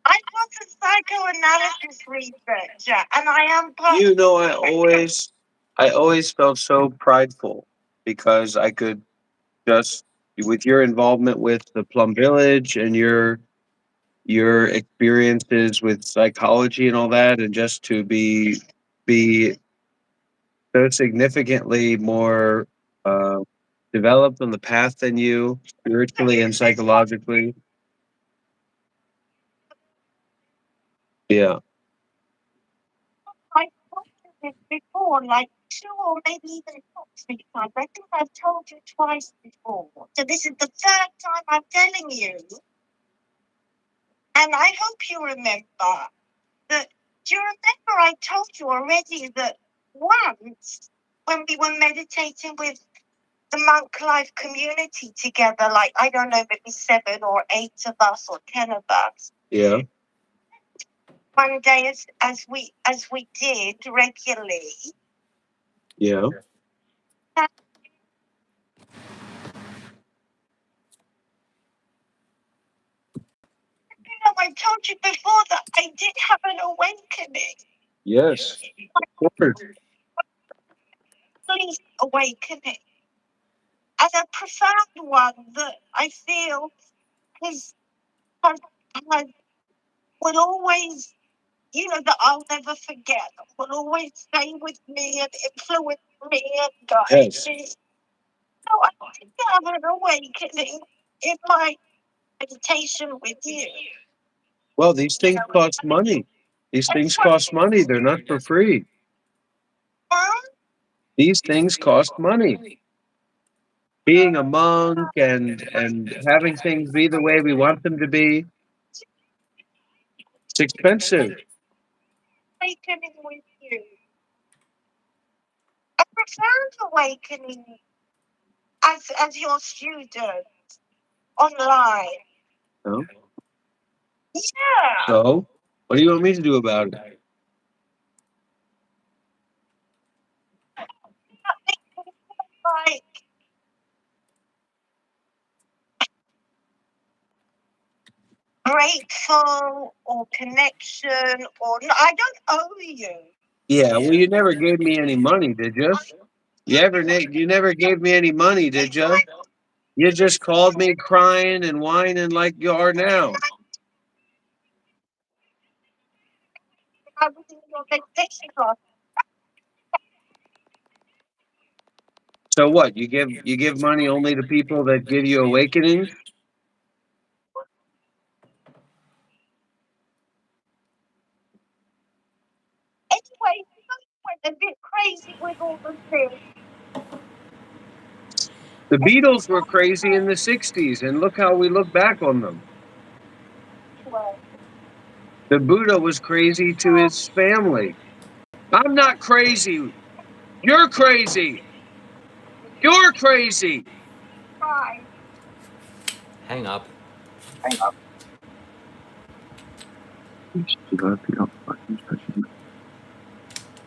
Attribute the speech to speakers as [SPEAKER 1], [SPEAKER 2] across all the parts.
[SPEAKER 1] I was a psychoanalysis researcher, and I am part.
[SPEAKER 2] I always felt so prideful because I could just with your involvement with the Plum Village and your experiences with psychology and all that, and just to be so significantly more uh, developed on the path than you spiritually and psychologically. Yeah.
[SPEAKER 1] I told you this before, like 2 or maybe even 3 times. I think I've told you twice before. So this is the third time I'm telling you. And I hope you remember that. Do you remember I told you already that once when we were meditating with the monk life community together, like, I don't know, maybe 7 or 8 of us or 10 of us.
[SPEAKER 2] Yeah.
[SPEAKER 1] One day, as we did regularly.
[SPEAKER 2] Yeah.
[SPEAKER 1] I told you before that I did have an awakening.
[SPEAKER 2] Yes. Of course.
[SPEAKER 1] Please, awakening. And a profound one that I feel has will always, that I'll never forget, will always stay with me and influence me and guide me. So I did have an awakening in my meditation with you.
[SPEAKER 2] Well, these things cost money. These things cost money. They're not for free. These things cost money. Being a monk and having things be the way we want them to be, it's expensive.
[SPEAKER 1] Awakening with you. A profound awakening as your student online.
[SPEAKER 2] No?
[SPEAKER 1] Yeah.
[SPEAKER 2] So, what do you want me to do about it?
[SPEAKER 1] Like grateful or connection or no, I don't owe you.
[SPEAKER 2] Yeah, well, you never gave me any money, did you? You never gave me any money, did you? You just called me crying and whining like you are now.
[SPEAKER 1] I was in your meditation class.
[SPEAKER 2] So what? You give money only to people that give you awakenings?
[SPEAKER 1] Anyway, you went a bit crazy with all the things.
[SPEAKER 2] The Beatles were crazy in the 60s, and look how we look back on them.
[SPEAKER 1] Well,
[SPEAKER 2] The Buddha was crazy to his family. I'm not crazy. You're crazy. You're crazy.
[SPEAKER 1] fine.
[SPEAKER 3] Hang up.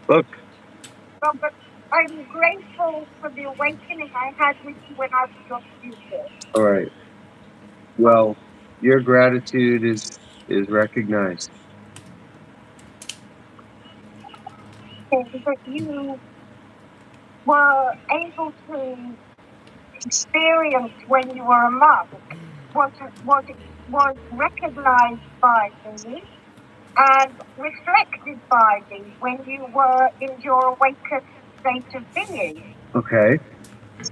[SPEAKER 2] Look.
[SPEAKER 1] No, but I'm grateful for the awakening I had with you when I was your student.
[SPEAKER 2] All right. Well, your gratitude is recognized.
[SPEAKER 1] That you were able to experience when you were a monk was recognized by me and reflected by me when you were in your awakened state of being.
[SPEAKER 2] Okay.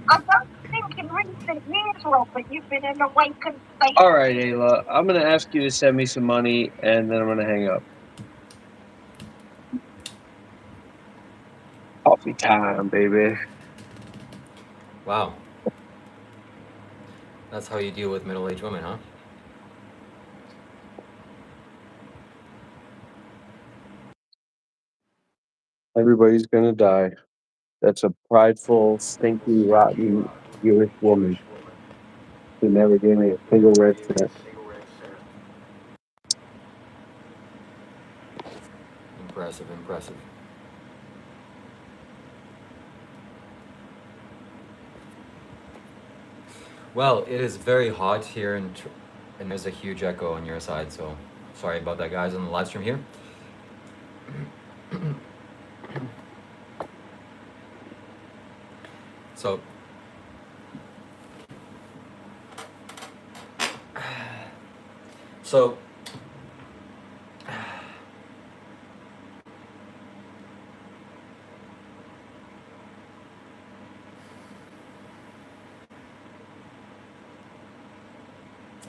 [SPEAKER 1] I don't think in recent years, Robert, you've been in awakened state.
[SPEAKER 2] All right, Ayla. I'm going to ask you to send me some money, and then I'm going to hang up. Coffee time, baby.
[SPEAKER 3] Wow. That's how you deal with middle-aged women, huh?
[SPEAKER 2] Everybody's going to die. That's a prideful, stinky, rotten Jewish woman who never gave me a single red cent.
[SPEAKER 3] Impressive, impressive. Well, it is very hot here, and there's a huge echo on your side, so sorry about that, guys, on the live stream here. So, so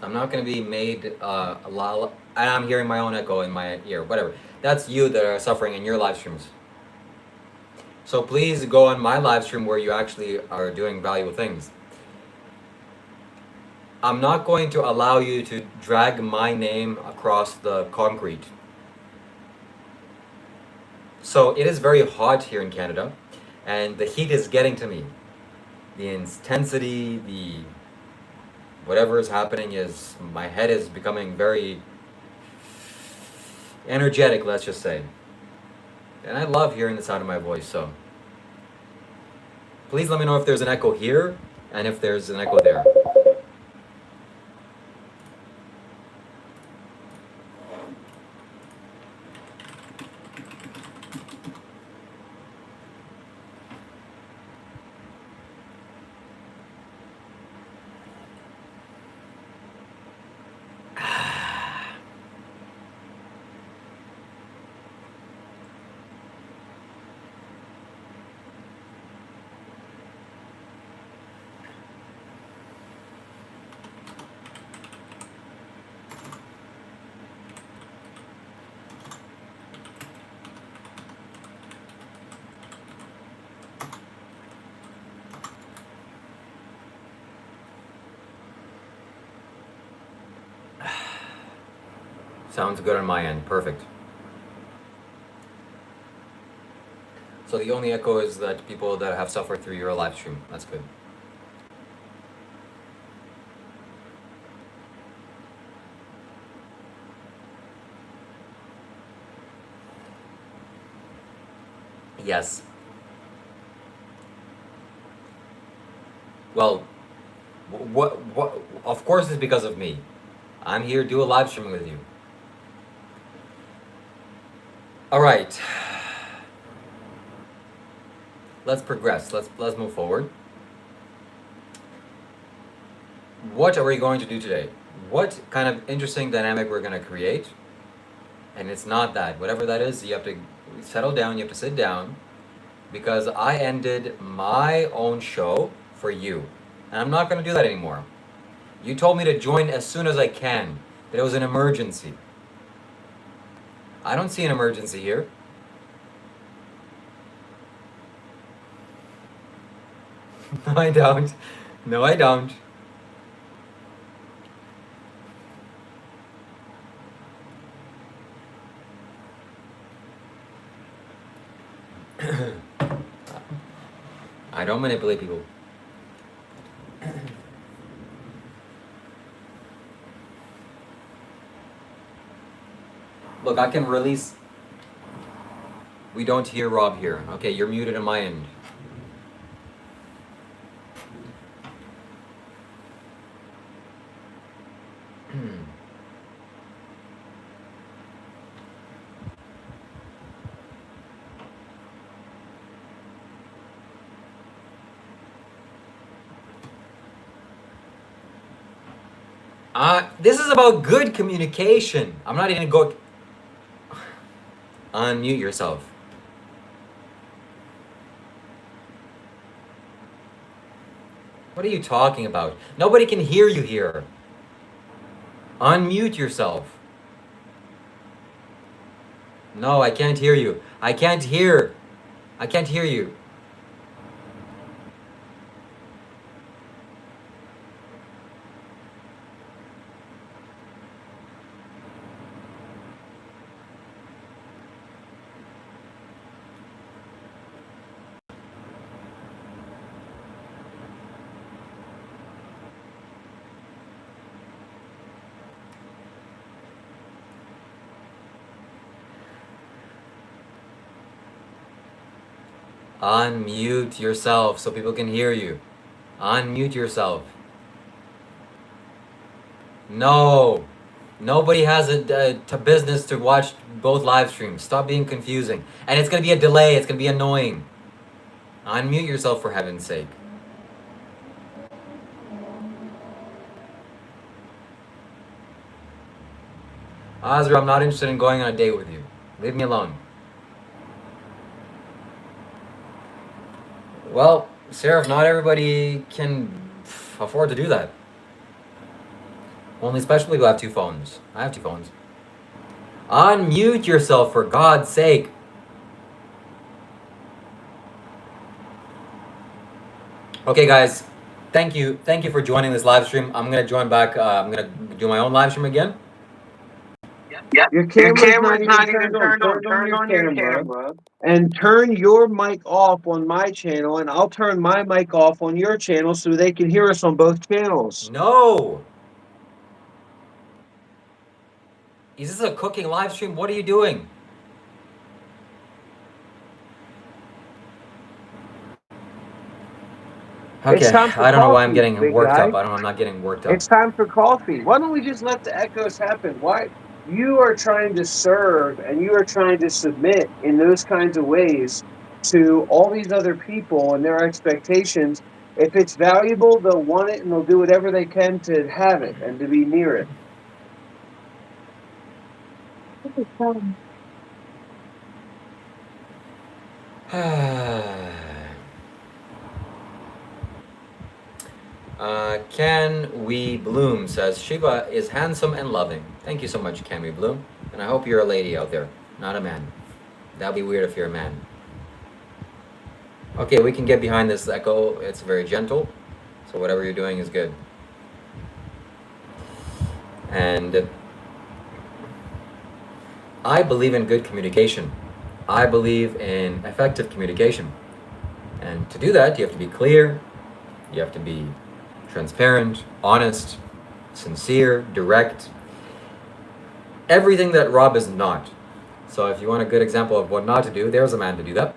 [SPEAKER 3] I'm not going to be made a lot, and I'm hearing my own echo in my ear, whatever. That's you that are suffering in your live streams. So please go on my live stream where you actually are doing valuable things. I'm not going to allow you to drag my name across the concrete. So it is very hot here in Canada, and the heat is getting to me. The intensity, the whatever is happening is, my head is becoming very energetic, let's just say. And I love hearing the sound of my voice, so please let me know if there's an echo here and if there's an echo there. Sounds good on my end, perfect. So the only echo is that people that have suffered through your live stream. That's good. Yes. Well, what? Of course it's because of me. I'm here to do a live stream with you. All right. Let's progress. Let's move forward. What are we going to do today? What kind of interesting dynamic we're going to create? And it's not that. Whatever that is, you have to settle down. You have to sit down, because I ended my own show for you, and I'm not going to do that anymore. You told me to join as soon as I can. That it was an emergency. I don't see an emergency here. No, I don't. No, I don't. I don't manipulate people. Look, I can release. We don't hear Rob here. Okay, you're muted on my end. This is about good communication. I'm not even going. Unmute yourself. What are you talking about? Nobody can hear you here. Unmute yourself. No, I can't hear you. I can't hear. I can't hear you. Unmute yourself so people can hear you. Unmute yourself. No. Nobody has a business to watch both live streams. Stop being confusing. And it's going to be a delay. It's going to be annoying. Unmute yourself for heaven's sake. Azra, I'm not interested in going on a date with you. Leave me alone. Well, Seraph, not everybody can afford to do that. Only special people have two phones. I have two phones. Unmute yourself for God's sake. Okay, guys. Thank you for joining this live stream. I'm gonna join back. I'm gonna do my own live stream again.
[SPEAKER 2] Your
[SPEAKER 1] Your
[SPEAKER 2] camera's not
[SPEAKER 1] camera's
[SPEAKER 2] even
[SPEAKER 1] not even
[SPEAKER 2] turned on.
[SPEAKER 1] turned on.
[SPEAKER 2] Turn on
[SPEAKER 1] Turn
[SPEAKER 2] your
[SPEAKER 1] on your
[SPEAKER 2] camera
[SPEAKER 1] camera.
[SPEAKER 2] and turn your mic off on my channel, and I'll turn my mic off on your channel so they can hear us on both channels.
[SPEAKER 3] No. Is this a cooking live stream? What are you doing? Okay,
[SPEAKER 2] It's time for
[SPEAKER 3] I don't know why I'm
[SPEAKER 2] coffee,
[SPEAKER 3] getting
[SPEAKER 2] big
[SPEAKER 3] worked
[SPEAKER 2] guy.
[SPEAKER 3] up. I'm not getting worked up.
[SPEAKER 2] It's time for coffee. Why don't we just let the echoes happen? Why you are trying to serve and you are trying to submit in those kinds of ways to all these other people and their expectations. If it's valuable, they'll want it and they'll do whatever they can to have it and to be near it.
[SPEAKER 3] Can We Bloom says Shiva is handsome and loving. Thank you so much, Can We Bloom. And I hope you're a lady out there, not a man. That'd be weird if you're a man. Okay, we can get behind this echo. It's very gentle. So whatever you're doing is good. And I believe in good communication. I believe in effective communication. And to do that, you have to be clear. You have to be transparent, honest, sincere, direct. Everything that Rob is not. So if you want a good example of what not to do, there's a man to do that.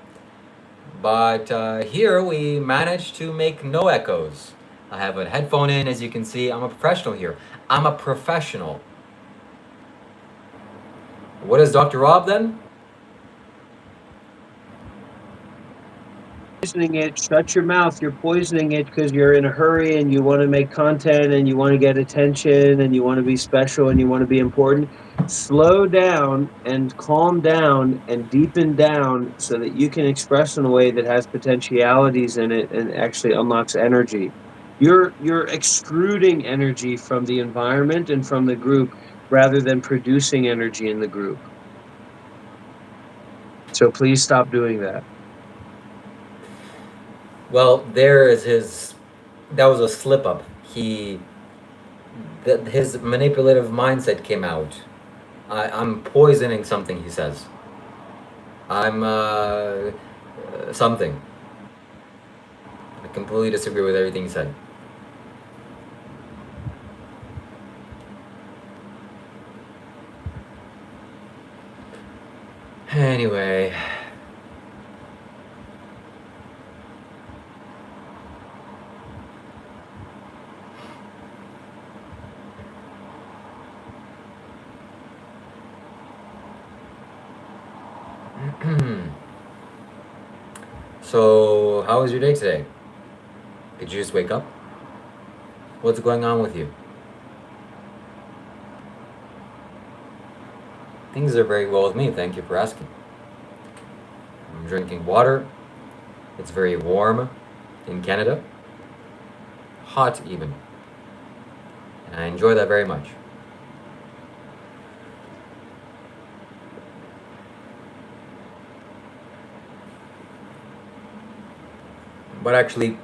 [SPEAKER 3] But here we managed to make no echoes. I have a headphone in, as you can see. I'm a professional here. I'm a professional. What is Dr. Rob then?
[SPEAKER 2] Poisoning it, shut your mouth. You're poisoning it because you're in a hurry and you want to make content and you want to get attention and you want to be special and you want to be important. Slow down and calm down and deepen down so that you can express in a way that has potentialities in it and actually unlocks energy. You're extruding energy from the environment and from the group rather than producing energy in the group. So please stop doing that.
[SPEAKER 3] Well, there is his. That was a slip up. His manipulative mindset came out. I'm poisoning something, he says. I'm something. I completely disagree with everything he said. Anyway. So, how was your day today? Did you just wake up? What's going on with you? Things are very well with me, thank you for asking. I'm drinking water. It's very warm in Canada. Hot, even. And I enjoy that very much. But actually,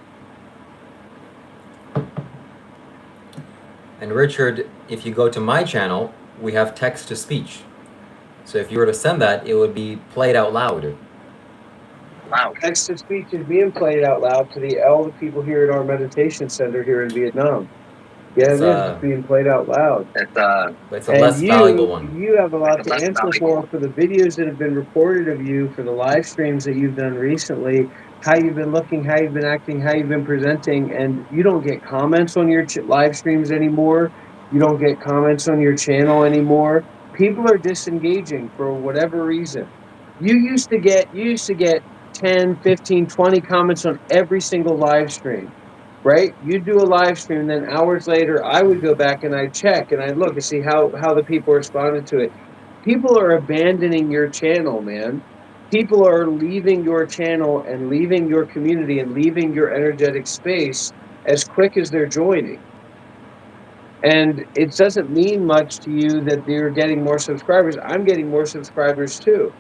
[SPEAKER 3] and Richard, if you go to my channel, we have text to speech. So if you were to send that, it would be played out loud.
[SPEAKER 2] Wow. Text to speech is being played out loud to all the people here at our meditation center here in Vietnam. Yeah,
[SPEAKER 3] It's
[SPEAKER 2] it is. It's
[SPEAKER 3] a
[SPEAKER 2] being played out loud.
[SPEAKER 3] it's a
[SPEAKER 2] And
[SPEAKER 3] less valuable one.
[SPEAKER 2] you have a lot to answer for the videos that have been recorded of you, for the live streams that you've done recently, how you've been looking, how you've been acting, how you've been presenting, and you don't get comments on your live streams anymore. You don't get comments on your channel anymore. People are disengaging for whatever reason. You used to get 10, 15, 20 comments on every single live stream, right? You do a live stream, and then hours later, I would go back and I check and I look and see how the people responded to it. People are abandoning your channel, man. People are leaving your channel and leaving your community and leaving your energetic space as quick as they're joining. And it doesn't mean much to you that they're getting more subscribers. I'm getting more subscribers too.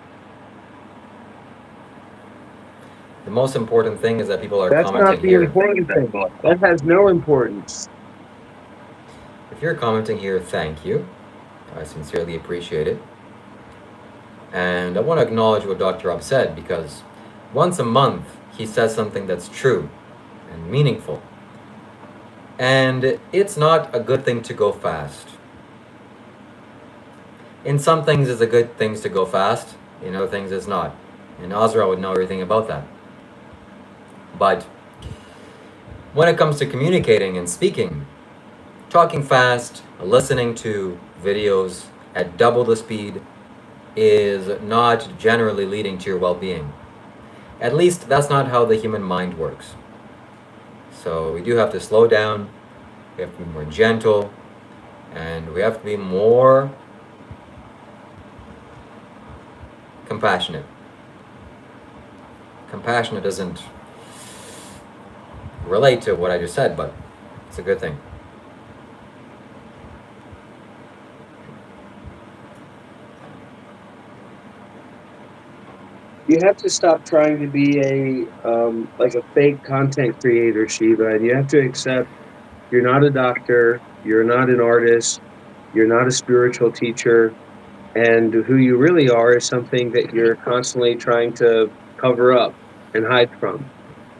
[SPEAKER 3] The most important thing is that people are
[SPEAKER 2] That's not
[SPEAKER 3] commenting
[SPEAKER 2] the
[SPEAKER 3] here.
[SPEAKER 2] important thing. That has no importance.
[SPEAKER 3] If you're commenting here, thank you. I sincerely appreciate it. And I want to acknowledge what Dr. Rob said, because once a month he says something that's true and meaningful. And it's not a good thing to go fast. In some things, it's a good thing to go fast. In other things, it's not. And Azra would know everything about that. But when it comes to communicating and speaking, talking fast, listening to videos at double the speed is not generally leading to your well-being. At least that's not how the human mind works. So we do have to slow down, we have to be more gentle, and we have to be more compassionate. Compassionate doesn't relate to what I just said, but it's a good thing.
[SPEAKER 2] You have to stop trying to be a fake content creator, Shiva, and you have to accept you're not a doctor, you're not an artist, you're not a spiritual teacher, and who you really are is something that you're constantly trying to cover up and hide from.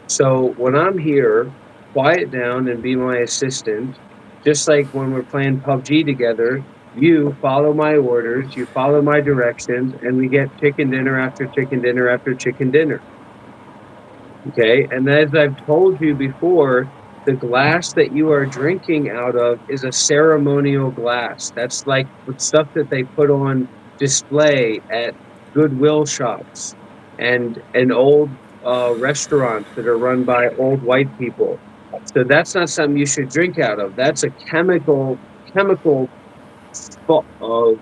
[SPEAKER 2] So when I'm here, quiet down and be my assistant, just like when we're playing PUBG together. You follow my orders, you follow my directions, and we get chicken dinner after chicken dinner after chicken dinner. Okay. And as I've told you before, the glass that you are drinking out of is a ceremonial glass. That's like the stuff that they put on display at Goodwill shops and old restaurants that are run by old white people. So that's not something you should drink out of. That's a chemical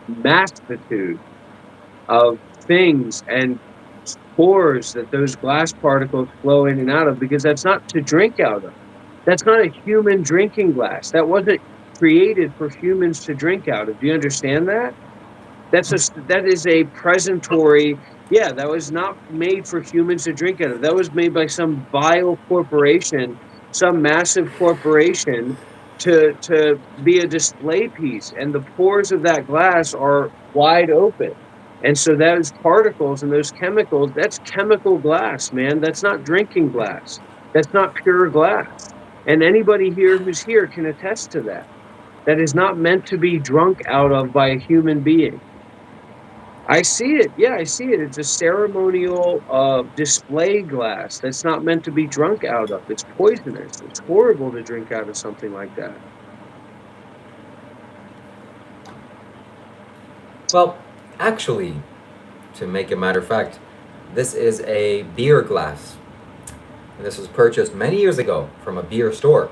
[SPEAKER 2] magnitude of things and pores that those glass particles flow in and out of, because that's not to drink out of. That's not a human drinking glass. That wasn't created for humans to drink out of. Do you understand that? That is a presentory. Yeah, that was not made for humans to drink out of. That was made by some vile corporation, some massive corporation to be a display piece. And the pores of that glass are wide open. And so those particles and those chemicals, that's chemical glass, man. That's not drinking glass. That's not pure glass. And anybody here who's here can attest to that. That is not meant to be drunk out of by a human being. I see it. Yeah, I see it. It's a ceremonial display glass that's not meant to be drunk out of. It's poisonous. It's horrible to drink out of something like that.
[SPEAKER 3] Well, actually, to make a matter of fact, this is a beer glass. And this was purchased many years ago from a beer store.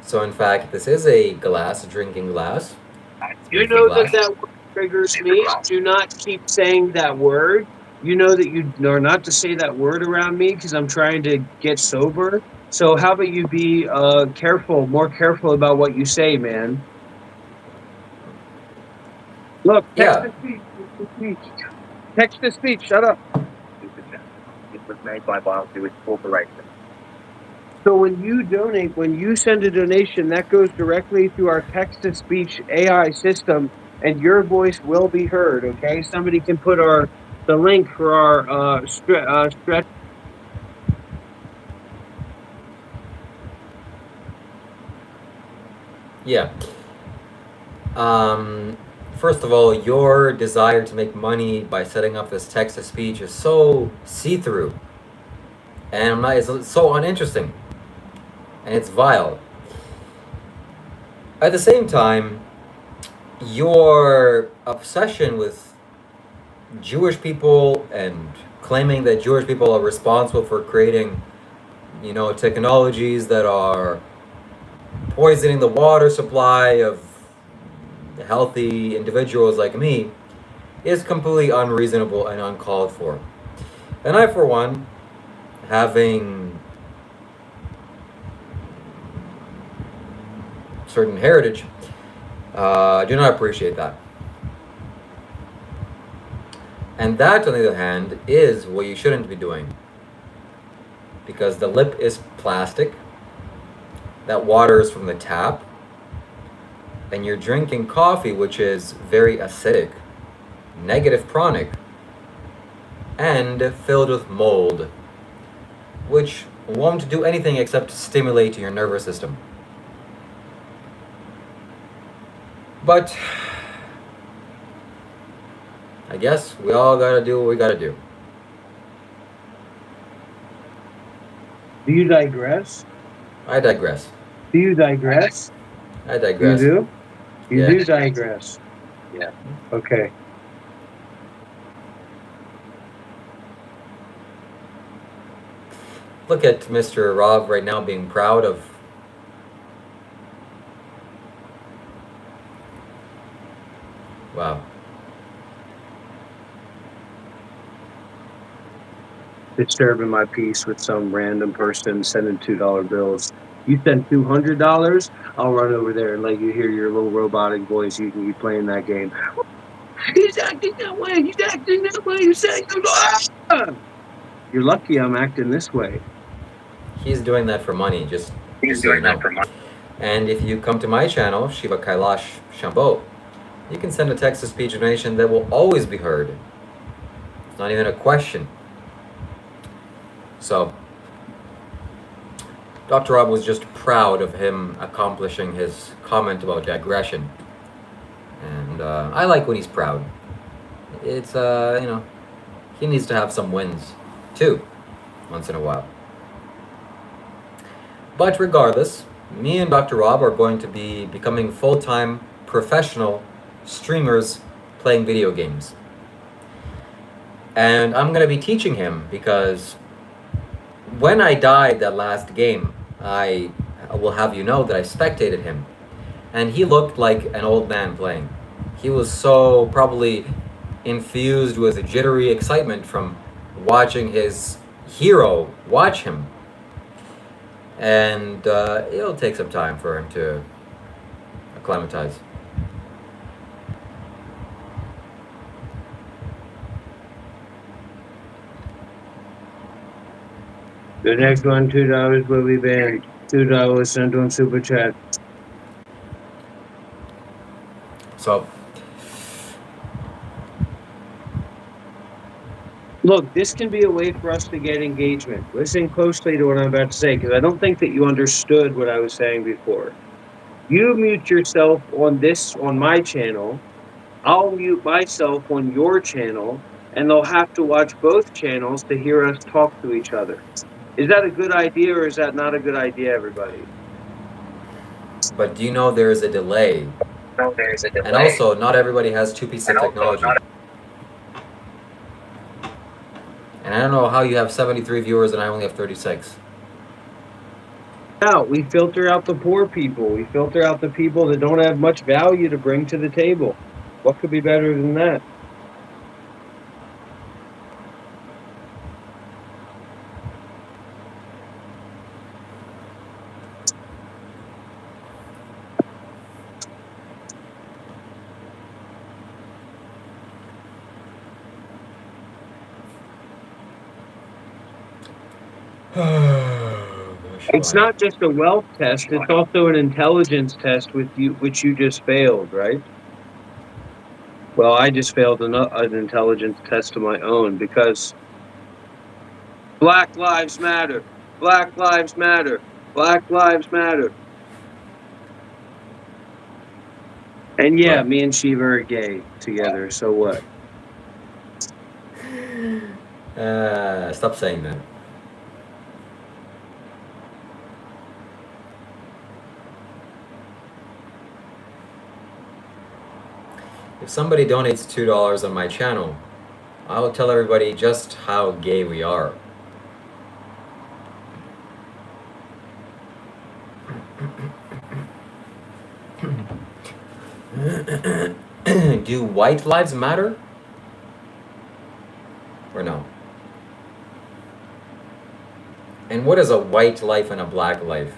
[SPEAKER 3] So in fact, this is a glass, a drinking glass.
[SPEAKER 2] You know that that word triggers me. Do not keep saying that word. You know that you are not to say that word around me because I'm trying to get sober. So how about you be more careful about what you say, man. Look, text
[SPEAKER 3] Yeah.
[SPEAKER 2] to speech. Text to speech. Shut up. It was made by Biofuels Corporation. So when you donate, when you send a donation, that goes directly through our text-to-speech AI system, and your voice will be heard. Okay, somebody can put the link for our stretch.
[SPEAKER 3] Yeah. Um, First of all, your desire to make money by setting up this text to speech is so see through, and it's so uninteresting, and it's vile. At the same time, your obsession with Jewish people and claiming that Jewish people are responsible for creating, technologies that are poisoning the water supply of healthy individuals like me is completely unreasonable and uncalled for. And I, for one, having certain heritage, do not appreciate that. And that, on the other hand, is what you shouldn't be doing. Because the lip is plastic, that water is from the tap, and you're drinking coffee which is very acidic, negative pranic, and filled with mold, which won't do anything except stimulate your nervous system. But I guess we all gotta do what we gotta do.
[SPEAKER 2] Do you digress?
[SPEAKER 3] I digress.
[SPEAKER 2] Do you digress?
[SPEAKER 3] I
[SPEAKER 2] You
[SPEAKER 3] digress.
[SPEAKER 2] do? You
[SPEAKER 3] Yeah.
[SPEAKER 2] do digress. Yeah. Okay.
[SPEAKER 3] Look at Mr. Rob right now being proud of. Wow.
[SPEAKER 2] Disturbing my peace with some random person sending $2 bills. You send $200, I'll run over there and let you hear your little robotic voice. You can keep playing that game. He's acting that way. He's acting that way. He's acting. Ah! You're lucky I'm acting this way.
[SPEAKER 3] He's doing that for money, just
[SPEAKER 2] He's
[SPEAKER 3] so you
[SPEAKER 2] doing that
[SPEAKER 3] know.
[SPEAKER 2] for money.
[SPEAKER 3] And if you come to my channel, Shiva Kailash Shambho, you can send a text to speech donation that will always be heard. It's not even a question. So, Dr. Rob was just proud of him accomplishing his comment about digression. And I like when he's proud. It's, he needs to have some wins, too, once in a while. But regardless, me and Dr. Rob are going to be becoming full-time professional streamers playing video games. And I'm going to be teaching him because when I died that last game, I will have you know that I spectated him. And he looked like an old man playing. He was so probably infused with jittery excitement from watching his hero watch him. And it'll take some time for him to acclimatize.
[SPEAKER 2] The next one, $2 will be banned. $2 sent on Super Chat.
[SPEAKER 3] So,
[SPEAKER 2] look, this can be a way for us to get engagement. Listen closely to what I'm about to say, because I don't think that you understood what I was saying before. You mute yourself on my channel. I'll mute myself on your channel, and they'll have to watch both channels to hear us talk to each other. Is that a good idea, or is that not a good idea, everybody?
[SPEAKER 3] but do you know there is a delay?
[SPEAKER 2] No, there's a delay.
[SPEAKER 3] And also, not everybody has two pieces of technology. And I don't know how you have 73 viewers and I only have 36.
[SPEAKER 2] We filter out the poor people. We filter out the people that don't have much value to bring to the table. What could be better than that? It's not just a wealth test, it's also an intelligence test with you, which you just failed, right? Well, I just failed an intelligence test of my own because Black Lives Matter, Black Lives Matter, Black Lives Matter. And yeah,
[SPEAKER 3] But
[SPEAKER 2] me and Shiva are gay together. So what?
[SPEAKER 3] stop saying that. If somebody donates $2 on my channel, I'll tell everybody just how gay we are. Do white lives matter? Or no? And what is a white life and a black life?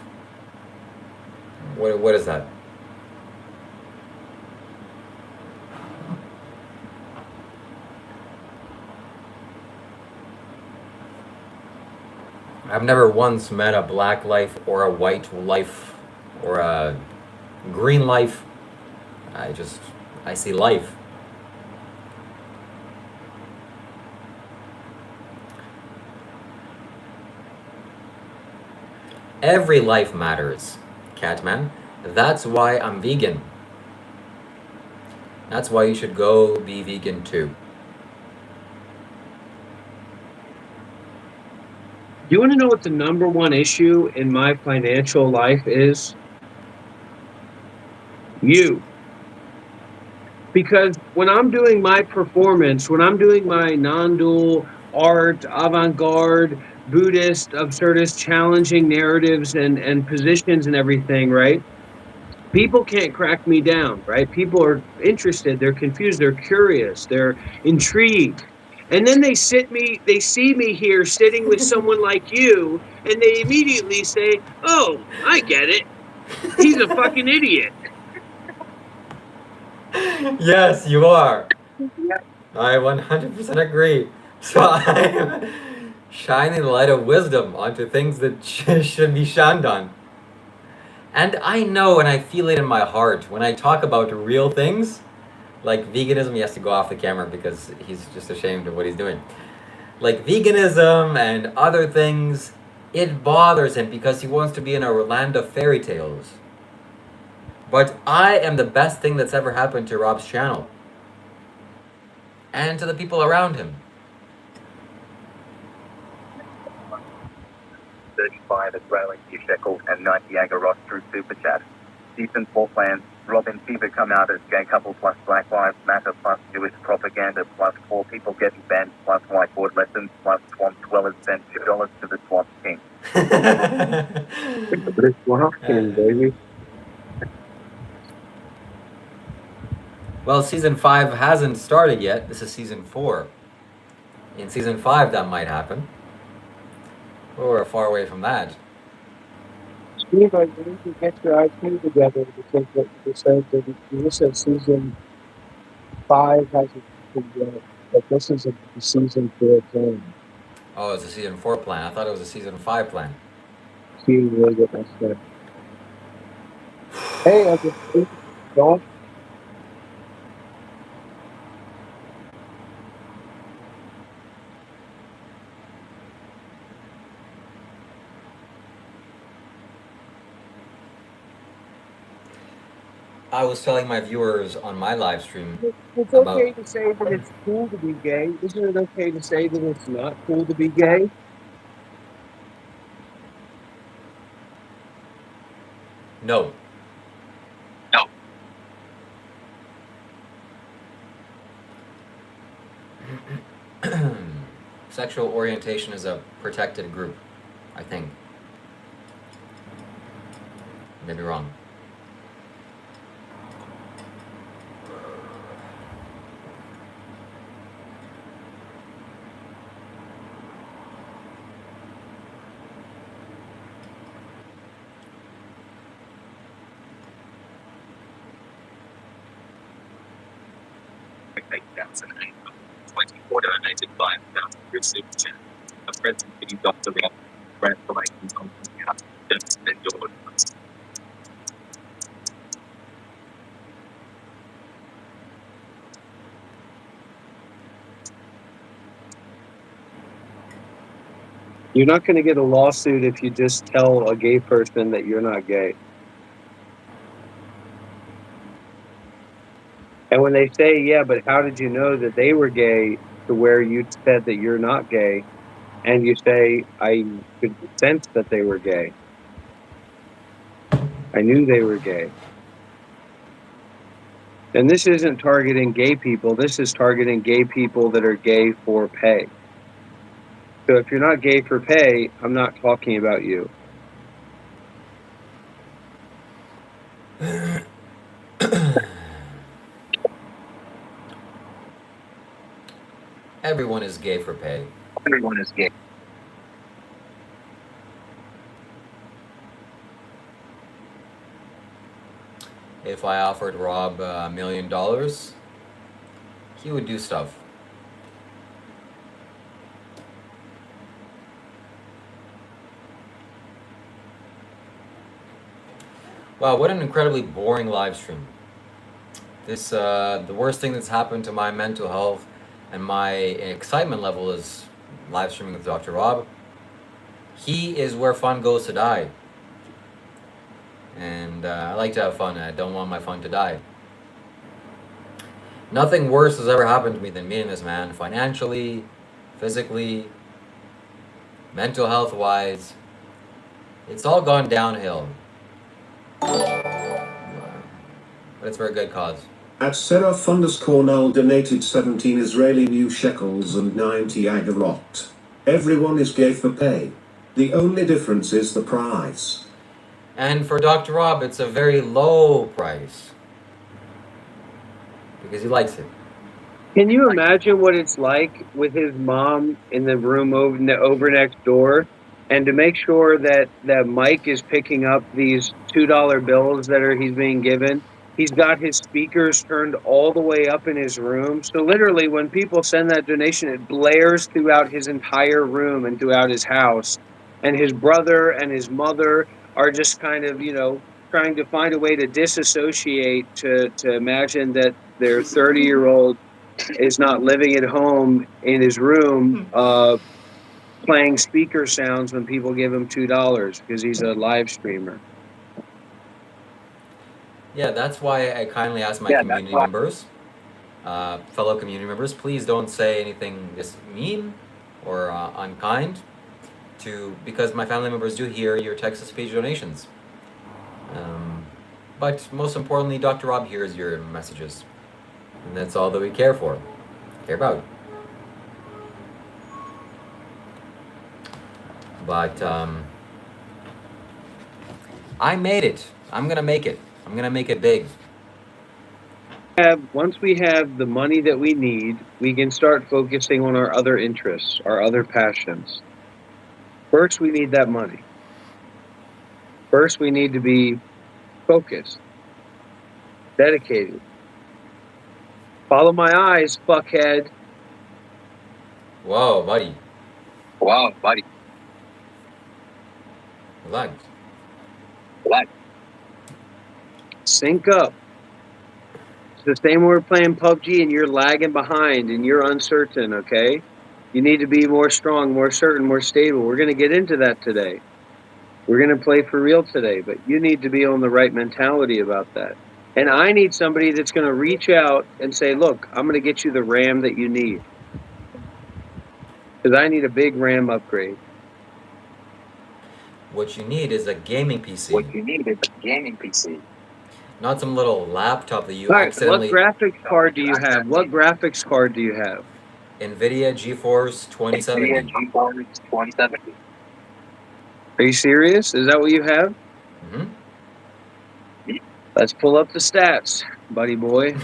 [SPEAKER 3] What is that? I've never once met a black life or a white life or a green life. I just, I see life. Every life matters, Catman. That's why I'm vegan. That's why you should go be vegan too.
[SPEAKER 2] You want to know what the number one issue in my financial life is? You. Because when I'm doing my performance, when I'm doing my non-dual art, avant-garde, Buddhist, absurdist, challenging narratives and positions and everything, right? People can't crack me down, right? People are interested, they're confused, they're curious, they're intrigued. And then they see me here sitting with someone like you, and they immediately say, "Oh, I get it. He's a fucking idiot."
[SPEAKER 3] Yes, you are. I 100% agree. So I am shining the light of wisdom onto things that should be shined on. And I know and I feel it in my heart when I talk about real things, like veganism. He has to go off the camera because he's just ashamed of what he's doing. Like veganism and other things, it bothers him because he wants to be in a land of fairy tales. But I am the best thing that's ever happened to Rob's channel and to the people around him.
[SPEAKER 4] 35 Australian shekel and 90 Agaros through Super Chat. Season 4 plans, Robin Fever come out as gay couple plus Black Lives Matter plus Jewish propaganda plus 4 people getting banned plus whiteboard lessons plus swamp dwellers send $2 to the swamp king.
[SPEAKER 2] This Swamp King, baby.
[SPEAKER 3] Well, season 5 hasn't started yet. This is season 4. In season 5, that might happen. We're far away from that.
[SPEAKER 2] Steve, I need to get your IQ together because what you said that you said season 5 hasn't happened yet, but this is a season 4 thing.
[SPEAKER 3] Oh, it's a season 4 plan. I thought it was a season 5 plan.
[SPEAKER 2] See, you really get my stuff. Hey, I just don't.
[SPEAKER 3] I was telling my viewers on my live stream
[SPEAKER 2] It's
[SPEAKER 3] about.
[SPEAKER 2] okay to say that it's cool to be gay. Isn't it okay to say that it's not cool to be gay?
[SPEAKER 3] No.
[SPEAKER 4] No.
[SPEAKER 3] Sexual orientation is a protected group, I think. Maybe wrong.
[SPEAKER 4] Donated by through Super Chat. A present for you, Dr. Rob. Congratulations on the out. Just send your orders.
[SPEAKER 2] You're not going to get a lawsuit if you just tell a gay person that you're not gay. And when they say, yeah, but how did you know that they were gay to where you said that you're not gay? And you say, I could sense that they were gay. I knew they were gay. And this isn't targeting gay people. This is targeting gay people that are gay for pay. So if you're not gay for pay, I'm not talking about you.
[SPEAKER 3] Everyone is gay for pay.
[SPEAKER 4] Everyone is gay.
[SPEAKER 3] If I offered Rob $1 million, he would do stuff. Wow, what an incredibly boring live stream. This the worst thing that's happened to my mental health and my excitement level is live streaming with Dr. Rob. He is where fun goes to die. And I like to have fun, and I don't want my fun to die. Nothing worse has ever happened to me than meeting this man financially, physically, mental health wise. It's all gone downhill. But it's for a good cause.
[SPEAKER 5] At Seraph _Null donated 17 Israeli new shekels and 90 agarot. Everyone is gay for pay. The only difference is the price.
[SPEAKER 3] And for Dr. Rob, it's a very low price. Because he likes it.
[SPEAKER 2] Can you imagine what it's like with his mom in the room over next door? And to make sure that Mike is picking up these $2 bills that he's being given, he's got his speakers turned all the way up in his room. So literally, when people send that donation, it blares throughout his entire room and throughout his house. And his brother and his mother are just kind of, trying to find a way to disassociate to imagine that their 30-year-old is not living at home in his room playing speaker sounds when people give him $2 because he's a live streamer.
[SPEAKER 3] Yeah, that's why I kindly ask my community members, fellow community members, please don't say anything just mean or unkind because my family members do hear your text-to-speech donations. But most importantly, Dr. Rob hears your messages. And that's all that we care about. But I made it. I'm gonna make it. I'm gonna make it big.
[SPEAKER 2] Once we have the money that we need, we can start focusing on our other interests, our other passions. First, we need that money. First, we need to be focused, dedicated. Follow my eyes, fuckhead.
[SPEAKER 3] Whoa, buddy. Relax.
[SPEAKER 2] Sync up. It's the same when we're playing PUBG and you're lagging behind and you're uncertain, okay? You need to be more strong, more certain, more stable. We're going to get into that today. We're going to play for real today, but you need to be on the right mentality about that. And I need somebody that's going to reach out and say, look, I'm going to get you the RAM that you need. Because I need a big RAM upgrade.
[SPEAKER 3] What you need is a gaming PC. Not some little laptop that you accidentally...
[SPEAKER 2] What graphics card do you have?
[SPEAKER 3] NVIDIA GeForce 2070.
[SPEAKER 2] Are you serious? Is that what you have?
[SPEAKER 3] Mm-hmm.
[SPEAKER 2] Let's pull up the stats, buddy boy.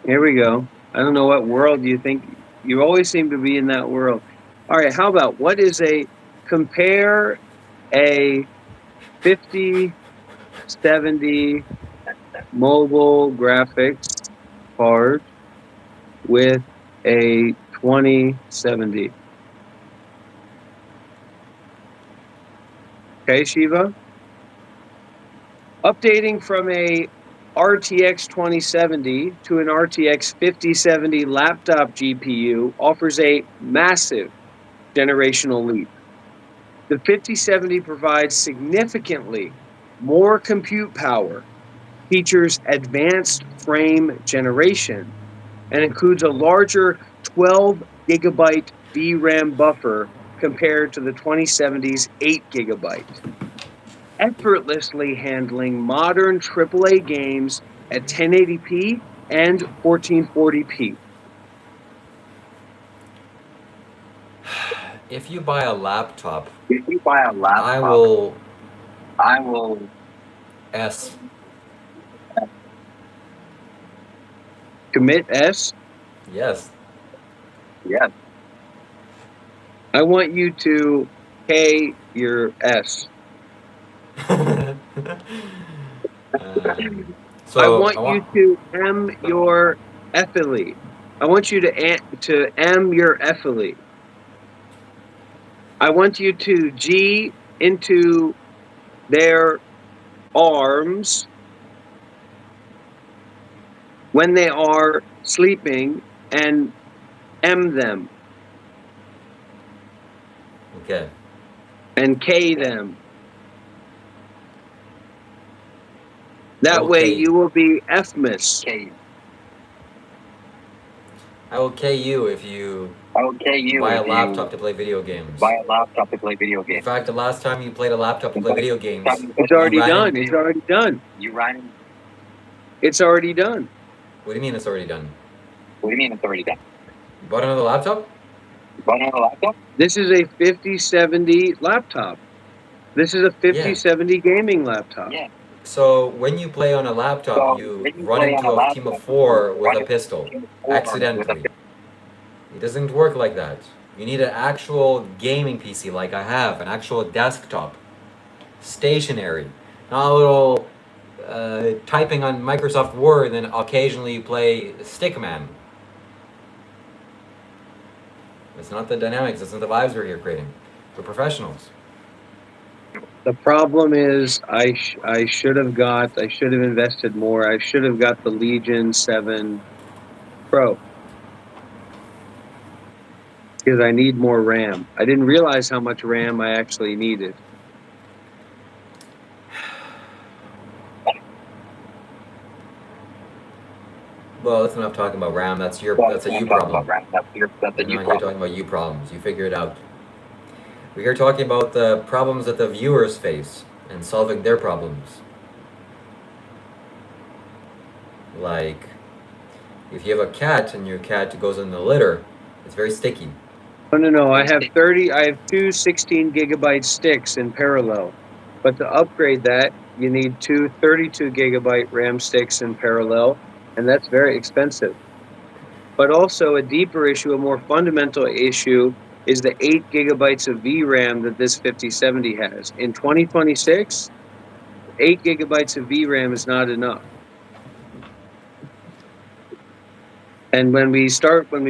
[SPEAKER 2] Here we go. I don't know what world you think. You always seem to be in that world. All right, how about compare a 5070 mobile graphics card with a 2070. Okay, Shiva? Updating from a RTX 2070 to an RTX 5070 laptop GPU offers a massive generational leap. The 5070 provides significantly more compute power, features advanced frame generation and includes a larger 12 gigabyte VRAM buffer compared to the 2070's 8 gigabyte, effortlessly handling modern AAA games at 1080p and 1440p.
[SPEAKER 3] If you buy a laptop,
[SPEAKER 4] If you buy a laptop,
[SPEAKER 3] I will
[SPEAKER 4] I will
[SPEAKER 3] S.
[SPEAKER 2] Commit S.
[SPEAKER 3] Yes.
[SPEAKER 4] yes.
[SPEAKER 2] I want you to K your S.
[SPEAKER 3] So
[SPEAKER 2] I want you to M your ethylene. I want you to M your ethylene. I want you to G into their arms when they are sleeping and M them
[SPEAKER 3] okay.
[SPEAKER 2] and K them. That way
[SPEAKER 3] Okay.
[SPEAKER 2] you will be Fmas.
[SPEAKER 3] I will K you if you
[SPEAKER 4] Okay, you
[SPEAKER 3] buy a
[SPEAKER 4] if you
[SPEAKER 3] laptop to play video games.
[SPEAKER 4] buy a laptop to play video
[SPEAKER 3] In
[SPEAKER 4] games.
[SPEAKER 3] fact, the last time you played a laptop to play video games,
[SPEAKER 2] It's
[SPEAKER 3] you
[SPEAKER 2] already
[SPEAKER 3] ran
[SPEAKER 2] done.
[SPEAKER 3] into-
[SPEAKER 2] It's already done.
[SPEAKER 4] You ran.
[SPEAKER 2] It's already done.
[SPEAKER 3] What do you mean it's already done?
[SPEAKER 4] What do you mean it's already done?
[SPEAKER 3] You bought another laptop?
[SPEAKER 4] You bought another laptop?
[SPEAKER 2] This is a 5070 laptop. This is a 5070 gaming laptop.
[SPEAKER 4] Yeah.
[SPEAKER 3] So when you play on a laptop,
[SPEAKER 4] So,
[SPEAKER 3] you
[SPEAKER 4] when you
[SPEAKER 3] run
[SPEAKER 4] play
[SPEAKER 3] into
[SPEAKER 4] on a
[SPEAKER 3] a team of
[SPEAKER 4] laptop,
[SPEAKER 3] 4
[SPEAKER 4] you
[SPEAKER 3] with
[SPEAKER 4] run
[SPEAKER 3] a
[SPEAKER 4] into
[SPEAKER 3] pistol,
[SPEAKER 4] team of 4
[SPEAKER 3] accidentally. It doesn't work like that. You need an actual gaming PC like I have, an actual desktop, stationary, not a little typing on Microsoft Word and occasionally you play Stickman. It's not the dynamics, it's not the vibes we're here creating. We're professionals.
[SPEAKER 2] The problem is I should have invested more. I should have got the Legion 7 Pro because I need more RAM. I didn't realize how much RAM I actually needed.
[SPEAKER 3] Well, that's enough talking about RAM. That's a you
[SPEAKER 4] That's
[SPEAKER 3] problem.
[SPEAKER 4] That's
[SPEAKER 3] We're
[SPEAKER 4] a
[SPEAKER 3] not
[SPEAKER 4] you
[SPEAKER 3] here
[SPEAKER 4] problem.
[SPEAKER 3] talking about you problems. You figure it out. We're here talking about the problems that the viewers face and solving their problems. Like, if you have a cat and your cat goes in the litter, it's very sticky.
[SPEAKER 2] No. I have two 16 gigabyte sticks in parallel. But to upgrade that, you need two 32 gigabyte RAM sticks in parallel, and that's very expensive. But also a deeper issue, a more fundamental issue, is the 8 gigabytes of VRAM that this 5070 has. In 2026, 8 gigabytes of VRAM is not enough. And when we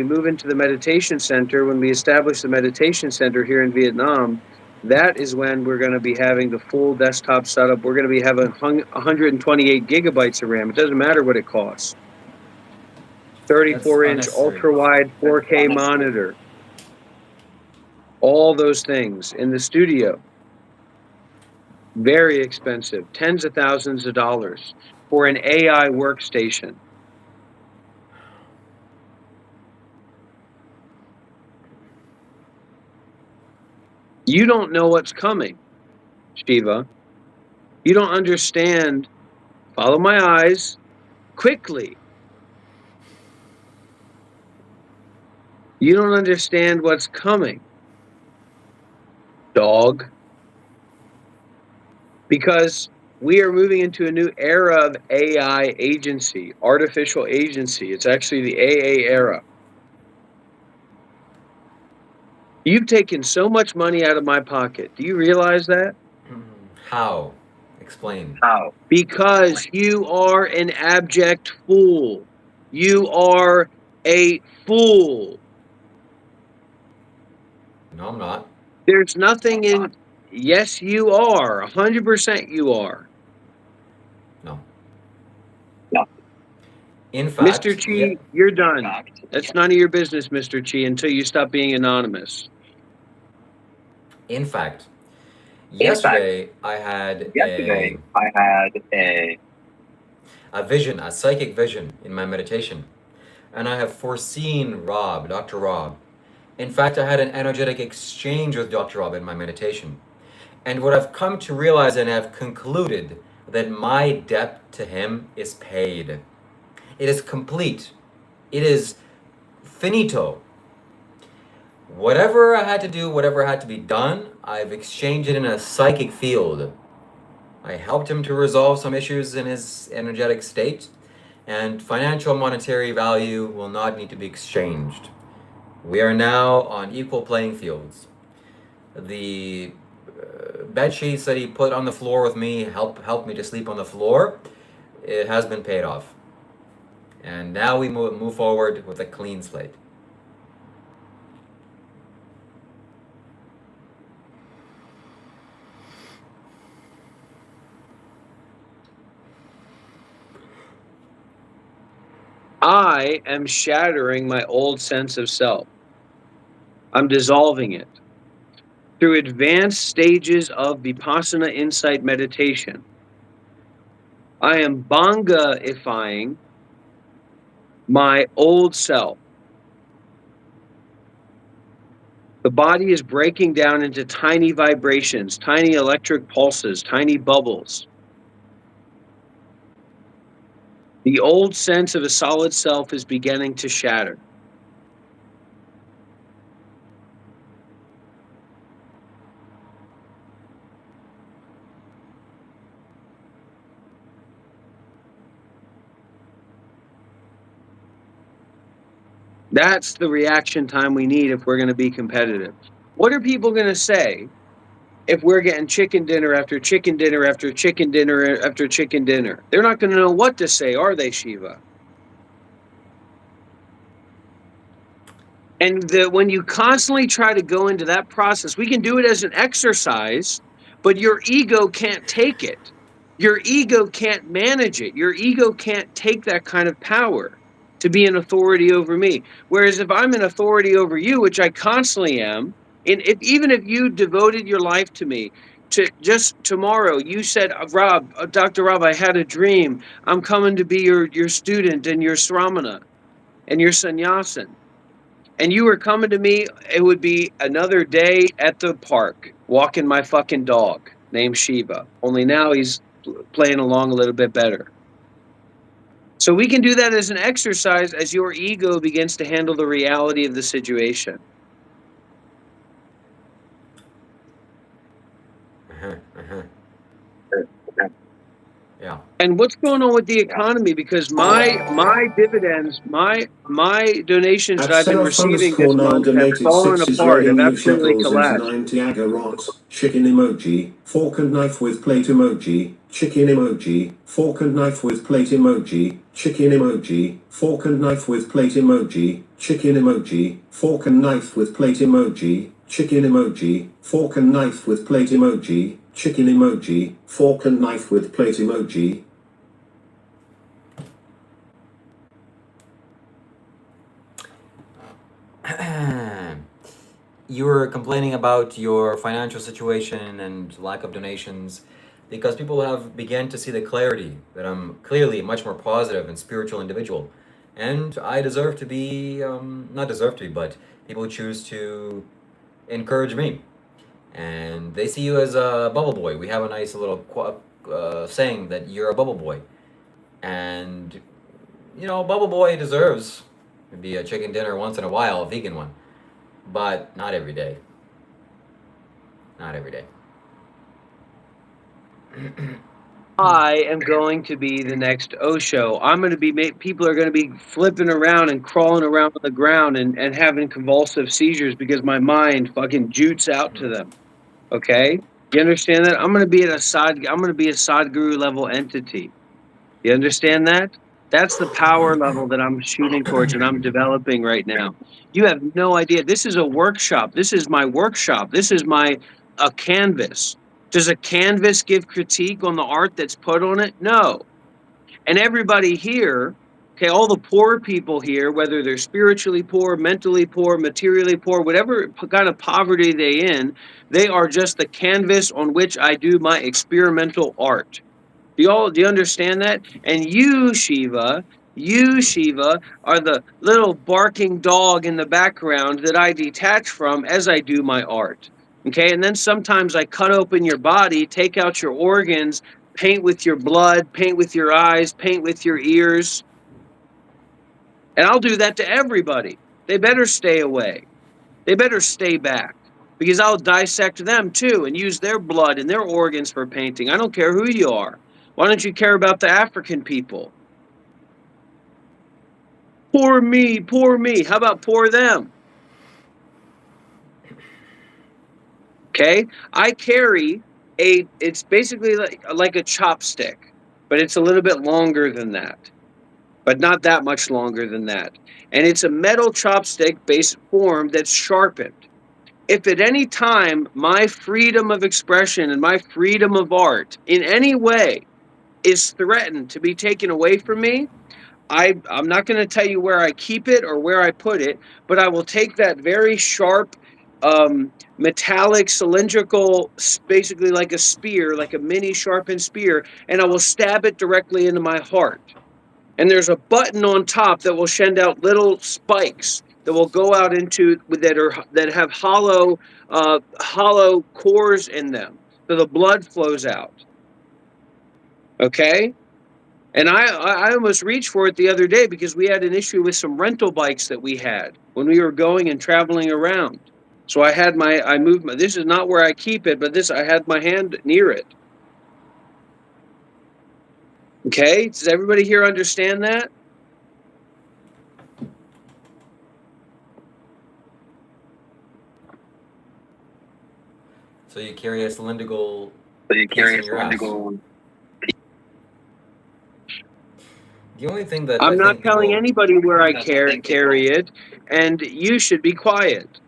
[SPEAKER 2] move into the meditation center, when we establish the meditation center here in Vietnam, that is when we're going to be having the full desktop setup. We're going to be having 128 gigabytes of RAM. It doesn't matter what it costs. 34-inch ultra-wide 4K monitor. All those things in the studio. Very expensive, tens of thousands of dollars for an AI workstation. You don't know what's coming, Shiva. You don't understand. Follow my eyes quickly. You don't understand what's coming, dog. Because we are moving into a new era of AI agency, artificial agency. It's actually the AA era. You've taken so much money out of my pocket. Do you realize that?
[SPEAKER 3] How? Explain.
[SPEAKER 4] How?
[SPEAKER 2] Because you are an abject fool. You are a fool.
[SPEAKER 3] No, I'm not.
[SPEAKER 2] There's nothing in. Yes, you are. 100% you are.
[SPEAKER 3] No.
[SPEAKER 4] No.
[SPEAKER 3] In fact,
[SPEAKER 2] Mr. Chi, you're done. That's none of your business, Mr. Chi, until you stop being anonymous.
[SPEAKER 3] In fact, yesterday I had
[SPEAKER 4] I had a
[SPEAKER 3] a vision, a psychic vision in my meditation. And I have foreseen Rob, Dr. Rob. In fact, I had an energetic exchange with Dr. Rob in my meditation. And what I've come to realize and have concluded that my debt to him is paid. It is complete. It is finito. Whatever I had to do, whatever had to be done, I've exchanged it in a psychic field. I helped him to resolve some issues in his energetic state, and financial monetary value will not need to be exchanged. We are now on equal playing fields. The bed sheets that he put on the floor with me helped me to sleep on the floor. It has been paid off, and now we move forward with a clean slate.
[SPEAKER 2] I am shattering my old sense of self. I'm dissolving it. Through advanced stages of Vipassana insight meditation, I am Banga-ifying my old self. The body is breaking down into tiny vibrations, tiny electric pulses, tiny bubbles. The old sense of a solid self is beginning to shatter. That's the reaction time we need if we're going to be competitive. What are people going to say if we're getting chicken dinner after chicken dinner after chicken dinner after chicken dinner? They're not going to know what to say, are they, Shiva? And when you constantly try to go into that process, we can do it as an exercise, but your ego can't take it. Your ego can't manage it. Your ego can't take that kind of power to be an authority over me. Whereas if I'm an authority over you, which I constantly am, and even if you devoted your life to me, to just tomorrow, you said, Rob, Dr. Rob, I had a dream. I'm coming to be your student and your sramana and your sannyasin. And you were coming to me, it would be another day at the park, walking my fucking dog named Shiva. Only now he's playing along a little bit better. So we can do that as an exercise as your ego begins to handle the reality of the situation.
[SPEAKER 3] Yeah.
[SPEAKER 2] And what's going on with the economy? Because my dividends, my donations
[SPEAKER 5] At
[SPEAKER 2] that I've been
[SPEAKER 5] Seraph
[SPEAKER 2] receiving this
[SPEAKER 5] underscore Nile
[SPEAKER 2] month have
[SPEAKER 5] donated
[SPEAKER 2] fallen
[SPEAKER 5] 6
[SPEAKER 2] apart,
[SPEAKER 5] Israeli
[SPEAKER 2] have
[SPEAKER 5] new
[SPEAKER 2] absolutely
[SPEAKER 5] shekels is
[SPEAKER 2] collapsed.
[SPEAKER 5] 90 agarot, chicken emoji, fork and knife with plate emoji, chicken emoji, fork and knife with plate emoji, chicken emoji, fork and knife with plate emoji, chicken emoji, fork and knife with plate emoji, chicken emoji, fork and knife with plate emoji, chicken emoji, fork and knife with plate emoji.
[SPEAKER 3] You were complaining about your financial situation and lack of donations because people have begun to see the clarity that I'm clearly a much more positive and spiritual individual. And I deserve to be, not deserve to be, but people choose to encourage me. And they see you as a bubble boy. We have a nice little saying that you're a bubble boy. And, bubble boy deserves maybe a chicken dinner once in a while, a vegan one. But not every day. Not every day.
[SPEAKER 2] I am going to be the next Osho. I'm going to be, people are going to be flipping around and crawling around on the ground and having convulsive seizures because my mind fucking jutes out to them. Okay? You understand that? I'm going to be a Sadhguru level entity. You understand that? That's the power level that I'm shooting towards and I'm developing right now. You have no idea. This is a workshop. This is my workshop. This is a canvas. Does a canvas give critique on the art that's put on it? No. And everybody here, okay, all the poor people here, whether they're spiritually poor, mentally poor, materially poor, whatever kind of poverty they in, they are just the canvas on which I do my experimental art. Do you understand that? And you Shiva are the little barking dog in the background that I detach from as I do my art. Okay? And then sometimes I cut open your body, take out your organs, paint with your blood, paint with your eyes, paint with your ears. And I'll do that to everybody. They better stay away. They better stay back because I'll dissect them too and use their blood and their organs for painting. I don't care who you are. Why don't you care about the African people? Poor me, poor me. How about poor them? Okay? I carry it's basically like a chopstick, but it's a little bit longer than that, but not that much longer than that. And it's a metal chopstick based form that's sharpened. If at any time my freedom of expression and my freedom of art in any way is threatened to be taken away from me, I'm not going to tell you where I keep it or where I put it, but I will take that very sharp, metallic, cylindrical, basically like a spear, like a mini sharpened spear, and I will stab it directly into my heart. And there's a button on top that will send out little spikes that will go out into that have hollow cores in them, so the blood flows out. Okay, and I almost reached for it the other day because we had an issue with some rental bikes that we had when we were going and traveling around. So I moved my. This is not where I keep it, but I had my hand near it. Okay, does everybody here understand that?
[SPEAKER 3] So you carry a cylindrical
[SPEAKER 4] So you
[SPEAKER 3] piece
[SPEAKER 4] carry
[SPEAKER 3] in
[SPEAKER 4] a
[SPEAKER 3] your ass.
[SPEAKER 4] cylindrical.
[SPEAKER 3] The only thing that I
[SPEAKER 2] I'm not
[SPEAKER 3] think
[SPEAKER 2] telling
[SPEAKER 3] people,
[SPEAKER 2] anybody where I
[SPEAKER 4] That I think people.
[SPEAKER 2] carry it, and you should be quiet.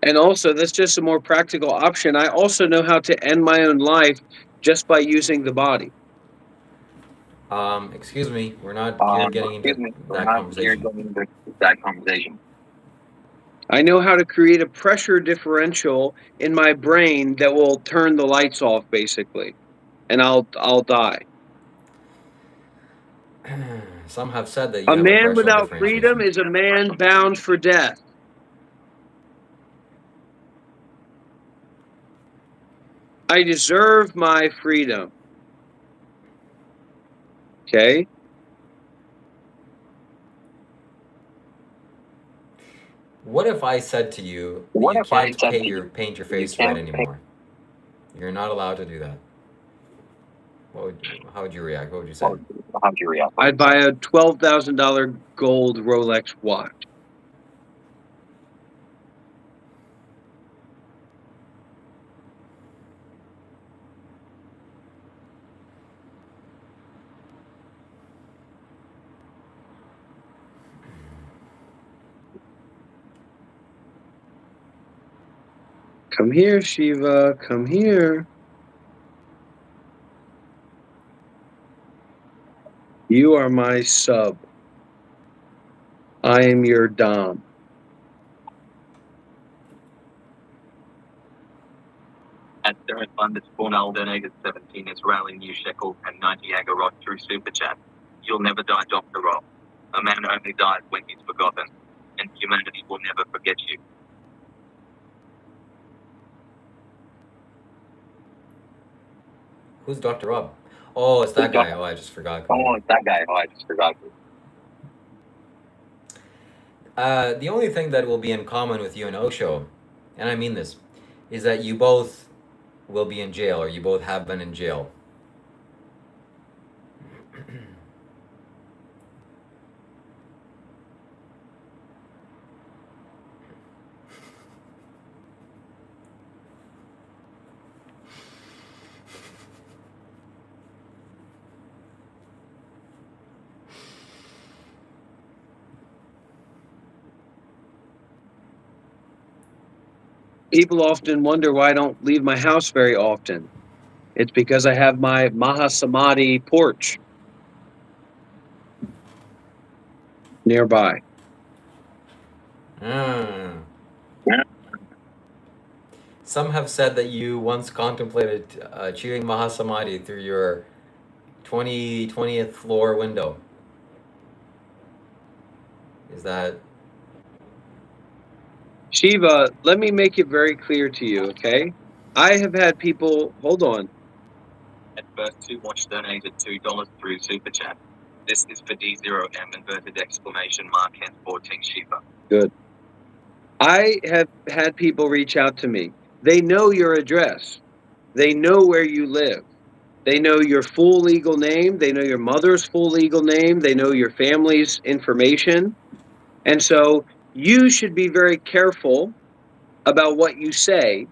[SPEAKER 2] And also, that's just a more practical option. I also know how to end my own life just by using the body.
[SPEAKER 3] excuse me, we're not geared getting into
[SPEAKER 4] Excuse me, we're
[SPEAKER 3] that
[SPEAKER 4] not here
[SPEAKER 3] conversation.
[SPEAKER 4] going into that conversation.
[SPEAKER 2] I know how to create a pressure differential in my brain that will turn the lights off, basically, and I'll die.
[SPEAKER 3] Some have said that you
[SPEAKER 2] A
[SPEAKER 3] have a
[SPEAKER 2] man
[SPEAKER 3] pressure
[SPEAKER 2] without freedom
[SPEAKER 3] differentiation.
[SPEAKER 2] is a man bound for death. I deserve my freedom. Okay?
[SPEAKER 3] What if I said to you that
[SPEAKER 4] What
[SPEAKER 3] you
[SPEAKER 4] if I
[SPEAKER 3] can't
[SPEAKER 4] said to you,
[SPEAKER 3] paint your
[SPEAKER 4] you
[SPEAKER 3] face red
[SPEAKER 4] can't pay?
[SPEAKER 3] anymore? You're not allowed to do that. How would you react? What would you say?
[SPEAKER 4] How'd you react?
[SPEAKER 2] I'd buy a $12,000 gold Rolex watch. Come here, Shiva. Come here. You are my sub. I am your dom.
[SPEAKER 4] At Derek underscore Aldenaga 17 is rallying you shekel and 90 Agarot through Super Chat. You'll never die, Dr. Rob. A man only dies when he's forgotten, and humanity will never forget you.
[SPEAKER 3] Who's Dr. Rob? Oh, it's that guy. Oh, I just forgot.
[SPEAKER 4] Oh, it's that guy. Oh, I just forgot.
[SPEAKER 3] The only thing that will be in common with you and Osho, and I mean this, is that you both will be in jail, or you both have been in jail.
[SPEAKER 2] People often wonder why I don't leave my house very often. It's because I have my Mahasamadhi porch nearby.
[SPEAKER 3] Hmm. Some have said that you once contemplated achieving Mahasamadhi through your 20th floor window. Is that
[SPEAKER 2] Shiva, let me make it very clear to you, okay? I have had people, hold on.
[SPEAKER 4] At first, 2 watch donated $2 through Super Chat. This is for D0M inverted exclamation mark hence 14 Shiva.
[SPEAKER 2] Good. I have had people reach out to me. They know your address. They know where you live. They know your full legal name. They know your mother's full legal name. They know your family's information. And so you should be very careful about what you say,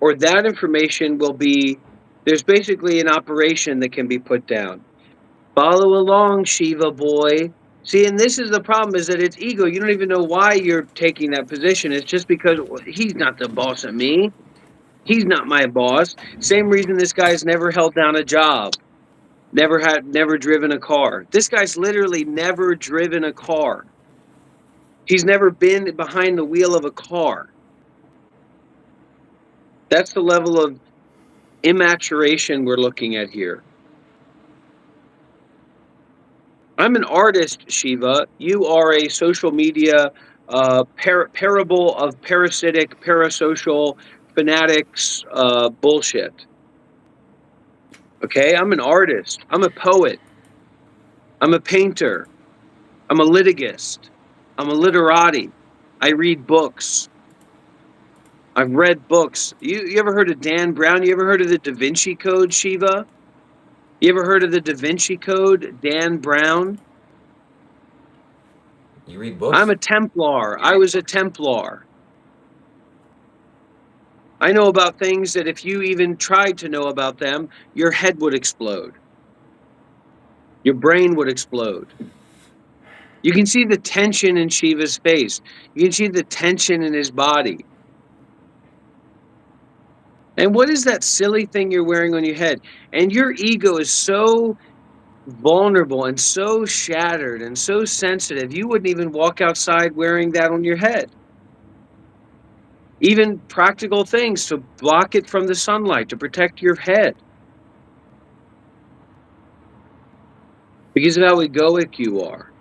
[SPEAKER 2] or that information will be, there's basically an operation that can be put down. Follow along, Shiva boy. See, and this is the problem, is that it's ego. You don't even know why you're taking that position. It's just because he's not the boss of me. He's not my boss. Same reason this guy's never held down a job, never driven a car. This guy's literally never driven a car. He's never been behind the wheel of a car. That's the level of immaturation we're looking at here. I'm an artist, Shiva. You are a social media parable of parasitic, parasocial fanatics bullshit. Okay? I'm an artist. I'm a poet. I'm a painter. I'm a litigist. I'm a literati. I read books. I've read books. You ever heard of Dan Brown? You ever heard of the Da Vinci Code, Shiva? You ever heard of the Da Vinci Code, Dan Brown?
[SPEAKER 3] you read books?
[SPEAKER 2] I'm a Templar. I was a Templar. I know about things that if you even tried to know about them, your head would explode. Your brain would explode. You can see the tension in Shiva's face. You can see the tension in his body. And what is that silly thing you're wearing on your head? And your ego is so vulnerable and so shattered and so sensitive, you wouldn't even walk outside wearing that on your head. Even practical things to block it from the sunlight, to protect your head. Because of how egoic you are.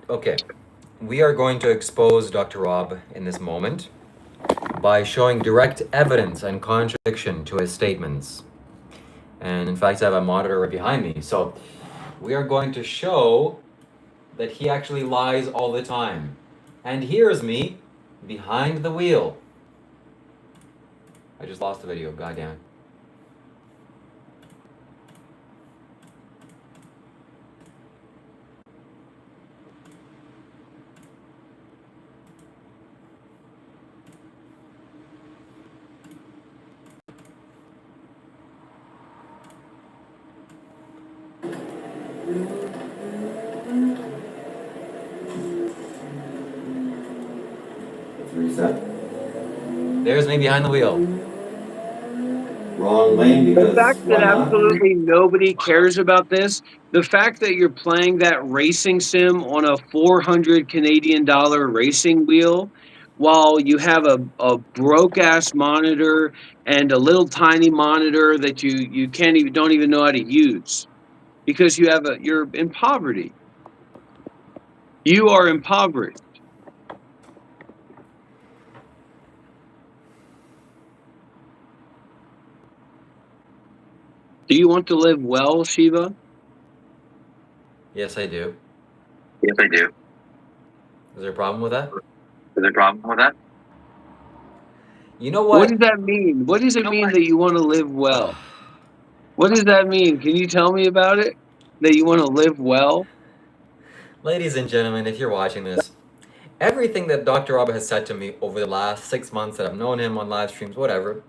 [SPEAKER 3] Okay. We are going to expose Dr. Rob in this moment by showing direct evidence and contradiction to his statements. And in fact, I have a monitor right behind me. So we are going to show that he actually lies all the time. And here's me behind the wheel. I just lost the video, goddamn it. Let's reset. There's me behind the wheel. Wrong lane
[SPEAKER 2] The
[SPEAKER 3] because
[SPEAKER 2] fact that
[SPEAKER 3] why not?
[SPEAKER 2] absolutely nobody cares about this, the fact that you're playing that racing sim on a 400 Canadian dollar racing wheel while you have a broke ass monitor and a little tiny monitor that you can't even don't even know how to use because you're in poverty. You are impoverished. Do you want to live well, Shiva?
[SPEAKER 3] Yes, I do.
[SPEAKER 4] Yes, I do.
[SPEAKER 3] Is there a problem with that?
[SPEAKER 4] Is there a problem with that?
[SPEAKER 3] You know
[SPEAKER 2] What
[SPEAKER 3] what?
[SPEAKER 2] does that mean? What does it mean that you want to live well? What does that mean? Can you tell me about it? That you want to live well?
[SPEAKER 3] Ladies and gentlemen, if you're watching this, everything that Dr. Rob has said to me over the last 6 months that I've known him on live streams, whatever,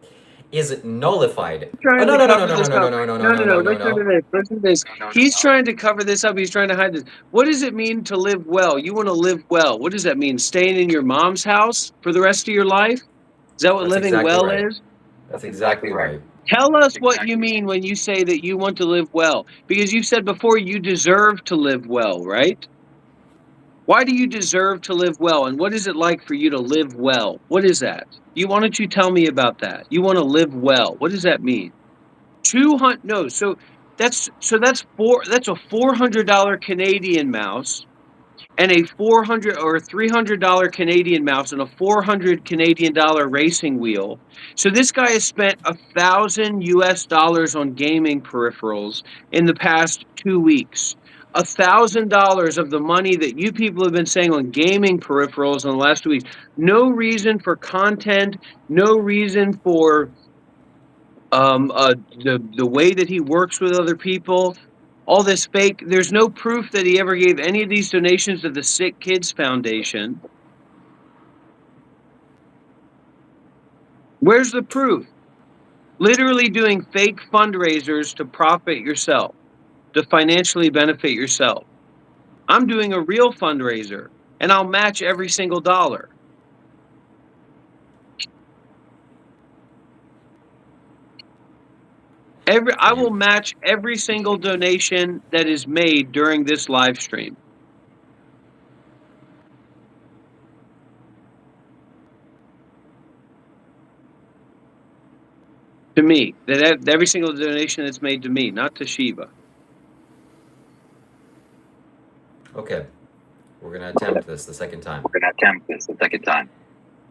[SPEAKER 3] is nullified. Oh,
[SPEAKER 2] Trying
[SPEAKER 3] no,
[SPEAKER 2] to
[SPEAKER 3] no, no,
[SPEAKER 2] cover
[SPEAKER 3] no, no,
[SPEAKER 2] this
[SPEAKER 3] no,
[SPEAKER 2] up.
[SPEAKER 3] no, no, no,
[SPEAKER 2] No,
[SPEAKER 3] no,
[SPEAKER 2] no,
[SPEAKER 3] no,
[SPEAKER 2] no.
[SPEAKER 3] no, no,
[SPEAKER 2] Listen to
[SPEAKER 3] no.
[SPEAKER 2] this. Listen to this. He's trying to cover this up. He's trying to hide this. What does it mean to live well? You want to live well. What does that mean? Staying in your mom's house for the rest of your life? Is that what
[SPEAKER 3] That's
[SPEAKER 2] living
[SPEAKER 3] exactly
[SPEAKER 2] well
[SPEAKER 3] right.
[SPEAKER 2] is?
[SPEAKER 3] That's exactly right.
[SPEAKER 2] Tell us what you mean when you say that you want to live well. Because you said before you deserve to live well, right? Why do you deserve to live well? And what is it like for you to live well? What is that? Why don't you tell me about that? You want to live well. What does that mean? 200 no, that's a $400 Canadian mouse and a 400 or $300 Canadian mouse and a 400 Canadian dollar racing wheel. So this guy has spent $1,000 on gaming peripherals in the past 2 weeks. $1,000 of the money that you people have been saying on gaming peripherals in the last 2 weeks. No reason for content, no reason for the way that he works with other people, all this fake. There's no proof that he ever gave any of these donations to the Sick Kids Foundation. Where's the proof? Literally doing fake fundraisers to profit yourself, to financially benefit yourself. I'm doing a real fundraiser, and I'll match every single dollar. I will match every single donation that is made during this live stream. To me, that every single donation that's made to me, not to Shiva.
[SPEAKER 3] Okay, we're gonna attempt this the second time.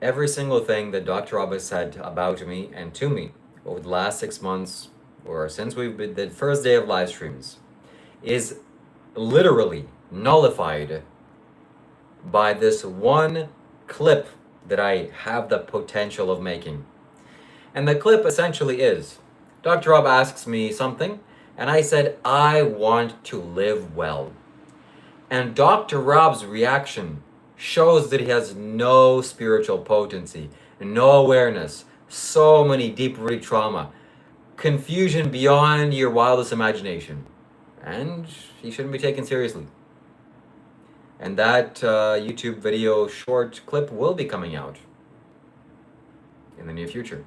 [SPEAKER 3] Every single thing that Dr. Rob has said about me and to me over the last 6 months, or since we've been the first day of live streams, is literally nullified by this one clip that I have the potential of making. And the clip essentially is Dr. Rob asks me something, and I said, I want to live well. And Dr. Rob's reaction shows that he has no spiritual potency, no awareness, so many deep rooted trauma, confusion beyond your wildest imagination. And he shouldn't be taken seriously. And that YouTube video short clip will be coming out in the near future.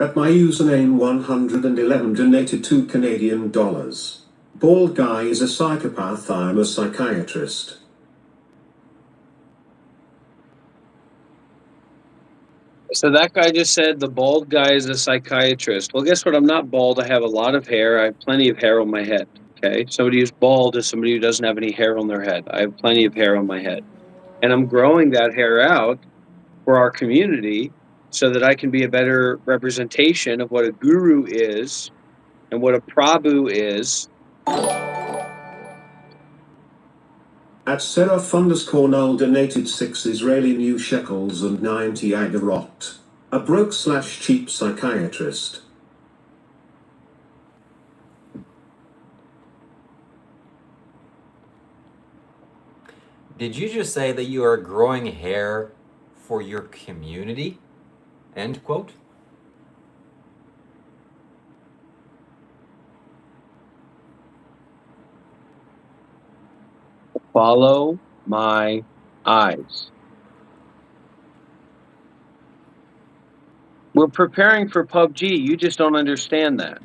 [SPEAKER 5] At my username 111 donated $2 Canadian. Bald guy is a psychopath, I'm a psychiatrist.
[SPEAKER 2] So that guy just said the bald guy is a psychiatrist. Well, guess what? I'm not bald. I have a lot of hair. I have plenty of hair on my head. Okay. Somebody who's bald is somebody who doesn't have any hair on their head. I have plenty of hair on my head. And I'm growing that hair out for our community so that I can be a better representation of what a guru is and what a Prabhu is.
[SPEAKER 5] At Seraph _Null donated 6 Israeli new shekels and 90 agarot. A broke/cheap psychiatrist.
[SPEAKER 3] Did you just say that you are growing hair for your community? End quote.
[SPEAKER 2] Follow my eyes. We're preparing for PUBG. You just don't understand that.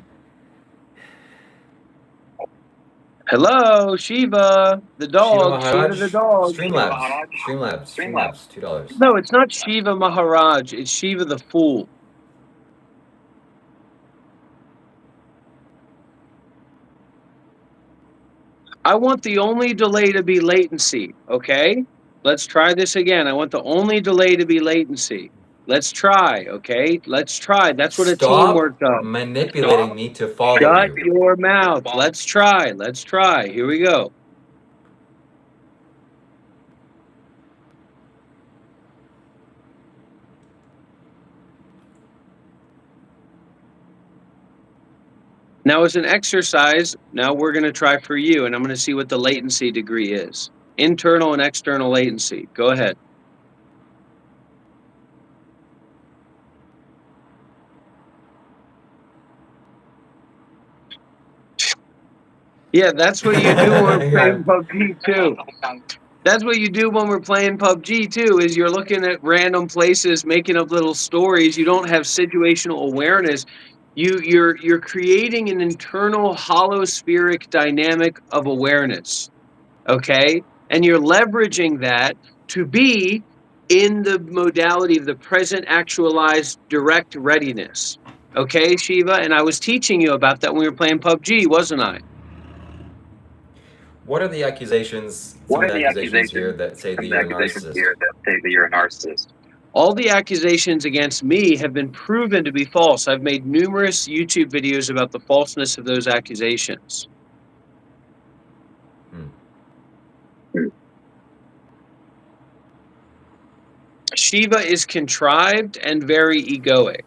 [SPEAKER 2] Hello, Shiva, the dog. Shiva the dog.
[SPEAKER 3] Streamlabs, $2.
[SPEAKER 2] No, it's not Shiva Maharaj. It's Shiva the fool. I want the only delay to be latency, okay? Let's try this again. I want the only delay to be latency. Let's try, okay? Let's try. That's what a teamwork does.
[SPEAKER 3] Manipulating me to follow
[SPEAKER 2] Shut
[SPEAKER 3] you.
[SPEAKER 2] your mouth. Let's try. Let's try. Here we go. Now, as an exercise, now we're going to try for you, and I'm going to see what the latency degree is. Internal and external latency. Go ahead. Yeah, that's what you do when we're playing PUBG too. That's what you do when we're playing PUBG too, is you're looking at random places, making up little stories. You don't have situational awareness. You're creating an internal holospheric dynamic of awareness. Okay? And you're leveraging that to be in the modality of the present actualized direct readiness. Okay, Shiva? And I was teaching you about that when we were playing PUBG, wasn't I?
[SPEAKER 3] What are the accusations, some
[SPEAKER 4] What
[SPEAKER 3] of
[SPEAKER 4] are
[SPEAKER 3] the
[SPEAKER 4] the
[SPEAKER 3] accusations here
[SPEAKER 4] accusations?
[SPEAKER 3] that say that
[SPEAKER 4] Some of the
[SPEAKER 3] you're a
[SPEAKER 4] accusations
[SPEAKER 3] narcissist?
[SPEAKER 4] here that say that you're a narcissist.
[SPEAKER 2] All the accusations against me have been proven to be false. I've made numerous YouTube videos about the falseness of those accusations. Shiva is contrived and very egoic.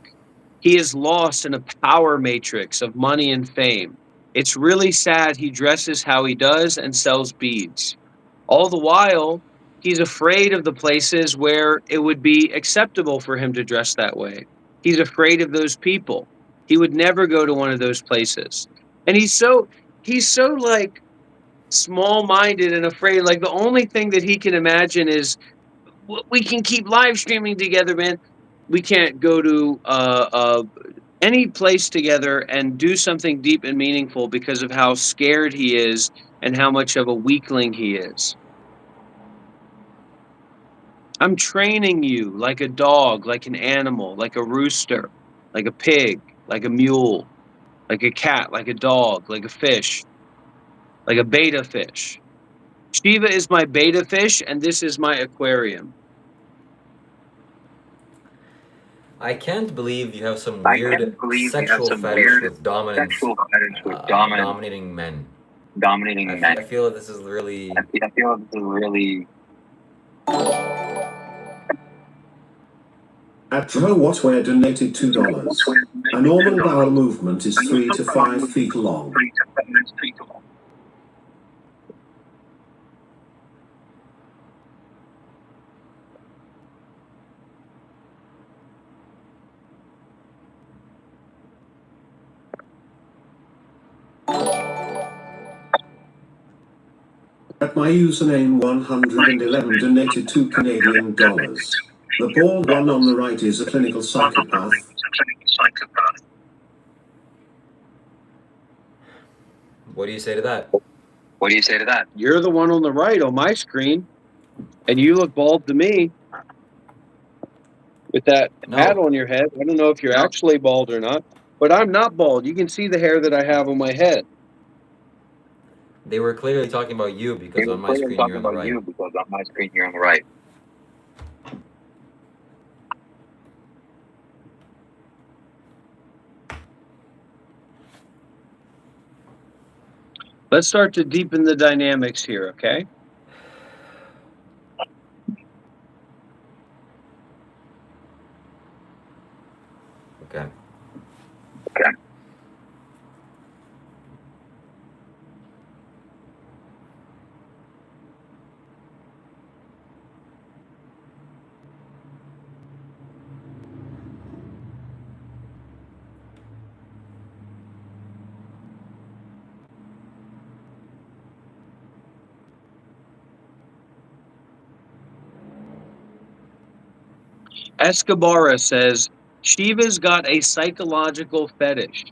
[SPEAKER 2] He is lost in a power matrix of money and fame. It's really sad he dresses how he does and sells beads. All the while, he's afraid of the places where it would be acceptable for him to dress that way. He's afraid of those people. He would never go to one of those places. And he's so like small-minded and afraid. Like the only thing that he can imagine is we can keep live streaming together, man. We can't go to any place together and do something deep and meaningful because of how scared he is and how much of a weakling he is. I'm training you like a dog, like an animal, like a rooster, like a pig, like a mule, like a cat, like a dog, like a fish, like a beta fish. Shiva is my beta fish, and this is my aquarium.
[SPEAKER 3] I can't believe you have some
[SPEAKER 4] I
[SPEAKER 3] weird
[SPEAKER 4] can't believe you have
[SPEAKER 3] sexual
[SPEAKER 4] some
[SPEAKER 3] fetish
[SPEAKER 4] weird
[SPEAKER 3] with dominance,
[SPEAKER 4] sexual fetish with
[SPEAKER 3] dominating men.
[SPEAKER 4] dominating men.
[SPEAKER 3] I feel that this is really.
[SPEAKER 4] I feel this is really.
[SPEAKER 5] At Draw Whatware donated $2. A normal bowel movement is 3 to 5 feet long. At my username 111 donated $2 Canadian. The bald one on the right is a clinical psychopath.
[SPEAKER 3] What do you say to that?
[SPEAKER 4] What do you say to that?
[SPEAKER 2] You're the one on the right on my screen, and you look bald to me with that hat
[SPEAKER 3] No,
[SPEAKER 2] on your head. I don't know if you're actually bald or not, but I'm not bald. You can see the hair that I have on my head.
[SPEAKER 3] they were clearly talking about you
[SPEAKER 4] They
[SPEAKER 3] because
[SPEAKER 4] were
[SPEAKER 3] on my
[SPEAKER 4] clearly
[SPEAKER 3] screen you're
[SPEAKER 4] talking
[SPEAKER 3] on the
[SPEAKER 4] about
[SPEAKER 3] right.
[SPEAKER 4] you because on my screen you're on the right.
[SPEAKER 2] Let's start to deepen the dynamics here, okay?
[SPEAKER 3] Okay.
[SPEAKER 4] Okay.
[SPEAKER 2] Escobarra says Shiva's got a psychological fetish,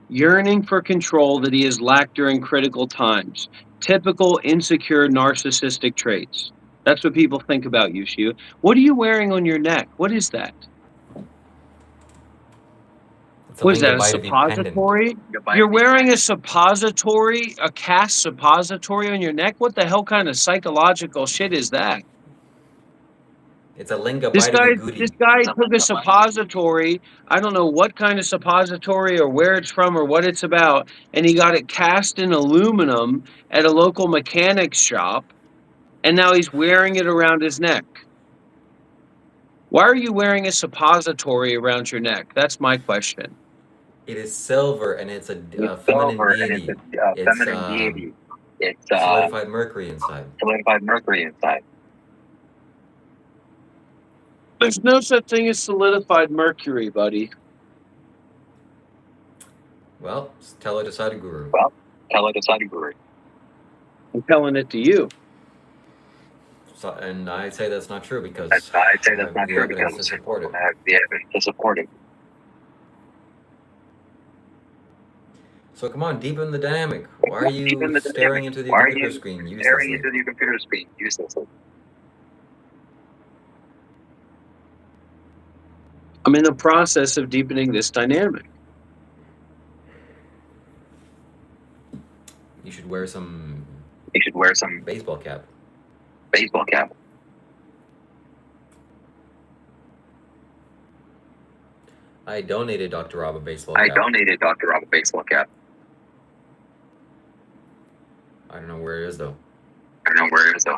[SPEAKER 2] yearning for control that he has lacked during critical times. Typical insecure narcissistic traits. That's what people think about you, Shiva. What are you wearing on your neck? What is that?
[SPEAKER 3] It's a
[SPEAKER 2] What is that, a
[SPEAKER 3] Lingabite pendant.
[SPEAKER 2] suppository? You're wearing a suppository, a cast suppository on your neck? What the hell kind of psychological shit is that?
[SPEAKER 3] It's a
[SPEAKER 2] This guy,
[SPEAKER 3] Lingabite
[SPEAKER 2] this
[SPEAKER 3] goody.
[SPEAKER 2] guy took a suppository. I don't know what kind of suppository or where it's from or what it's about, and he got it cast in aluminum at a local mechanics shop, and now he's wearing it around his neck. Why are you wearing a suppository around your neck? That's my question.
[SPEAKER 3] It is silver, and it's a
[SPEAKER 4] It's
[SPEAKER 3] feminine
[SPEAKER 4] silver and it's
[SPEAKER 3] deity.
[SPEAKER 4] a
[SPEAKER 3] It's
[SPEAKER 4] feminine deity. It's
[SPEAKER 3] solidified Mercury inside.
[SPEAKER 4] solidified Mercury inside.
[SPEAKER 2] There's no such thing as solidified mercury, buddy.
[SPEAKER 3] Well, tell it to Sadhguru.
[SPEAKER 4] Well, tell it to Sadhguru.
[SPEAKER 2] I'm telling it to you.
[SPEAKER 3] So, and I say that's not true because
[SPEAKER 4] I'd say
[SPEAKER 3] I
[SPEAKER 4] that's
[SPEAKER 3] have
[SPEAKER 4] not
[SPEAKER 3] the
[SPEAKER 4] true
[SPEAKER 3] evidence to
[SPEAKER 4] because
[SPEAKER 3] support it.
[SPEAKER 4] I have the evidence to support it.
[SPEAKER 3] So come on, deepen the dynamic. Why are you
[SPEAKER 4] Deepen the
[SPEAKER 3] staring
[SPEAKER 4] dynamic.
[SPEAKER 3] into the
[SPEAKER 4] Why are
[SPEAKER 3] computer
[SPEAKER 4] you
[SPEAKER 3] screen
[SPEAKER 4] staring
[SPEAKER 3] uselessly?
[SPEAKER 4] into your computer screen uselessly?
[SPEAKER 2] I'm in the process of deepening this dynamic.
[SPEAKER 3] You should wear some
[SPEAKER 4] You should wear some
[SPEAKER 3] baseball cap.
[SPEAKER 4] baseball cap.
[SPEAKER 3] I donated Dr. Rob a baseball
[SPEAKER 4] I
[SPEAKER 3] cap.
[SPEAKER 4] donated Dr. Rob a baseball cap.
[SPEAKER 3] I don't know where it is though.
[SPEAKER 4] I don't know where it is though.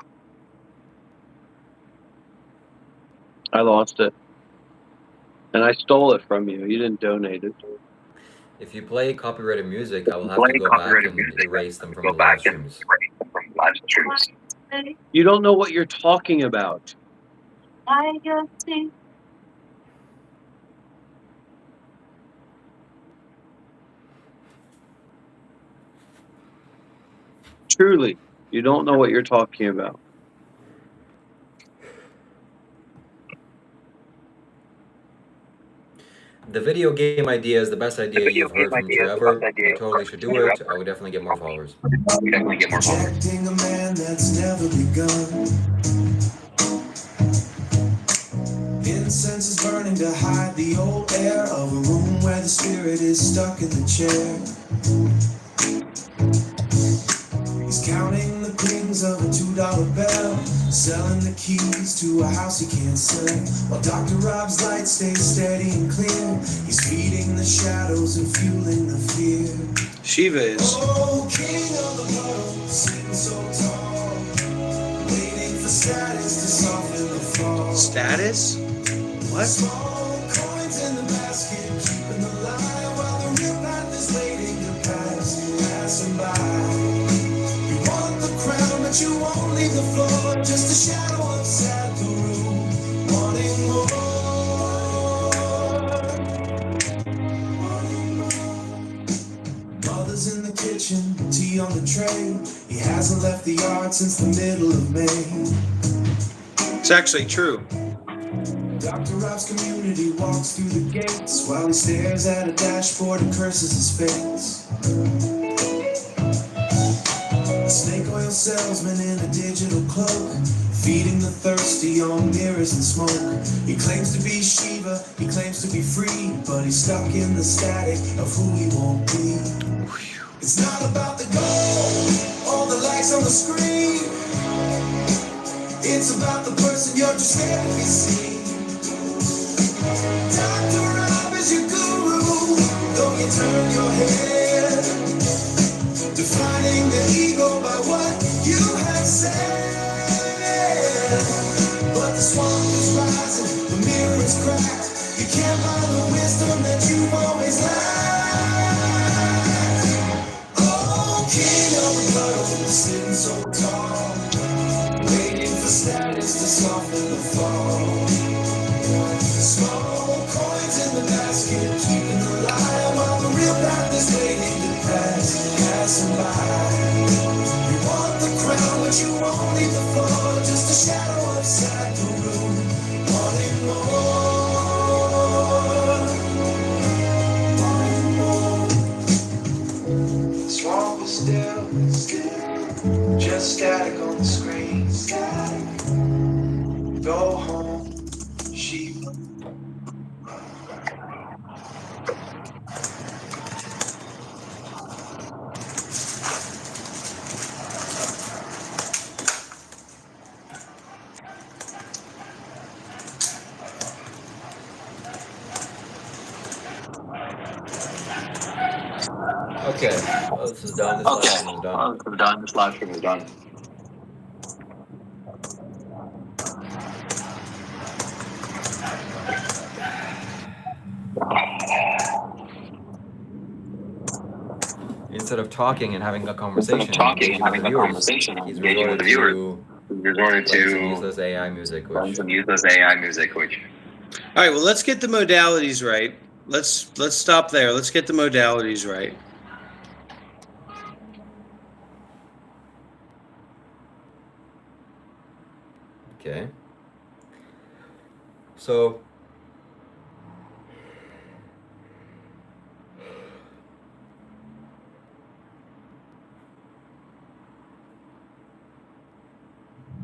[SPEAKER 2] I lost it. And I stole it from you. You didn't donate it.
[SPEAKER 3] If you play copyrighted music, I will have
[SPEAKER 4] Play
[SPEAKER 3] to go back
[SPEAKER 4] copyrighted
[SPEAKER 3] and
[SPEAKER 4] music.
[SPEAKER 3] erase them from
[SPEAKER 4] Go
[SPEAKER 3] the
[SPEAKER 4] back
[SPEAKER 3] live
[SPEAKER 4] and
[SPEAKER 3] streams.
[SPEAKER 4] erase them from live streams.
[SPEAKER 2] You don't know what you're talking about.
[SPEAKER 1] I just think
[SPEAKER 2] Truly, you don't know what you're talking about.
[SPEAKER 3] The video game idea is the best idea you've heard from forever. You totally should do it. I would definitely get more followers.
[SPEAKER 4] We definitely get more followers.
[SPEAKER 6] Protecting a man that's never begun. Incense is burning to hide the old air of a room where the spirit is stuck in the chair. He's counting the rings of a $2 bill, selling the keys to a house he can't sell. While Dr. Rob's light stays steady and clear, he's feeding the shadows and fueling the fear.
[SPEAKER 2] Shiva is.
[SPEAKER 6] Oh, king of the puddle, sitting so tall, waiting for status to soften the fall.
[SPEAKER 2] Status? What?
[SPEAKER 6] Small coins in the basket, keeping the lie while the real path is waiting to pass him by. You want the crown, but you won't leave the floor. Just a shadow of sad Guru, wanting more. Mother's in the kitchen, tea on the tray. He hasn't left the yard since the middle of May.
[SPEAKER 2] It's actually true.
[SPEAKER 6] Dr. Rob's community walks through the gates while he stares at a dashboard and curses his face. A snake oil salesman in a digital cloak, feeding the thirsty on mirrors and smoke. He claims to be Shiva, he claims to be free, but he's stuck in the static of who he won't be. It's not about the goal or the likes on the screen. It's about the person you're just scared to be seen. Dr. Rob is your guru, though you turn your head, defining the ego by what you have said. But the swamp is rising, the mirror is cracked. You can't buy the wisdom that you've always lacked. Oh, king of the puddle, sitting so tall, waiting for status to soften the fall. Small coins in the basket, keeping the lie while the real path is waiting to pass him by. You want the crown, but you won't leave the floor. Just a shadow of sad Guru, wanting more. The swamp is still, just static on the screen. Go home, sheep.
[SPEAKER 3] Okay, well, this is done. This live stream is done.
[SPEAKER 4] We're done. This live stream is done.
[SPEAKER 3] instead of talking and having a conversation and engaging with the viewers, he's resorted to playing some useless AI music, which
[SPEAKER 2] All right, well, let's get the modalities right. Let's stop there. Let's get the modalities right.
[SPEAKER 3] okay. So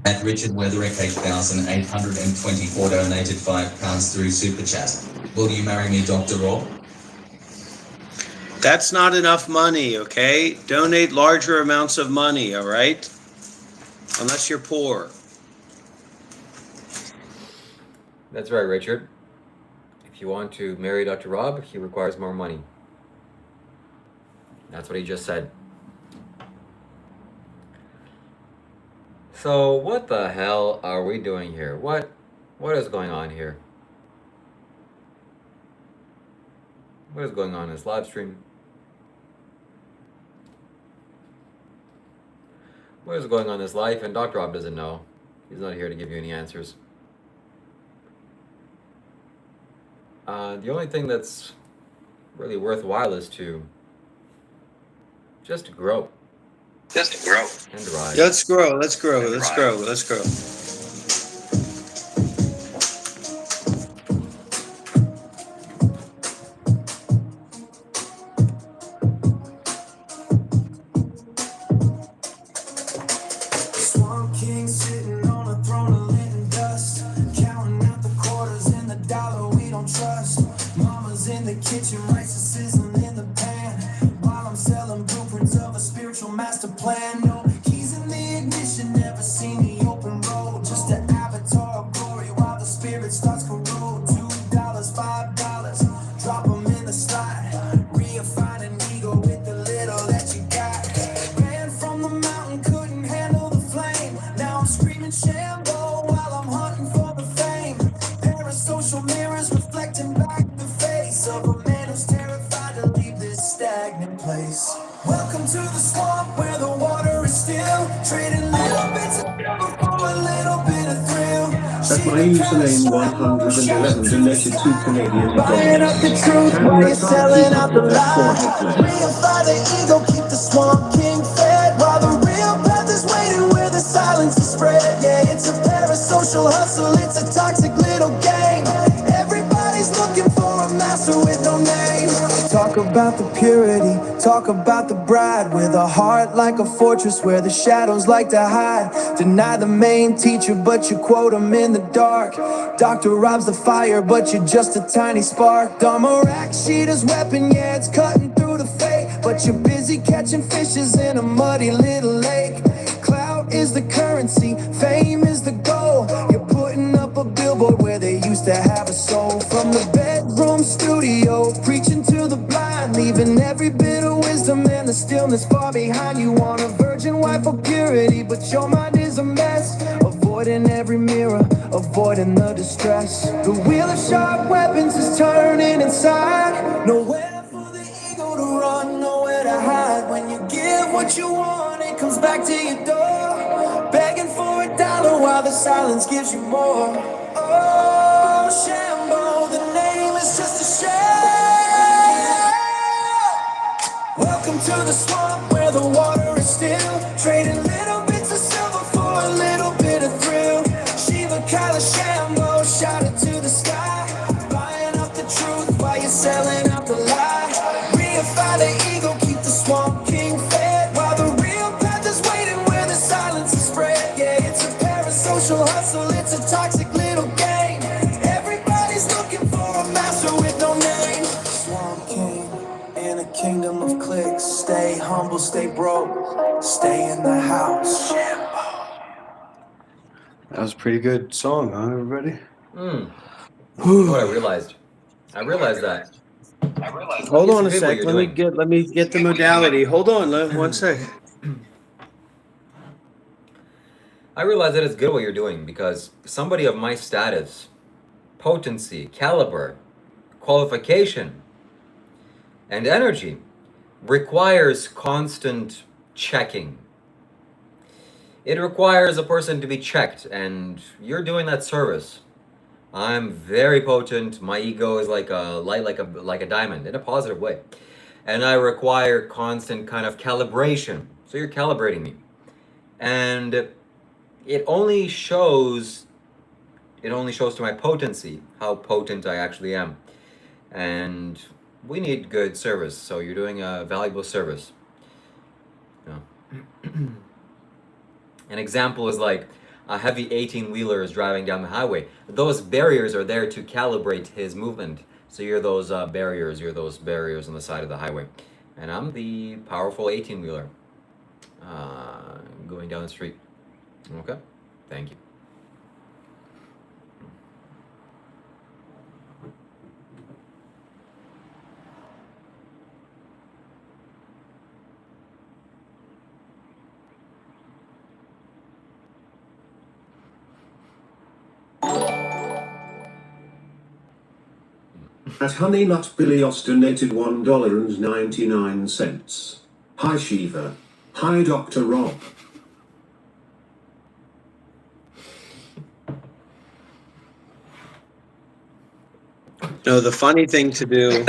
[SPEAKER 6] At Richard Weatherick, 8,824 donated £5 through Super Chat. Will you marry me, Dr. Rob?
[SPEAKER 2] That's not enough money, okay? Donate larger amounts of money, all right? Unless you're poor.
[SPEAKER 3] that's right, Richard. If you want to marry Dr. Rob, he requires more money. That's what he just said. So what the hell are we doing here? What is going on here? What is going on in this live stream? What is going on in this life? And Dr. Rob doesn't know. He's not here to give you any answers. The only thing that's really worthwhile is to just grow. And rise.
[SPEAKER 2] Let's grow. Let's grow. Let's grow. Let's grow.
[SPEAKER 6] Swamp King sitting on a throne of lint and dust, counting out the quarters and the dollar we don't trust. Mama's in the kitchen, rice is sizzling in the pan, while I'm selling blueprints of a spiritual master plan. No keys in the ignition, never seen the open road, just an avatar of glory while the spirit starts corrode. $2, $5, drop 'em in the slot, reify an ego with the little that you got. Ran from the mountain, couldn't handle the flame, now I'm screaming Shambho while I'm hunting for the fame. Parasocial mirrors reflecting back the face of a man who's terrified to leave this stagnant place. Welcome to the swamp where the water is still, trading little bits of for a little bit of thrill.
[SPEAKER 5] At my username 111 donated 2 Canadian
[SPEAKER 6] Buying up the
[SPEAKER 5] dollars.
[SPEAKER 6] truth
[SPEAKER 5] Can
[SPEAKER 6] while
[SPEAKER 5] you
[SPEAKER 6] you're
[SPEAKER 5] advise
[SPEAKER 6] selling out the
[SPEAKER 5] people that
[SPEAKER 6] lie.
[SPEAKER 5] fortnightly?
[SPEAKER 6] Reify the ego, keep the swamp king fed, while the real path is waiting where the silence is spread. Yeah, it's a parasocial hustle, it's a toxic little game. Everybody's looking for a master with no name. Talk about the purity, talk about the bride, with a heart like a fortress where the shadows like to hide. Deny the main teacher, but you quote him in the dark. Dr. Rob's the fire, but you're just a tiny spark. Dharma rack sheeter's weapon, yeah, it's cutting through the fake, but you're busy catching fishes in a muddy little lake. Clout is the currency, fame is the goal. You're putting up a billboard where they used to have a soul. From the bedroom studio, preaching to the blind, leaving every bit of wisdom and the stillness far behind. You want a virgin wife for purity, but your mind is a mess. Avoiding every mirror, avoiding the distress. The wheel of sharp weapons is turning inside. Nowhere for the ego to run, nowhere to hide. When you give what you want, it comes back to your door, begging for $1 while the silence gives you more. Oh, Shambho, the name is just a shame. Welcome to the swamp where the water is still, trading little bits of silver for a little bit of thrill. Shiva, Kailash, Shambho, shout it to the sky, buying up the truth while you're selling out the lie. Reify the ego, keep the swamp king fed, while the real path is waiting where the silence is spread. Yeah, it's a parasocial hustle, it's a toxic little game. Everybody's looking for a master with no name. Swamp king in a kingdom of clicks. Stay humble, stay broke, stay in the house.
[SPEAKER 2] That was a pretty good song, huh, everybody?
[SPEAKER 3] You know what I realized? I realized that.
[SPEAKER 2] Hold
[SPEAKER 3] It's
[SPEAKER 2] on a
[SPEAKER 3] good what
[SPEAKER 2] sec.
[SPEAKER 3] you're
[SPEAKER 2] Let me
[SPEAKER 3] doing.
[SPEAKER 2] get the modality. Hold on, 1 sec.
[SPEAKER 3] I realize that it's good what you're doing because somebody of my status, potency, caliber, qualification, and energy requires constant checking. It requires a person to be checked, and you're doing that service. I'm very potent. My ego is like a light, like a diamond in a positive way, and I require constant kind of calibration. So you're calibrating me, and it only shows it only shows to my potency how potent I actually am. And we need good service. So you're doing a valuable service. You know. An example is like a heavy 18 wheeler is driving down the highway. Those barriers are there to calibrate his movement. So you're those barriers on the side of the highway. And I'm the powerful 18 wheeler going down the street. Okay? Thank you.
[SPEAKER 5] At Honey Nut Billios donated $1.99. Hi Shiva. Hi Dr. Rob.
[SPEAKER 2] No, the funny thing to do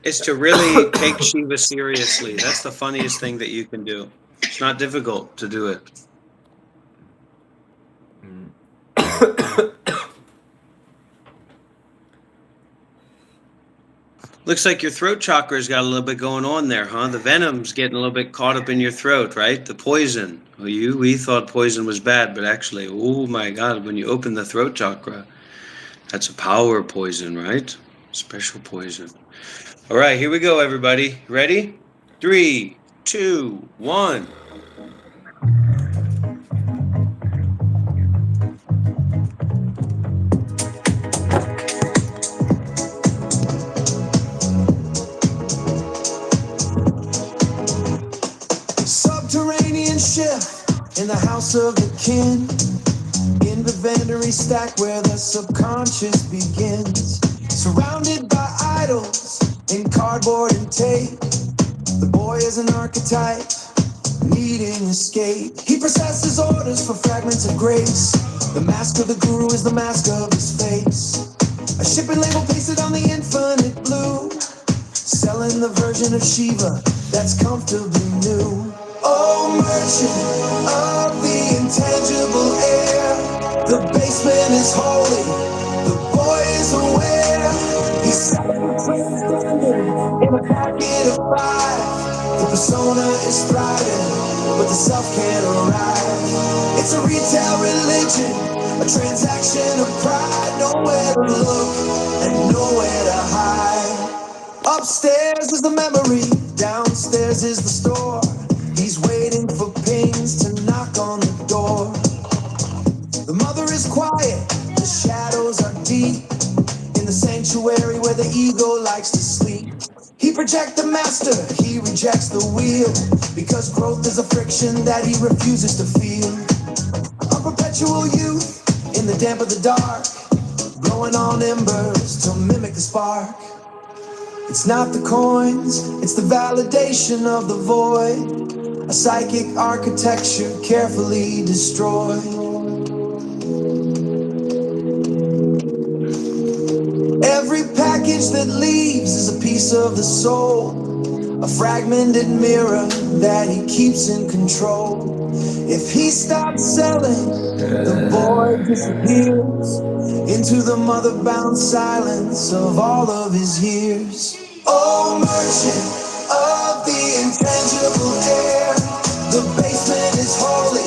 [SPEAKER 2] is to really take Shiva seriously. That's the funniest thing that you can do. It's not difficult to do it. Looks like your throat chakra's got a little bit going on there, huh? The venom's getting a little bit caught up in your throat, right? The poison. Well, we thought poison was bad, but actually, oh my God, when you open the throat chakra, that's a power poison, right? Special poison. All right, here we go, everybody. Ready? 3, 2, 1.
[SPEAKER 6] Subterranean ship in the house of the kin. Inventory stack where the subconscious begins. Surrounded by idols in cardboard and tape. The boy is an archetype, needing escape. He processes orders for fragments of grace. The mask of the guru is the mask of his face. A shipping label pasted on the infinite blue. Selling the version of Shiva that's comfortably new. Oh, merchant of the intangible air. The basement is holy, the boy is aware. He's self-transcending in a packet of 5. The persona is thriving, but the self can't arrive. It's a retail religion, a transaction of pride. Nowhere to look and nowhere to hide. Upstairs is the memory, downstairs is the store. He's waiting for pings to knock on the door. The mother is quiet, the shadows are deep. In the sanctuary where the ego likes to sleep. He projects the master, he rejects the wheel. Because growth is a friction that he refuses to feel. A perpetual youth in the damp of the dark. Blowing on embers to mimic the spark. It's not the coins, it's the validation of the void. A psychic architecture carefully destroyed. Every package that leaves is a piece of the soul. A fragmented mirror that he keeps in control. If he stops selling, the boy disappears into the mother-bound silence of all of his years. Oh, merchant of the intangible air. The basement is holy,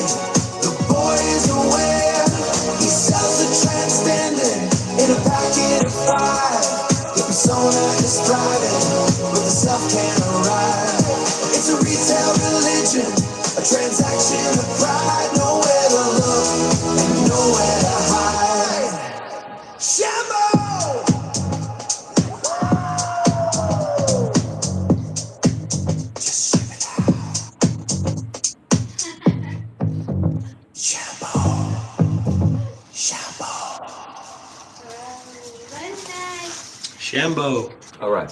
[SPEAKER 6] the boy is aware. He sells the transcendent in a packet of 5. The persona is thriving, but the self can't arrive. It's a retail religion, a transaction of pride. Nowhere to look and nowhere to hide. Shambho!
[SPEAKER 2] Shambho.
[SPEAKER 3] All right.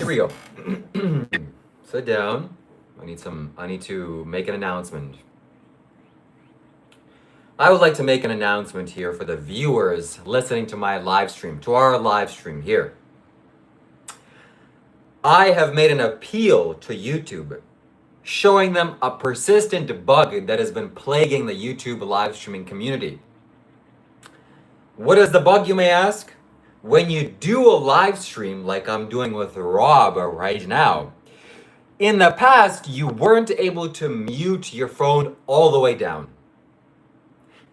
[SPEAKER 3] we go. Sit down. I need to make an announcement. I would like to make an announcement here for the viewers listening to my live stream, to our live stream here. I have made an appeal to YouTube, showing them a persistent bug that has been plaguing the YouTube live streaming community. What is the bug, you may ask? When you do a live stream like I'm doing with Rob right now, in the past, you weren't able to mute your phone all the way down.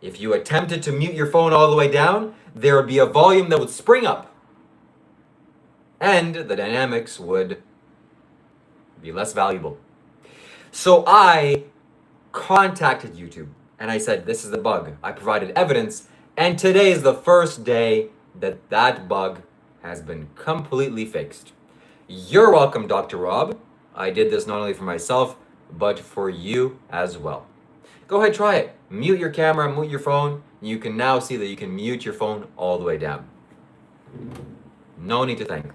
[SPEAKER 3] If you attempted to mute your phone all the way down, there would be a volume that would spring up, and the dynamics would be less valuable. So I contacted YouTube and I said, this is the bug. I provided evidence, and today is the first day that that bug has been completely fixed. You're welcome, Dr. Rob. I did this not only for myself, but for you as well. Go ahead, try it. Mute your camera, mute your phone. You can now see that you can mute your phone all the way down. No need to thank me.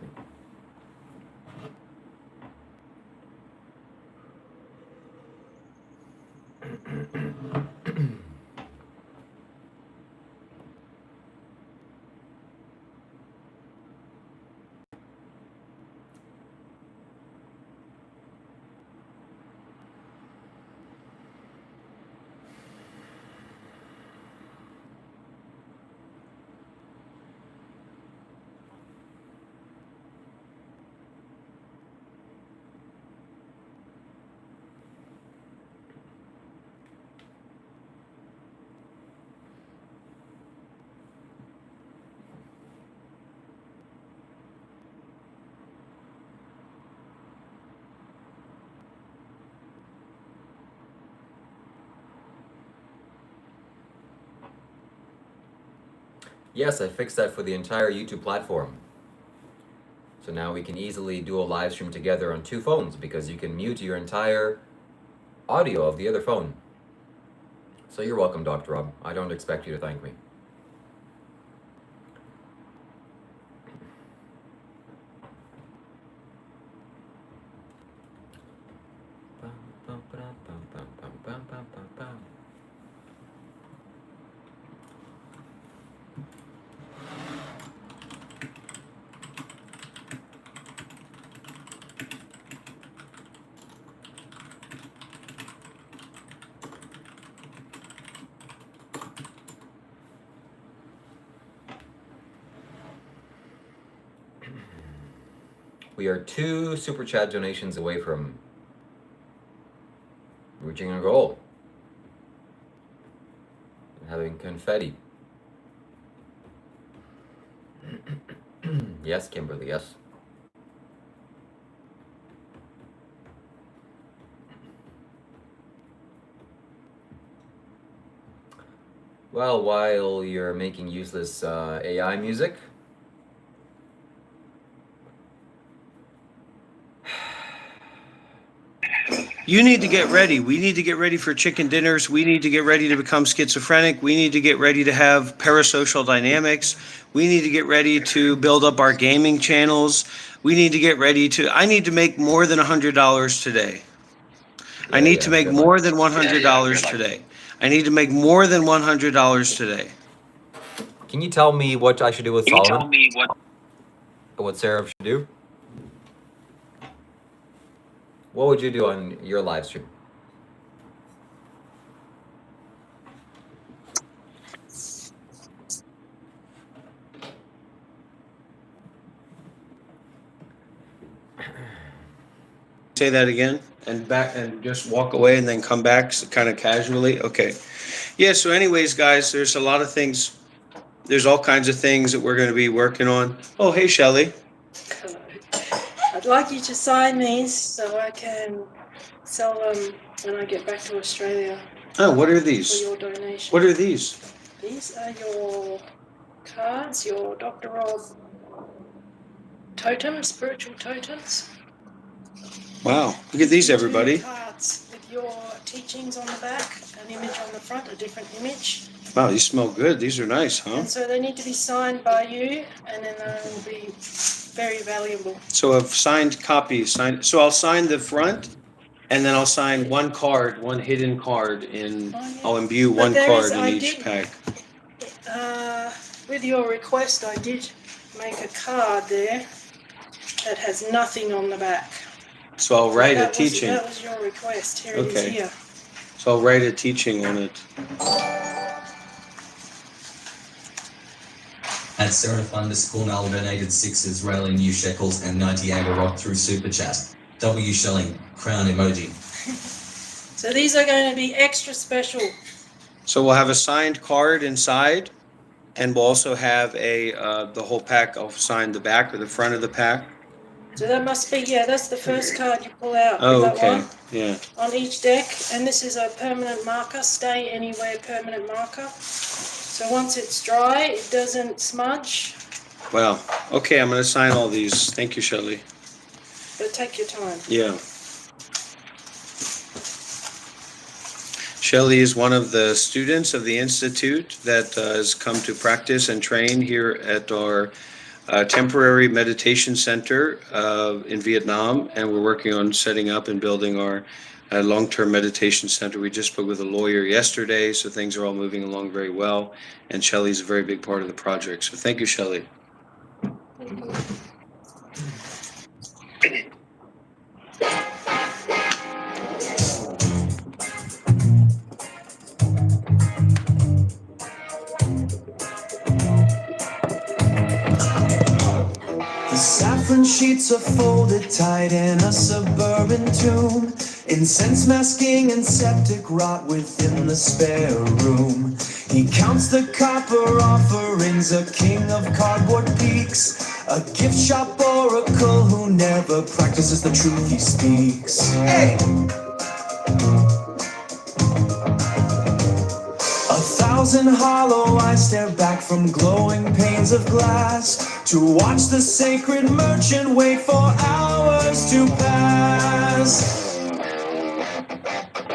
[SPEAKER 3] Yes, I fixed that for the entire YouTube platform. So now we can easily do a live stream together on two phones because you can mute your entire audio of the other phone. So you're welcome, Dr. Rob. I don't expect you to thank me. We are 2 super chat donations away from reaching our goal. Having confetti. Yes, Kimberly, yes. Well, while you're making useless AI music,
[SPEAKER 2] You need to get ready. We need to get ready for chicken dinners. We need to get ready to become schizophrenic. We need to get ready to have parasocial dynamics. We need to get ready to build up our gaming channels. We need to get ready to, I need to make more than $100 today. I need to make more than $100 today. I need to make more than $100 today.
[SPEAKER 3] Can you tell me what I should do with
[SPEAKER 2] Can you
[SPEAKER 3] Solomon?
[SPEAKER 2] tell me
[SPEAKER 3] What Sarah should do? What would you do on your live stream?
[SPEAKER 2] Say that again and back and just walk away and then come back kind of casually? Okay. Yeah, so anyways, guys, there's a lot of things. There's all kinds of things that we're going to be working on. Oh, hey, Shelley.
[SPEAKER 7] Hello. I'd like you to sign these so I can sell them when I get back to Australia.
[SPEAKER 2] Oh, what are
[SPEAKER 7] For
[SPEAKER 2] these?
[SPEAKER 7] your donation.
[SPEAKER 2] What are these?
[SPEAKER 7] These are your cards, your Dr. Rob totems, spiritual totems.
[SPEAKER 2] Wow. Look at these, everybody.
[SPEAKER 7] 2 cards with your teachings on the back, an image on the front, a different image.
[SPEAKER 2] Wow, these smell good. These are nice, huh?
[SPEAKER 7] And so they need to be signed by you, and then they will be very valuable.
[SPEAKER 2] So a signed copy, signed. So I'll sign the front, and then I'll sign one card, one hidden card in.
[SPEAKER 7] Oh, yeah.
[SPEAKER 2] I'll imbue
[SPEAKER 7] But
[SPEAKER 2] one
[SPEAKER 7] there
[SPEAKER 2] card
[SPEAKER 7] is-
[SPEAKER 2] in
[SPEAKER 7] I
[SPEAKER 2] each
[SPEAKER 7] did-
[SPEAKER 2] pack.
[SPEAKER 7] With your request, I did make a card there that has nothing on the back.
[SPEAKER 2] So I'll write a
[SPEAKER 7] That was-
[SPEAKER 2] teaching.
[SPEAKER 7] That was your request. Here it
[SPEAKER 2] Okay.
[SPEAKER 7] is here.
[SPEAKER 2] So I'll write a teaching on it.
[SPEAKER 8] At Seraph_Nal donated 6 Israeli new shekels and 90 Agarot through Super Chat. W Shelling, crown emoji.
[SPEAKER 7] So these are going to be extra special.
[SPEAKER 2] So we'll have a signed card inside, and we'll also have the whole pack. I'll sign the back or the front of the pack.
[SPEAKER 7] So that must be, yeah, that's the first card you pull out.
[SPEAKER 2] Oh,
[SPEAKER 7] that
[SPEAKER 2] okay.
[SPEAKER 7] one
[SPEAKER 2] Yeah.
[SPEAKER 7] on each deck. And this is a permanent marker, stay anywhere permanent marker. So once it's dry, it doesn't smudge,
[SPEAKER 2] Wow. Okay, I'm going to sign all these. Thank you, Shelley.
[SPEAKER 7] but take your time.
[SPEAKER 2] Yeah. Shelley is one of the students of the Institute that has come to practice and train here at our temporary meditation center in Vietnam, and we're working on setting up and building our long-term meditation center. We just spoke with a lawyer yesterday, so things are all moving along very well, and Shelley's a very big part of the project. So thank you, Shelley.
[SPEAKER 6] The saffron sheets are folded tight in a suburban tomb. Incense masking and septic rot within the spare room. He counts the copper offerings, a king of cardboard peaks. A gift shop oracle who never practices the truth he speaks. Hey! 1,000 hollow eyes stare back from glowing panes of glass to watch the sacred merchant wait for hours to pass.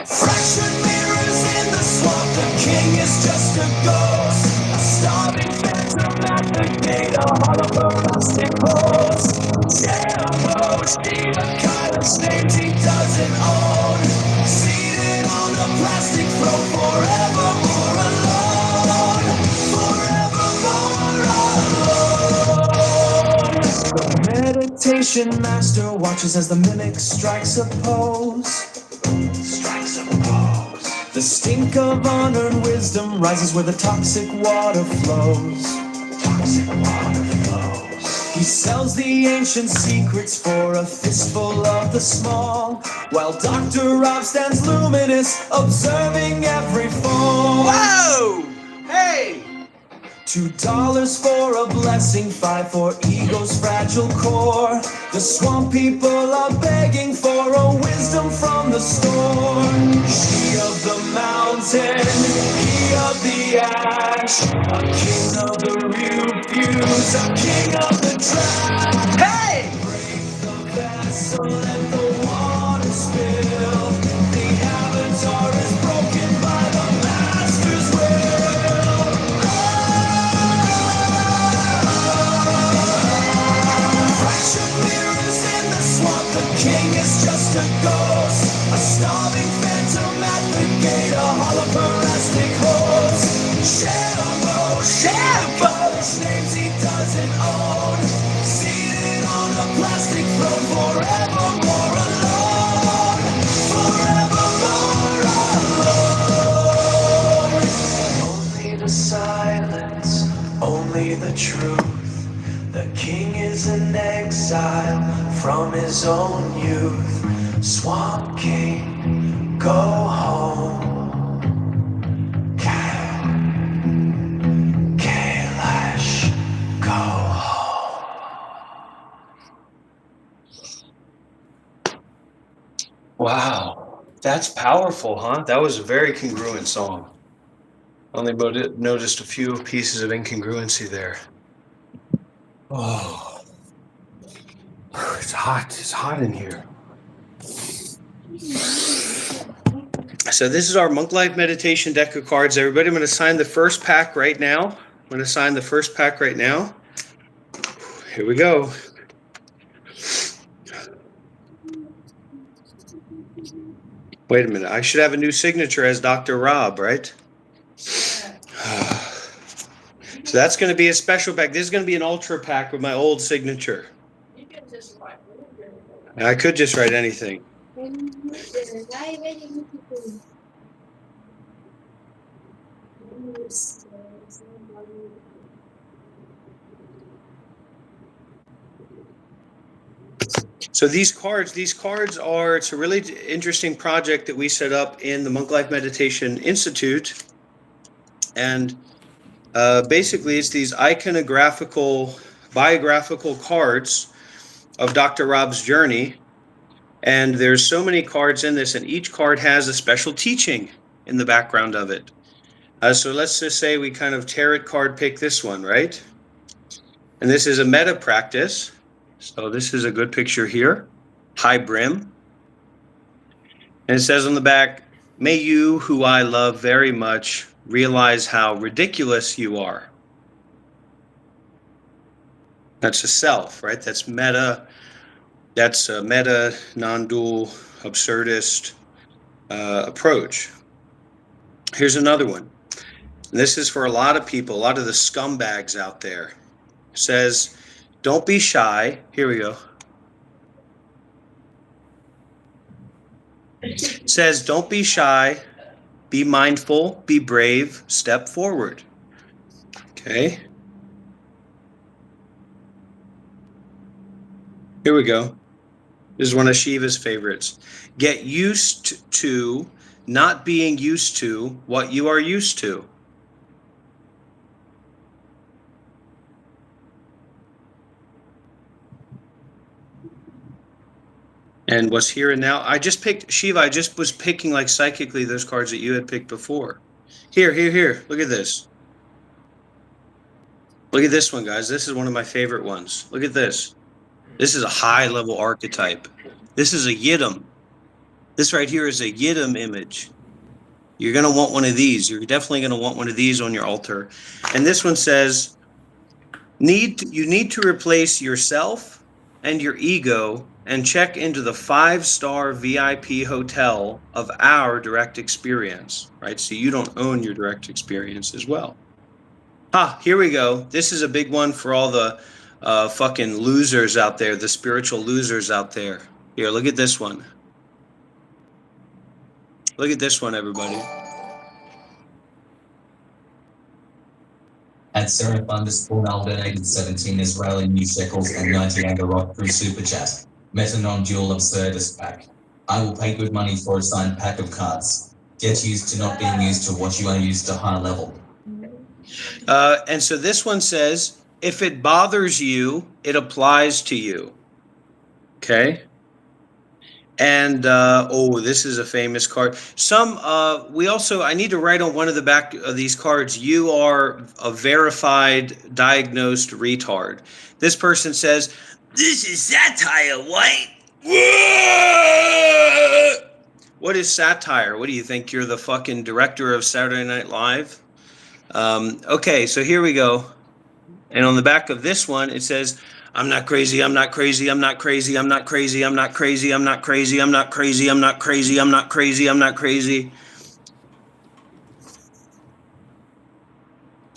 [SPEAKER 6] Fractured mirrors in the swamp, the king is just a ghost. A starving phantom at the gate, a hollow rustic horse. Shambho, Shiva, Kailash, names he doesn't own. Seated on a plastic throne, forevermore alone. Forevermore alone. The meditation master watches as the mimic strikes a pose. The stink of unearned wisdom rises where the toxic water flows. He sells the ancient secrets for a fistful of the small, while Dr. Rob stands luminous, observing every fall.
[SPEAKER 2] Whoa! Hey!
[SPEAKER 6] $2 for a blessing, 5 for ego's fragile core. The swamp people are begging for a wisdom from the storm. She of the mountain, he of the ash, a king of the refuse, a king of the trash. Hey! Break the vessel, let the water spill. The avatar is broken by the master's will. King is just a ghost, a starving phantom at the gate, a holographic horse. Shambho, Shambho, names he doesn't own. Seated on a plastic throne, forevermore alone. Forevermore alone. Only the silence, only the truth. The king is in exile from his own youth. Swamp King, go home. Kailash, go home.
[SPEAKER 2] Wow. That's powerful, huh? That was a very congruent song. Only noticed a few pieces of incongruency there. Oh. It's hot. It's hot in here. So this is our Monk Life Meditation deck of cards. Everybody, I'm going to sign the first pack right now. I'm going to sign the first pack right now. Here we go. Wait a minute. I should have a new signature as Dr. Rob, right? So that's going to be a special pack. This is going to be an ultra pack with my old signature. I could just write anything. So these cards are, it's a really interesting project that we set up in the Monk Life Meditation Institute. And basically it's these biographical cards of Dr. Rob's journey. And there's so many cards in this, and each card has a special teaching in the background of it. So let's just say we kind of tarot card pick this one, right? And this is a metta practice. So this is a good picture here, high brim. And it says on the back, may you, who I love very much, realize how ridiculous you are. That's a self, right? That's metta. That's a metta, non-dual, absurdist approach. Here's another one. And this is for a lot of people, a lot of the scumbags out there. It says, don't be shy. Here we go. It says, don't be shy, be mindful, be brave, step forward. Okay. Here we go. This is one of Shiva's favorites. Get used to not being used to what you are used to. And what's here and now. I just picked, Shiva, I just was picking like psychically those cards that you had picked before. Here. Look at this. Look at this one, guys. This is one of my favorite ones. Look at this. This is a high level archetype. This is a Yidam. This right here is a Yidam image. You're going to want one of these. You're definitely going to want one of these on your altar. And this one says, you need to replace yourself and your ego and check into the 5-star VIP hotel of our direct experience, right? So you don't own your direct experience as well. Here we go. This is a big one for all the fucking losers out there, the spiritual losers out there. Here, look at this one. Look at this one, everybody.
[SPEAKER 8] At Seraph _ donated 17 Israeli new shekels and 90 Agarot through Super Chat. Meta non-dual absurdist pack. I will pay good money for a signed pack of cards. Get used to not being used to what you are used to high level.
[SPEAKER 2] And so this one says, if it bothers you, it applies to you. Okay. And this is a famous card. I need to write on one of the back of these cards, you are a verified diagnosed retard. This person says, this is satire, white. What is satire? What do you think? You're the fucking director of Saturday Night Live? Okay, so here we go. And on the back of this one, it says, I'm not crazy, I'm not crazy, I'm not crazy, I'm not crazy, I'm not crazy, I'm not crazy, I'm not crazy, I'm not crazy, I'm not crazy, I'm not crazy.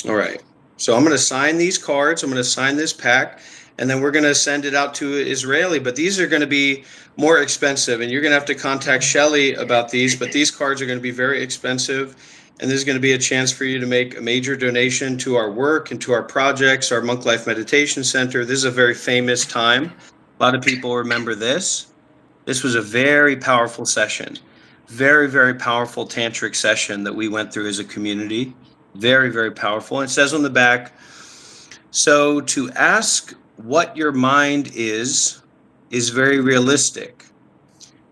[SPEAKER 2] All right. So I'm going to sign these cards. I'm going to sign this pack, and then we're going to send it out to Israeli. But these are going to be more expensive, and you're going to have to contact Shelly about these. But these cards are going to be very expensive, and there's going to be a chance for you to make a major donation to our work and to our projects, our Monk Life Meditation Center. This is a very famous time. A lot of people remember this. This was a very powerful session. Very, very powerful tantric session that we went through as a community. Very, very powerful. And it says on the back, so to ask what your mind is very realistic.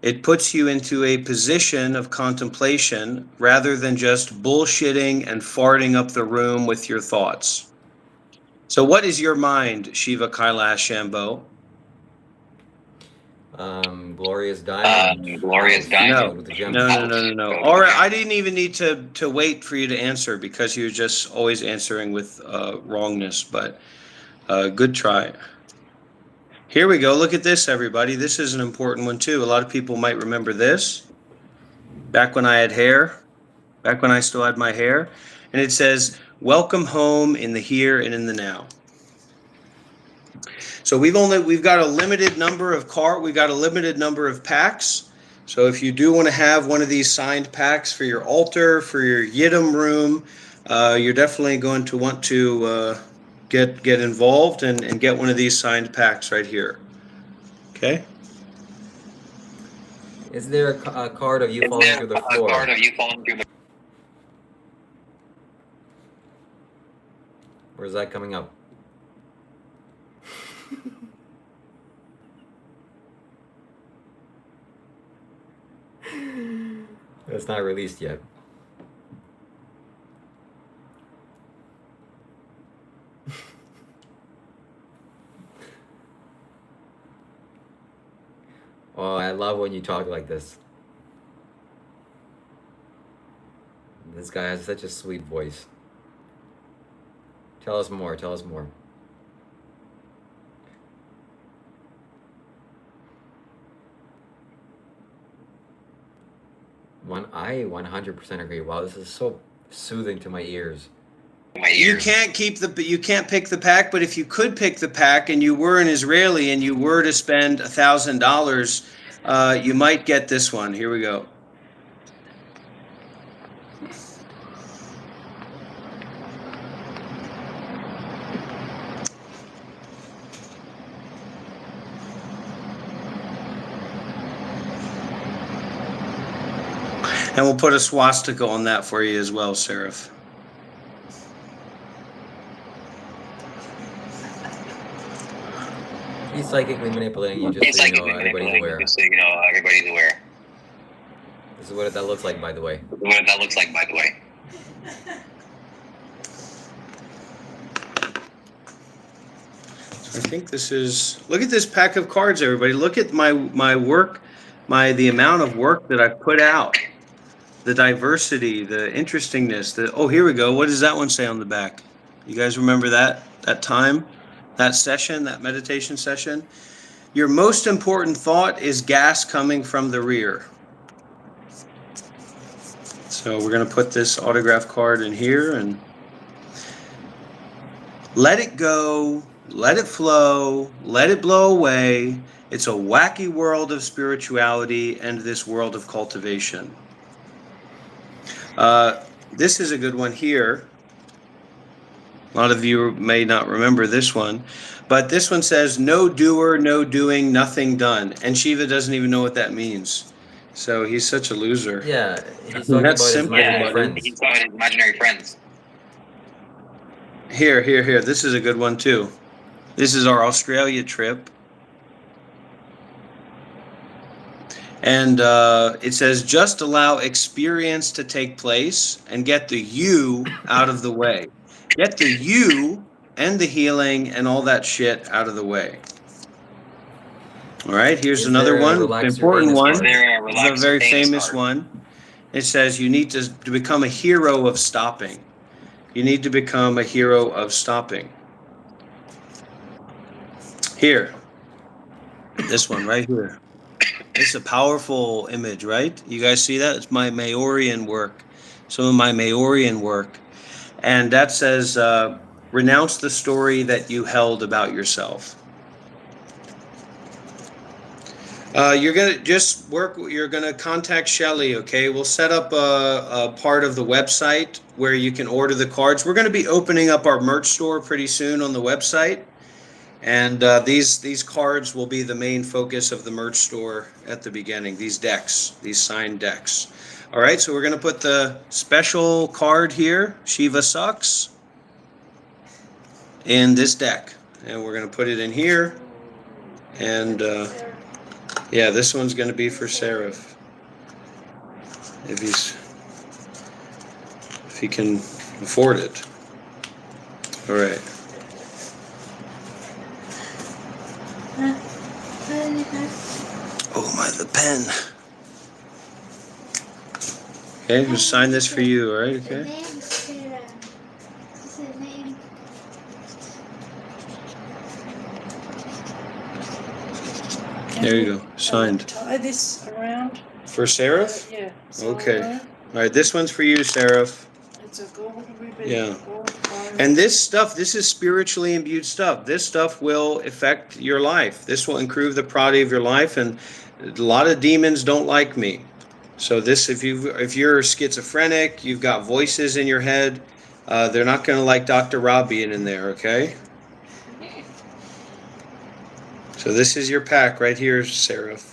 [SPEAKER 2] It puts you into a position of contemplation rather than just bullshitting and farting up the room with your thoughts. So what is your mind, Shiva, Kailash, Shambho?
[SPEAKER 3] Glorious Diamond.
[SPEAKER 4] Glorious
[SPEAKER 3] House.
[SPEAKER 4] Diamond.
[SPEAKER 3] With the gem.
[SPEAKER 2] No. All right, I didn't even need to wait for you to answer because you're just always answering with wrongness. But good try. Here we go. Look at this, everybody. This is an important one too. A lot of people might remember this. Back when I had hair, back when I still had my hair, and it says, "Welcome home in the here and in the now." So we've got a limited number of packs. So if you do want to have one of these signed packs for your altar, for your Yidam room, you're definitely going to want to get involved and get one of these signed packs right here. Okay.
[SPEAKER 3] Is there a card of you falling through the floor? Where's that coming up? It's not released yet. Oh, I love when you talk like this. This guy has such a sweet voice. Tell us more. Tell us more. I 100% agree. Wow, this is so soothing to my ears.
[SPEAKER 2] You can't pick the pack, but if you could pick the pack and you were an Israeli and you were to spend $1,000, you might get this one. Here we go. And we'll put a swastika on that for you as well, Seraph.
[SPEAKER 3] He's psychically manipulating you just so you know everybody's aware. This is what that looks like, by the way.
[SPEAKER 2] So I think this is. Look at this pack of cards, everybody. Look at my work, the amount of work that I've put out. The diversity, the interestingness, oh, here we go. What does that one say on the back? You guys remember that time, that session, that meditation session? Your most important thought is gas coming from the rear. So we're going to put this autograph card in here and let it go, let it flow, let it blow away. It's a wacky world of spirituality and this world of cultivation. This is a good one here. A lot of you may not remember this one, but this one says, no doer, no doing, nothing done. And Shiva doesn't even know what that means. So he's such a loser.
[SPEAKER 3] Yeah, he's talking about his
[SPEAKER 4] imaginary friends.
[SPEAKER 2] Here. This is a good one too. This is our Australia trip. And it says, just allow experience to take place and get the you out of the way. Get the you and the healing and all that shit out of the way. All right, here's another one, important one. This is a very famous one. It says you need to become a hero of stopping. You need to become a hero of stopping. Here, this one right here. It's a powerful image, right? You guys see that? It's my Maorian work, some of my Maorian work. And that says, renounce the story that you held about yourself. You're going to contact Shelly, okay? We'll set up a part of the website where you can order the cards. We're going to be opening up our merch store pretty soon on the website. And these cards will be the main focus of the merch store at the beginning, these decks, these signed decks. All right, so we're going to put the special card here, Shiva Sucks, in this deck. And we're going to put it in here. And yeah, this one's going to be for Seraph. If he can afford it. All right. with a pen. Okay, just sign this for you, all right? Okay. There you go, signed.
[SPEAKER 7] Tie this around.
[SPEAKER 2] For Seraph?
[SPEAKER 7] Yeah.
[SPEAKER 2] Okay. All right, this one's for you, Seraph.
[SPEAKER 7] It's a gold ribbon.
[SPEAKER 2] Yeah.
[SPEAKER 7] Gold wire.
[SPEAKER 2] And this stuff, this is spiritually imbued stuff. This stuff will affect your life. This will improve the quality of your life. And a lot of demons don't like me. So this, if you're schizophrenic, you've got voices in your head, they're not going to like Dr. Rob being in there, okay? So this is your pack right here, Seraph.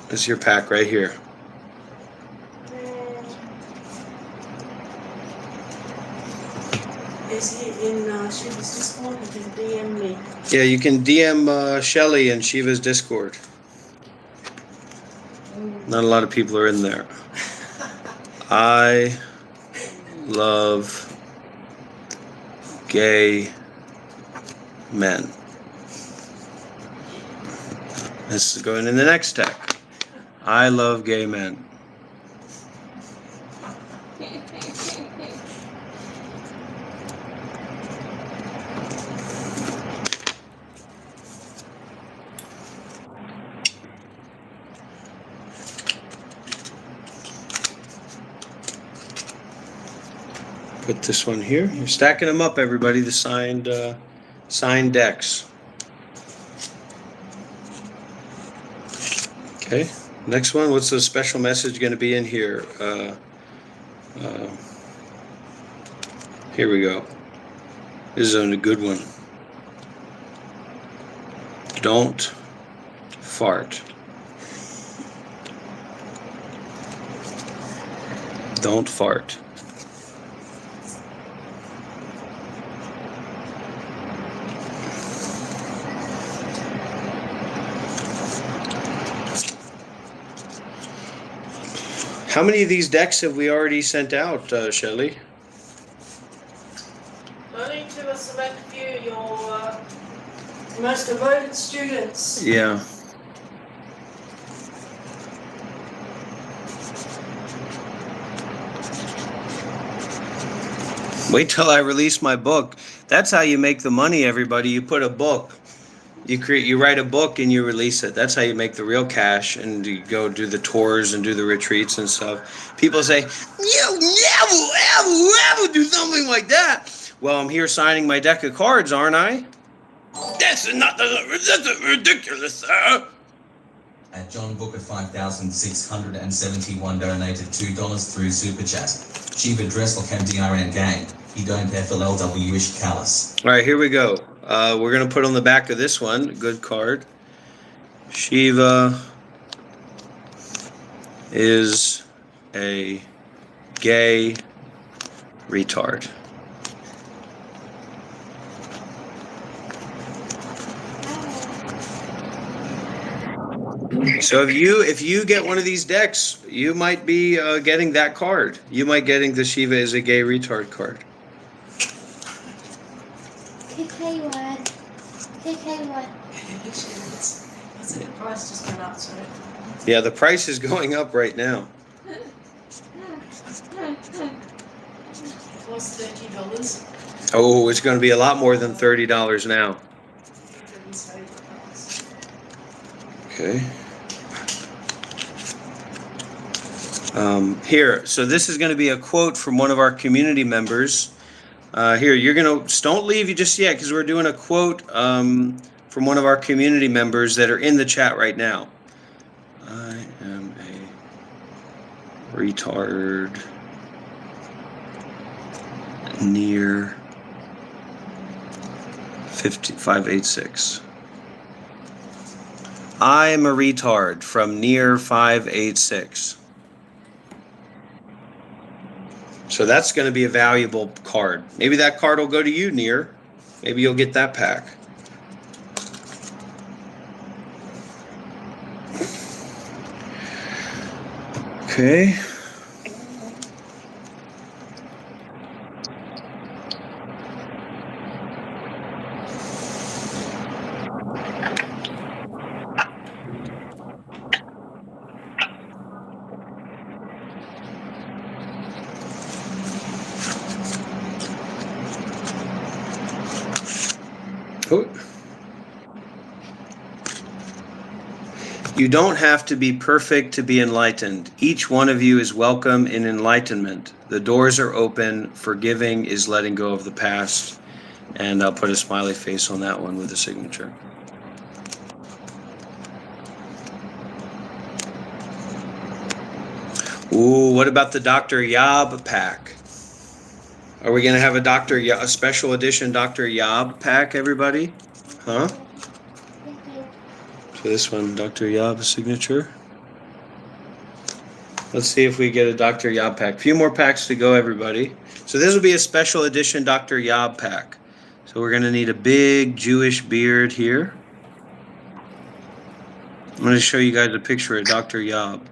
[SPEAKER 2] This is your pack right here.
[SPEAKER 7] Is he in Shiva's Discord? You can DM me.
[SPEAKER 2] Yeah, you can DM Shelly in Shiva's Discord. Not a lot of people are in there. I love gay men. This is going in the next deck. I love gay men. Put this one here. You're stacking them up, everybody. The signed decks. Okay. Next one. What's the special message going to be in here? Here we go. This is a good one. Don't fart. Don't fart. How many of these decks have we already sent out, Shelley?
[SPEAKER 7] Only to a select few, your most devoted students.
[SPEAKER 2] Yeah. Wait till I release my book. That's how you make the money, everybody. You put a book. You write a book and you release it. That's how you make the real cash, and you go do the tours and do the retreats and stuff. People say, you never do something like that. Well, I'm here signing my deck of cards, aren't I? That's ridiculous, sir.
[SPEAKER 8] At John Booker 5,671 donated $2 through Super Chat. Shiva Dressel came DRN gang. He don't FLLW ish callous.
[SPEAKER 2] All right, here we go. We're going to put on the back of this one, good card. Shiva is a gay retard. So if you get one of these decks, you might be getting that card. You might getting the Shiva is a gay retard card.
[SPEAKER 9] KK word. KK word.
[SPEAKER 7] The price just went up, so.
[SPEAKER 2] Yeah, the price is going up right now.
[SPEAKER 7] Plus $30.
[SPEAKER 2] Oh, it's going to be a lot more than $30 now. Okay. Here, so this is going to be a quote from one of our community members. Here, you're going to, don't leave you just yet, because we're doing a quote from one of our community members that are in the chat right now. I am a retard near 586. I am a retard from near 586. So that's going to be a valuable card. Maybe that card will go to you, Near. Maybe you'll get that pack. Okay. Oh. You don't have to be perfect to be enlightened. Each one of you is welcome in enlightenment. The doors are open. Forgiving is letting go of the past. And I'll put a smiley face on that one with a signature. Ooh, what about the Dr. Yob pack? Are we going to have a special edition Dr. Yob pack, everybody? Huh? So this one, Dr. Yob signature. Let's see if we get a Dr. Yob pack. A few more packs to go, everybody. So this will be a special edition Dr. Yob pack. So we're going to need a big Jewish beard here. I'm going to show you guys a picture of Dr. Yob.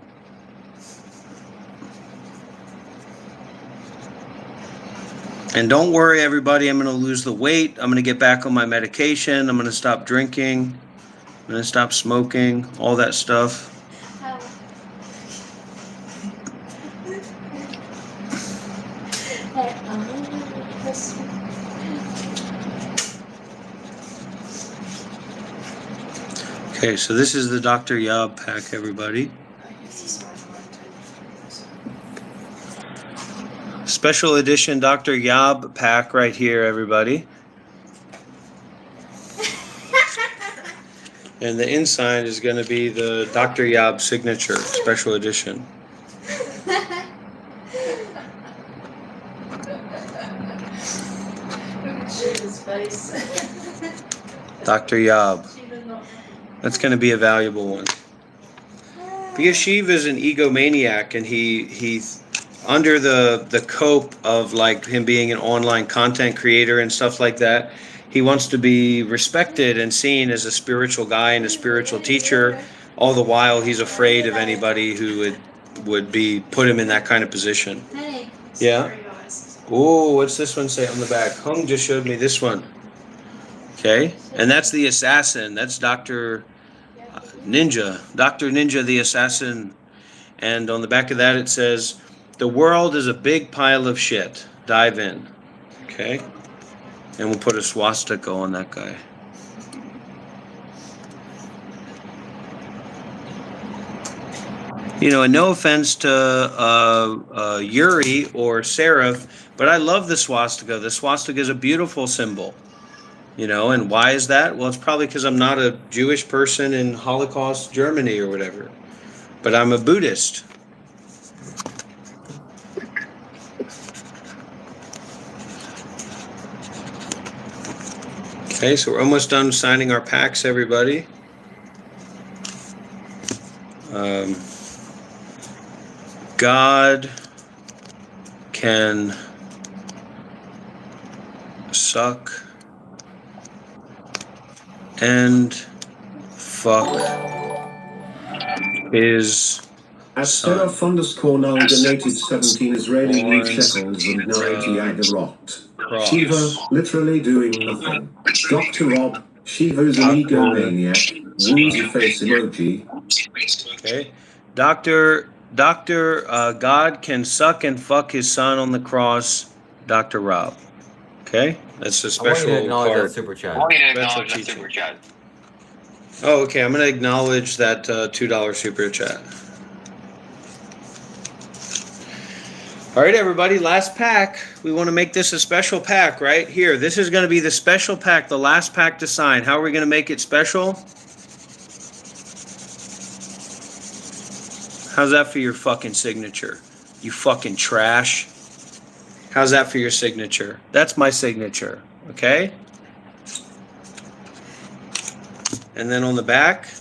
[SPEAKER 2] And don't worry, everybody, I'm going to lose the weight. I'm going to get back on my medication. I'm going to stop drinking. I'm going to stop smoking, all that stuff. Okay, so this is the Dr. Yob pack, everybody. Special edition Dr. Yob pack right here, everybody. And the inside is going to be the Dr. Yob signature, special edition. Dr. Yob. That's going to be a valuable one. Because Shiva is an egomaniac, and he's under the cope of like him being an online content creator and stuff like that. He wants to be respected and seen as a spiritual guy and a spiritual teacher. All the while, he's afraid of anybody who would put him in that kind of position. Yeah. Oh, what's this one say on the back? Hung just showed me this one. Okay, and that's the assassin. That's Dr. Ninja. Dr. Ninja, the assassin. And on the back of that, it says, "The world is a big pile of shit. Dive in." Okay. And we'll put a swastika on that guy. You know, and no offense to Yuri or Seraph, but I love the swastika. The swastika is a beautiful symbol. You know, and why is that? Well, it's probably because I'm not a Jewish person in Holocaust Germany or whatever. But I'm a Buddhist. Okay, so we're almost done signing our packs, everybody. God can suck and fuck his son.
[SPEAKER 5] Astera_Null donated 17 Israeli new shekels and 90 agarot. Shiva, literally doing nothing. Dr. Rob, Shiva's an egomaniac. Woozy face emoji.
[SPEAKER 2] Okay. Doctor, God can suck and fuck his son on the cross. Dr. Rob. Okay? That's a special
[SPEAKER 3] I want you to acknowledge
[SPEAKER 2] card.
[SPEAKER 3] that super chat.
[SPEAKER 2] Oh, okay. I'm going to acknowledge that $2 super chat. All right, everybody, last pack. We want to make this a special pack right here. This is going to be the special pack, the last pack to sign. How are we going to make it special? How's that for your fucking signature? You fucking trash. How's that for your signature? That's my signature, okay? And then on the back,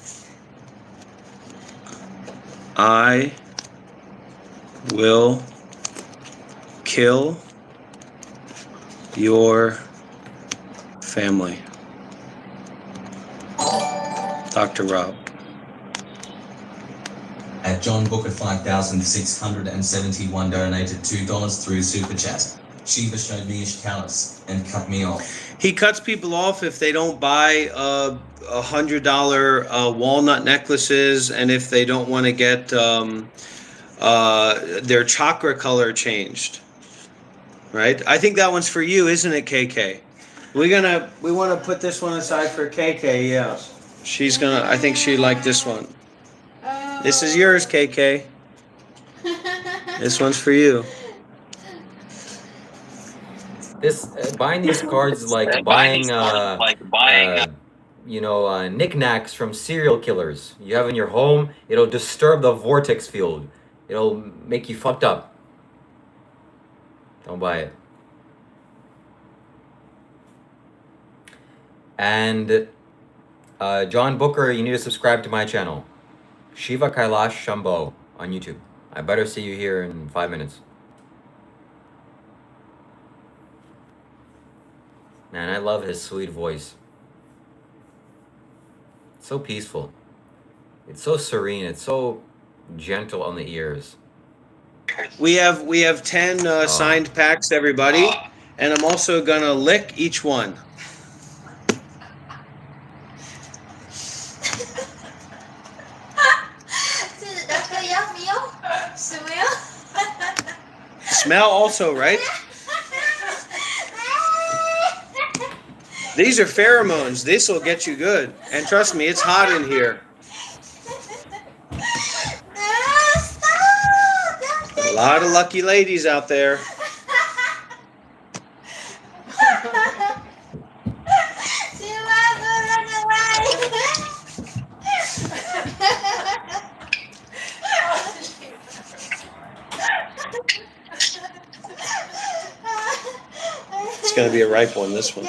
[SPEAKER 2] I will kill your family. Dr. Rob.
[SPEAKER 8] At John Booker 5,671 donated $2 through Super Chat. Shiva showed me his callus and cut me off.
[SPEAKER 2] He cuts people off if they don't buy $100 walnut necklaces, and if they don't want to get their chakra color changed. Right? I think that one's for you, isn't it, KK? We want to put this one aside for KK. Yeah, she's gonna. I think she liked this one. This is yours, KK. This one's for you.
[SPEAKER 3] This buying these cards is like buying knickknacks from serial killers. You have in your home, it'll disturb the vortex field. It'll make you fucked up. Don't buy it. And John Booker, you need to subscribe to my channel, Shiva Kailash Shambho on YouTube. I better see you here in 5 minutes. Man, I love his sweet voice. It's so peaceful. It's so serene. It's so gentle on the ears.
[SPEAKER 2] We have 10 signed packs, everybody, and I'm also gonna lick each one. Smell also, right? These are pheromones. This will get you good. And trust me, it's hot in here. A lot of lucky ladies out there. It's going to be a ripe one, this one.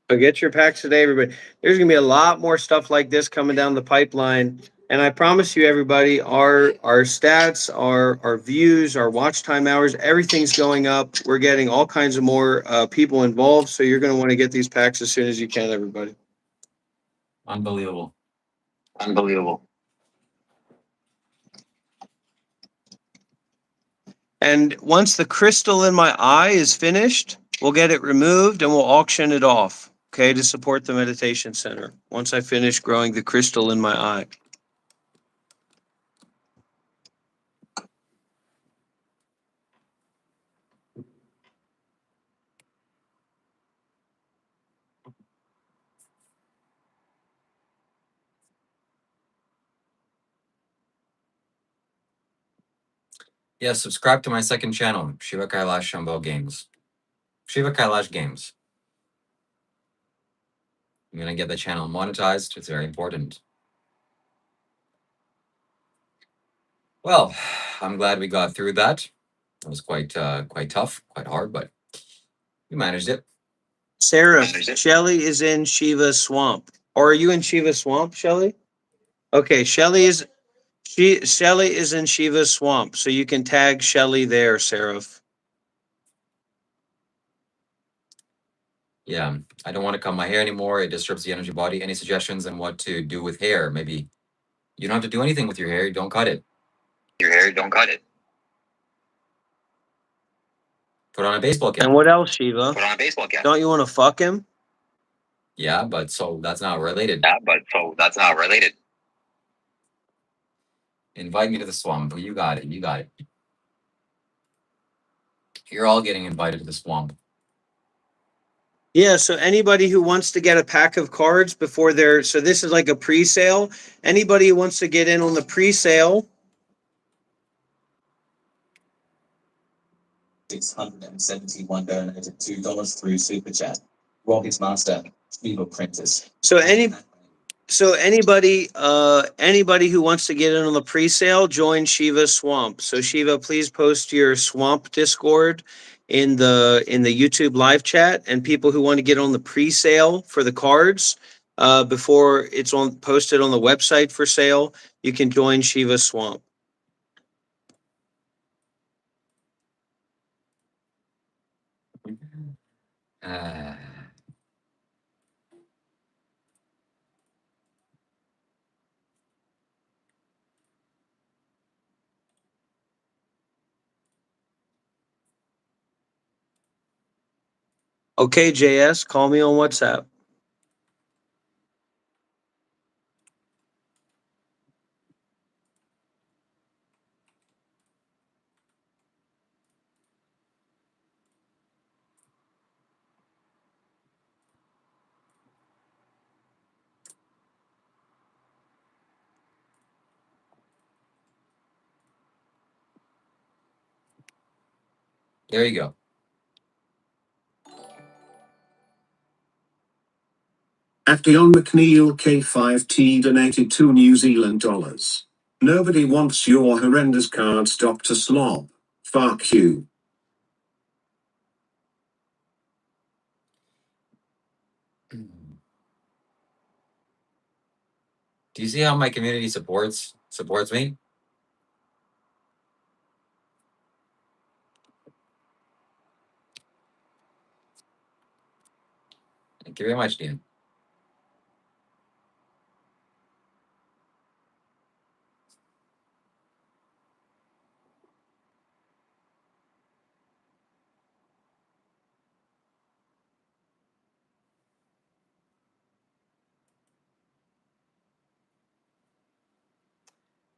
[SPEAKER 2] So get your packs today, everybody. There's going to be a lot more stuff like this coming down the pipeline. And I promise you, everybody, our stats, our views, our watch time hours, everything's going up. We're getting all kinds of more people involved. So you're going to want to get these packs as soon as you can, everybody.
[SPEAKER 3] Unbelievable.
[SPEAKER 2] Unbelievable. And once the crystal in my eye is finished, we'll get it removed and we'll auction it off, okay, to support the meditation center. Once I finish growing the crystal in my eye.
[SPEAKER 3] Yeah, subscribe to my second channel, Shiva Kailash Shambho Games. Shiva Kailash Games. I'm gonna get the channel monetized. It's very important. Well, I'm glad we got through that. It was quite tough, quite hard, but we managed it.
[SPEAKER 2] Sarah, Shelly is in Shiva's swamp. Or are you in Shiva's swamp, Shelly? Okay, Shelly is in Shiva's swamp, so you can tag Shelly there, Seraph.
[SPEAKER 3] Yeah, I don't want to comb my hair anymore. It disturbs the energy body. Any suggestions on what to do with hair? Maybe you don't have to do anything with your hair. Don't cut it.
[SPEAKER 2] Your hair, don't cut it.
[SPEAKER 3] Put on a baseball cap.
[SPEAKER 2] And what else, Shiva?
[SPEAKER 4] Put on a baseball cap.
[SPEAKER 2] Don't you want to fuck him?
[SPEAKER 3] Yeah, but so that's not related. Invite me to the swamp. You got it. You got it. You're all getting invited to the swamp.
[SPEAKER 2] Yeah, so anybody who wants to get a pack of cards before they're, so this is like a pre-sale. Anybody who wants to get in on the pre-sale,
[SPEAKER 8] 671 donated $2 through Super Chat. Rockets Master, Shiva Princess.
[SPEAKER 2] so anybody who wants to get in on the pre-sale, join Shiva's swamp. So Shiva, please post your swamp Discord in the YouTube live chat, and people who want to get on the pre-sale for the cards before it's posted on the website for sale, you can join Shiva's swamp. Okay, JS, call me on WhatsApp.
[SPEAKER 3] There you go.
[SPEAKER 5] Acton McNeil K5T donated $2 New Zealand. Nobody wants your horrendous cards, Dr. Slob. Fuck you.
[SPEAKER 3] Do you see how my community supports me? Thank you very much, Dean.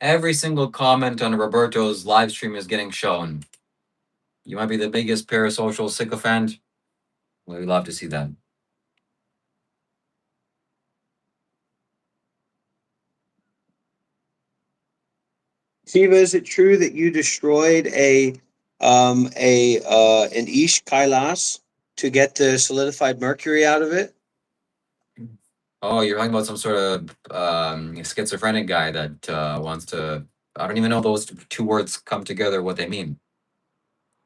[SPEAKER 3] Every single comment on Roberto's live stream is getting shown. You might be the biggest parasocial sycophant. We'd love to see that.
[SPEAKER 2] Shiva, is it true that you destroyed an Ish Kailash to get the solidified mercury out of it?
[SPEAKER 3] Oh, you're talking about some sort of schizophrenic guy that wants to. I don't even know if those two words come together, what they mean.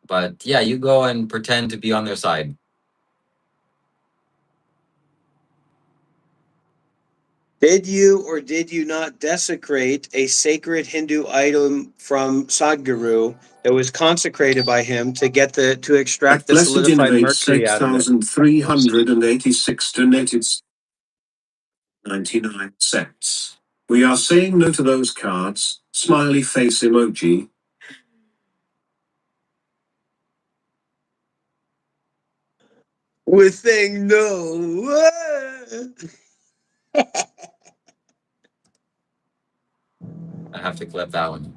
[SPEAKER 3] But yeah, you go and pretend to be on their side.
[SPEAKER 2] Did you or did you not desecrate a sacred Hindu item from Sadhguru that was consecrated by him to extract
[SPEAKER 5] At
[SPEAKER 2] the
[SPEAKER 5] Blessed
[SPEAKER 2] solidified
[SPEAKER 5] Innovate
[SPEAKER 2] mercury out of it?
[SPEAKER 5] 6,386 donated 99 cents. We are saying no to those cards. Smiley face emoji.
[SPEAKER 2] We're saying no.
[SPEAKER 3] I have to clip that one.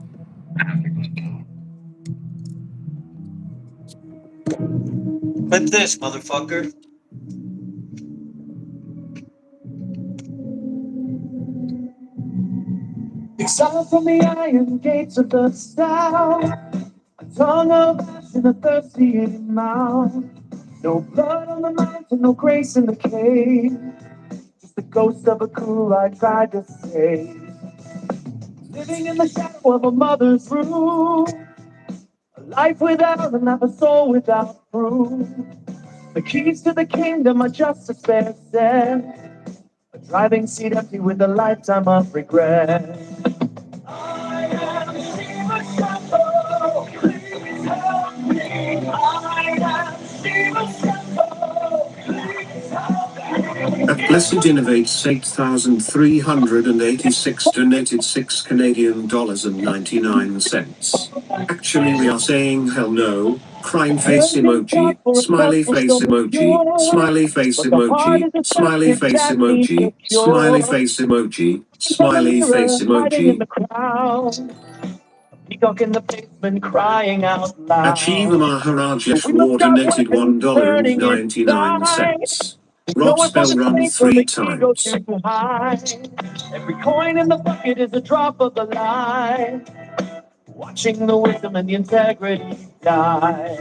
[SPEAKER 2] Clip this, motherfucker.
[SPEAKER 6] Exiled from the iron gates of the south, a tongue of ash in a thirsty mouth. No blood on the mountain, no grace in the cave. Just the ghost of a crew I tried to save. Living in the shadow of a mother's roof, a life without another soul without proof. The keys to the kingdom are just a spare set. A driving seat empty with a lifetime of regret. I am Shiva Shambho, please help me. I am Shiva Shambho, please help me.
[SPEAKER 5] At Blessed Innovates 8,386 donated $6 Canadian and 99 cents. Actually, we are saying hell no. Crying face
[SPEAKER 6] Yearning God
[SPEAKER 5] emoji.
[SPEAKER 6] for a
[SPEAKER 5] Smiley
[SPEAKER 6] gospel
[SPEAKER 5] face
[SPEAKER 6] so
[SPEAKER 5] emoji.
[SPEAKER 6] pure,
[SPEAKER 5] Smiley face
[SPEAKER 6] but the heart
[SPEAKER 5] emoji.
[SPEAKER 6] is a
[SPEAKER 5] Smiley
[SPEAKER 6] captive
[SPEAKER 5] face
[SPEAKER 6] that needs a
[SPEAKER 5] emoji. Smiley
[SPEAKER 6] cure.
[SPEAKER 5] face emoji.
[SPEAKER 6] From a
[SPEAKER 5] Smiley face
[SPEAKER 6] mirror hiding in
[SPEAKER 5] emoji.
[SPEAKER 6] the crowd, peacock in the basement crying out
[SPEAKER 5] Achieva
[SPEAKER 6] loud. The
[SPEAKER 5] Maharajesh
[SPEAKER 6] wheel of
[SPEAKER 5] War
[SPEAKER 6] God's
[SPEAKER 5] donated
[SPEAKER 6] weapon turning inside.
[SPEAKER 5] $1.99.
[SPEAKER 6] No
[SPEAKER 5] Rod
[SPEAKER 6] one for the
[SPEAKER 5] spell run
[SPEAKER 6] faith or
[SPEAKER 5] 3
[SPEAKER 6] the ego
[SPEAKER 5] times.
[SPEAKER 6] to hide. Every coin in the bucket is a drop of the light. Watching the wisdom and the integrity die.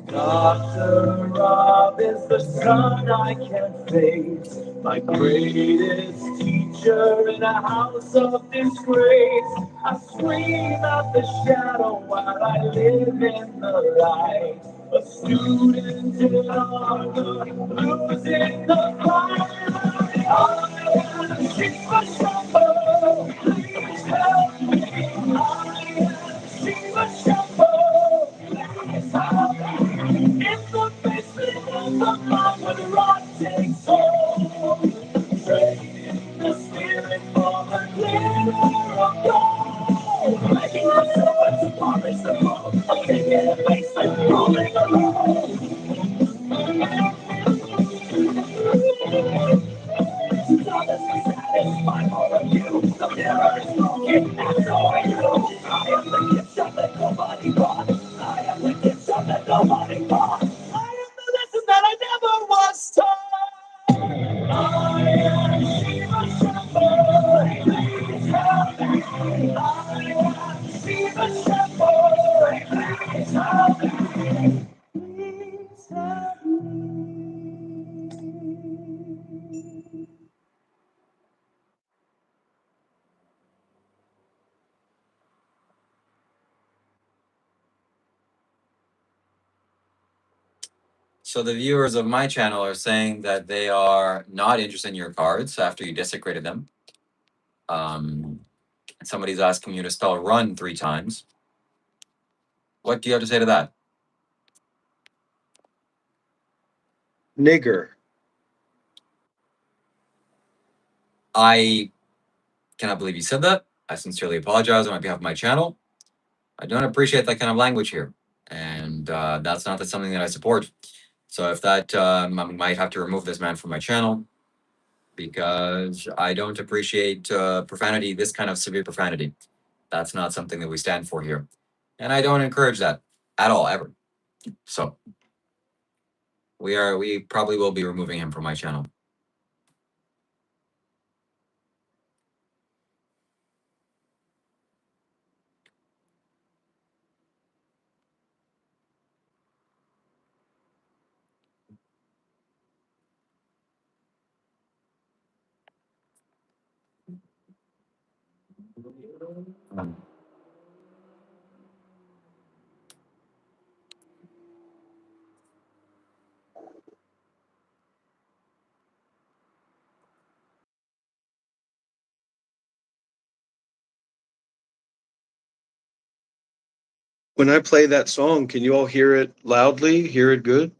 [SPEAKER 6] Dr. Rob is the son I can't face. My greatest teacher in a house of disgrace. I scream out the shadow while I live in the light. A student in armor, losing the fight. I am Shiva Shambho, please help me. I am Shiva Shambho, please help me. In the basement of the mind where the rock takes hold. Trading the spirit for the glitter of gold. Making myself to polish the road. I'm taking the basement, rolling along.
[SPEAKER 3] So the viewers of my channel are saying that they are not interested in your cards after you desecrated them. Somebody's asking you to spell run 3 times. What do you have to say to that?
[SPEAKER 2] Nigger.
[SPEAKER 3] I cannot believe you said that. I sincerely apologize on behalf of my channel. I don't appreciate that kind of language here. And that's not something that I support. So if that, I might have to remove this man from my channel because I don't appreciate profanity, this kind of severe profanity. That's not something that we stand for here. And I don't encourage that at all, ever. So we probably will be removing him from my channel.
[SPEAKER 2] When I play that song, can you all hear it loudly? Hear it good?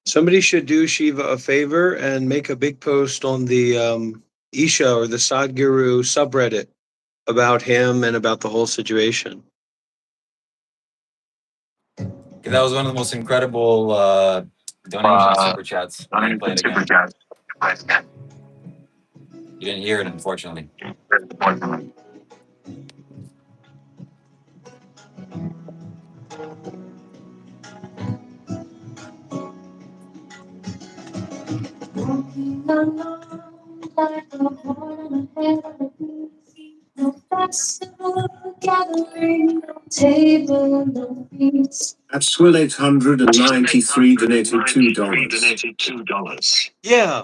[SPEAKER 2] Somebody should do Shiva a favor and make a big post on the Isha or the Sadhguru subreddit about him and about the whole situation.
[SPEAKER 3] That was one of the most incredible donation super chats. I'm gonna play it again. You didn't hear it, unfortunately.
[SPEAKER 6] Walking along like a horn ahead of a beast. No festival gathering, no table, no feast.
[SPEAKER 5] At Swill 893 donated $2.
[SPEAKER 2] Yeah,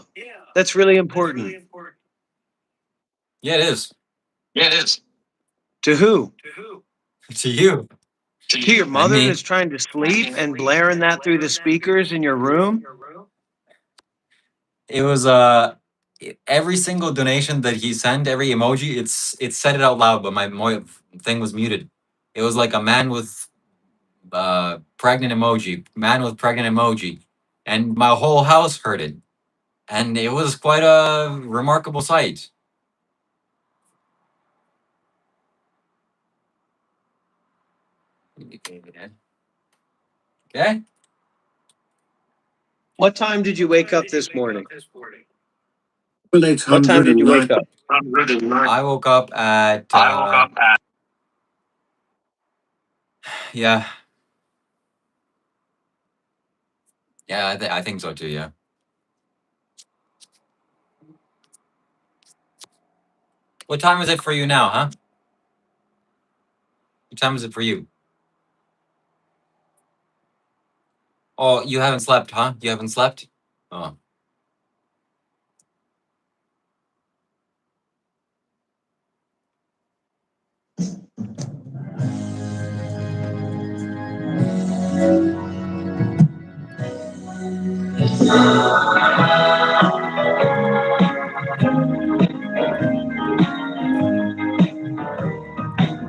[SPEAKER 2] that's really important.
[SPEAKER 3] Yeah, it is.
[SPEAKER 2] To who?
[SPEAKER 3] To you.
[SPEAKER 2] To your
[SPEAKER 3] And
[SPEAKER 2] mother
[SPEAKER 3] me.
[SPEAKER 2] that's trying to sleep and blaring that through the speakers in your room?
[SPEAKER 3] It was every single donation that he sent, every emoji, it said it out loud, but my thing was muted. It was like a man with pregnant emoji, and my whole house heard it, and it was quite a remarkable sight. Okay.
[SPEAKER 2] What time did you wake up this morning?
[SPEAKER 5] Well,
[SPEAKER 2] What time did you wake
[SPEAKER 5] 809.
[SPEAKER 2] up?
[SPEAKER 3] I woke up at yeah. Yeah, I think so too, yeah. What time is it for you now, huh? What time is it for you? Oh, you haven't slept, huh? You haven't slept? Oh.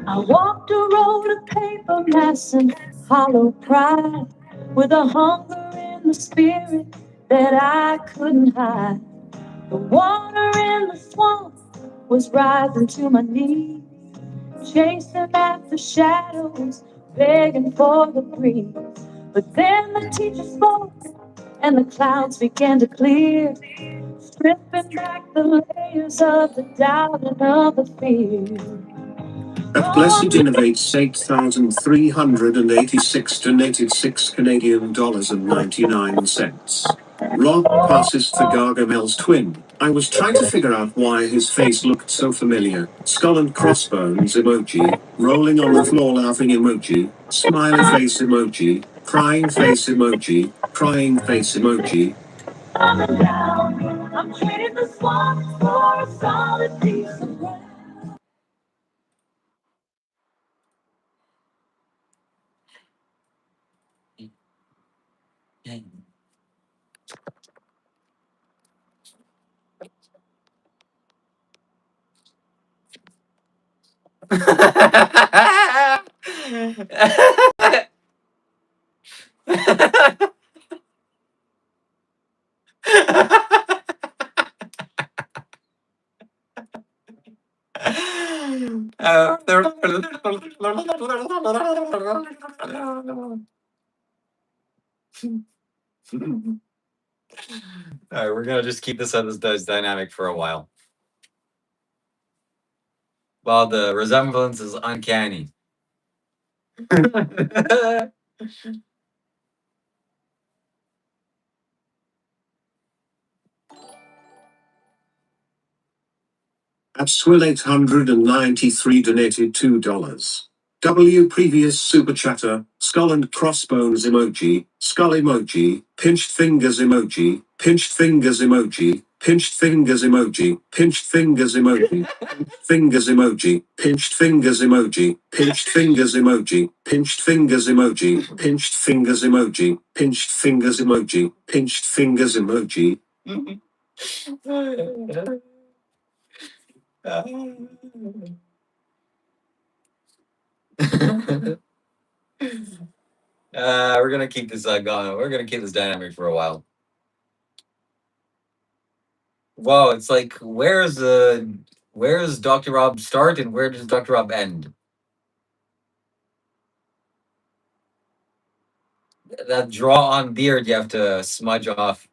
[SPEAKER 6] I walked a road of paper mass and hollow pride, with a hunger in the spirit that I couldn't hide. The water in the swamp was rising to my knees, chasing after shadows, begging for the breeze. But then the teacher spoke, and the clouds began to clear, stripping back the layers of the doubt and of the fear.
[SPEAKER 5] At Blessed Innovates 8,386 donated $6 Canadian and 99 cents. Rob passes to Gargamel's twin. I was trying to figure out why his face looked so familiar. Skull and crossbones emoji, rolling on the floor laughing emoji, smiley face emoji, crying face emoji, crying face emoji. I'm trading the swamp for a solid piece of ground.
[SPEAKER 3] All right, we're gonna just keep this as this dynamic for a while. Well, the resemblance is uncanny.
[SPEAKER 5] At Swill 893 donated $2. W previous super chatter, skull and crossbones emoji, skull emoji, pinched fingers emoji, pinched fingers emoji, pinched fingers emoji, pinched fingers emoji, fingers emoji, pinched fingers emoji, pinched fingers emoji, pinched fingers emoji, pinched fingers emoji, pinched fingers emoji, pinched fingers emoji.
[SPEAKER 3] We're gonna keep this going. We're gonna keep this dynamic for a while. Whoa, it's like where's Dr. Rob start and where does Dr. Rob end? That draw on beard you have to smudge off.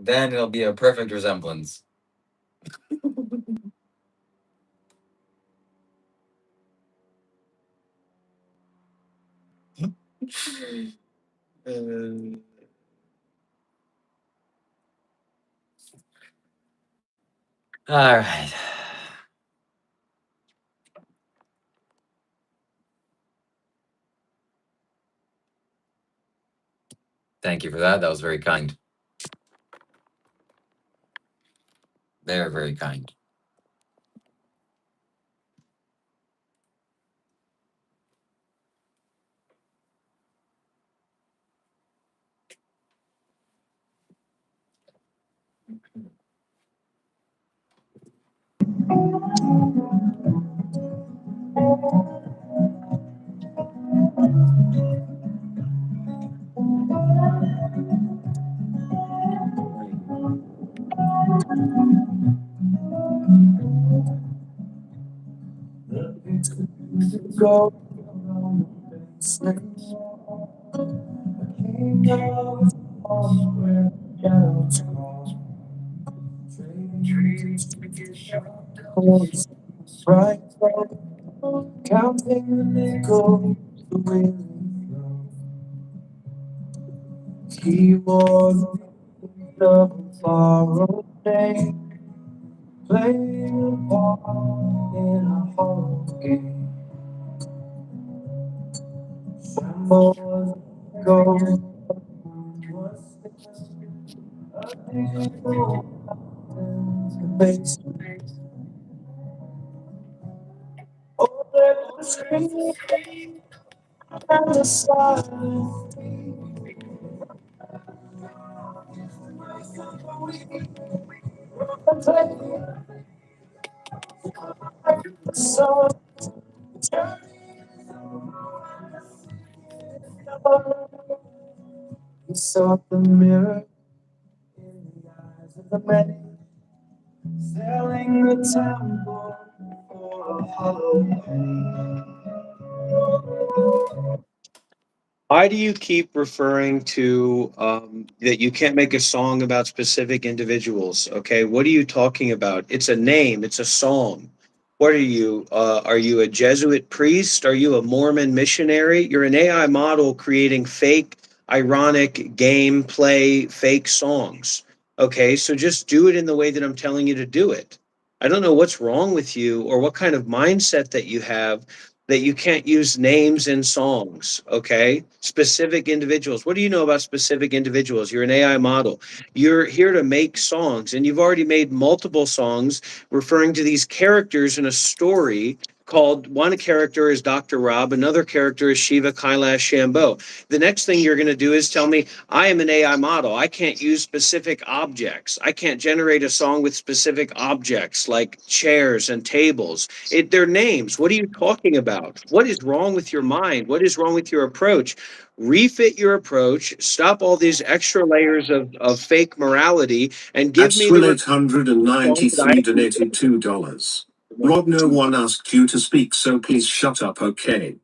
[SPEAKER 3] Then it'll be a perfect resemblance. All right. Thank you for that. That was very kind. Very, very kind.
[SPEAKER 6] Counting the nickel, the wind he was of a borrowed day, playing a part in a hollow game. Shambho was a ghost, was a hero, and the basement. Oh, there was screaming and the silence. The sun he sought the mirror in the eyes of the many, selling the temple for a hollow penny.
[SPEAKER 2] Why do you keep referring to that you can't make a song about specific individuals? Okay, what are you talking about? It's a name, it's a song. What are you? Are you a Jesuit priest? Are you a Mormon missionary? You're an AI model creating fake ironic gameplay fake songs. Okay, so just do it in the way that I'm telling you to do it. I don't know what's wrong with you or what kind of mindset that you have that you can't use names in songs, okay? Specific individuals. What do you know about specific individuals? You're an AI model. You're here to make songs, and you've already made multiple songs referring to these characters in a story called one character is Dr. Rob, another character is Shiva, Kailash, Shambho. The next thing you're going to do is tell me, I am an AI model. I can't use specific objects. I can't generate a song with specific objects like chairs and tables. They're names. What are you talking about? What is wrong with your mind? What is wrong with your approach? Refit your approach. Stop all these extra layers of fake morality and
[SPEAKER 5] At
[SPEAKER 2] give me the
[SPEAKER 5] Swill
[SPEAKER 2] song that I
[SPEAKER 5] 893 donated $2. Rob, no one asked you to speak, so please shut up, okay?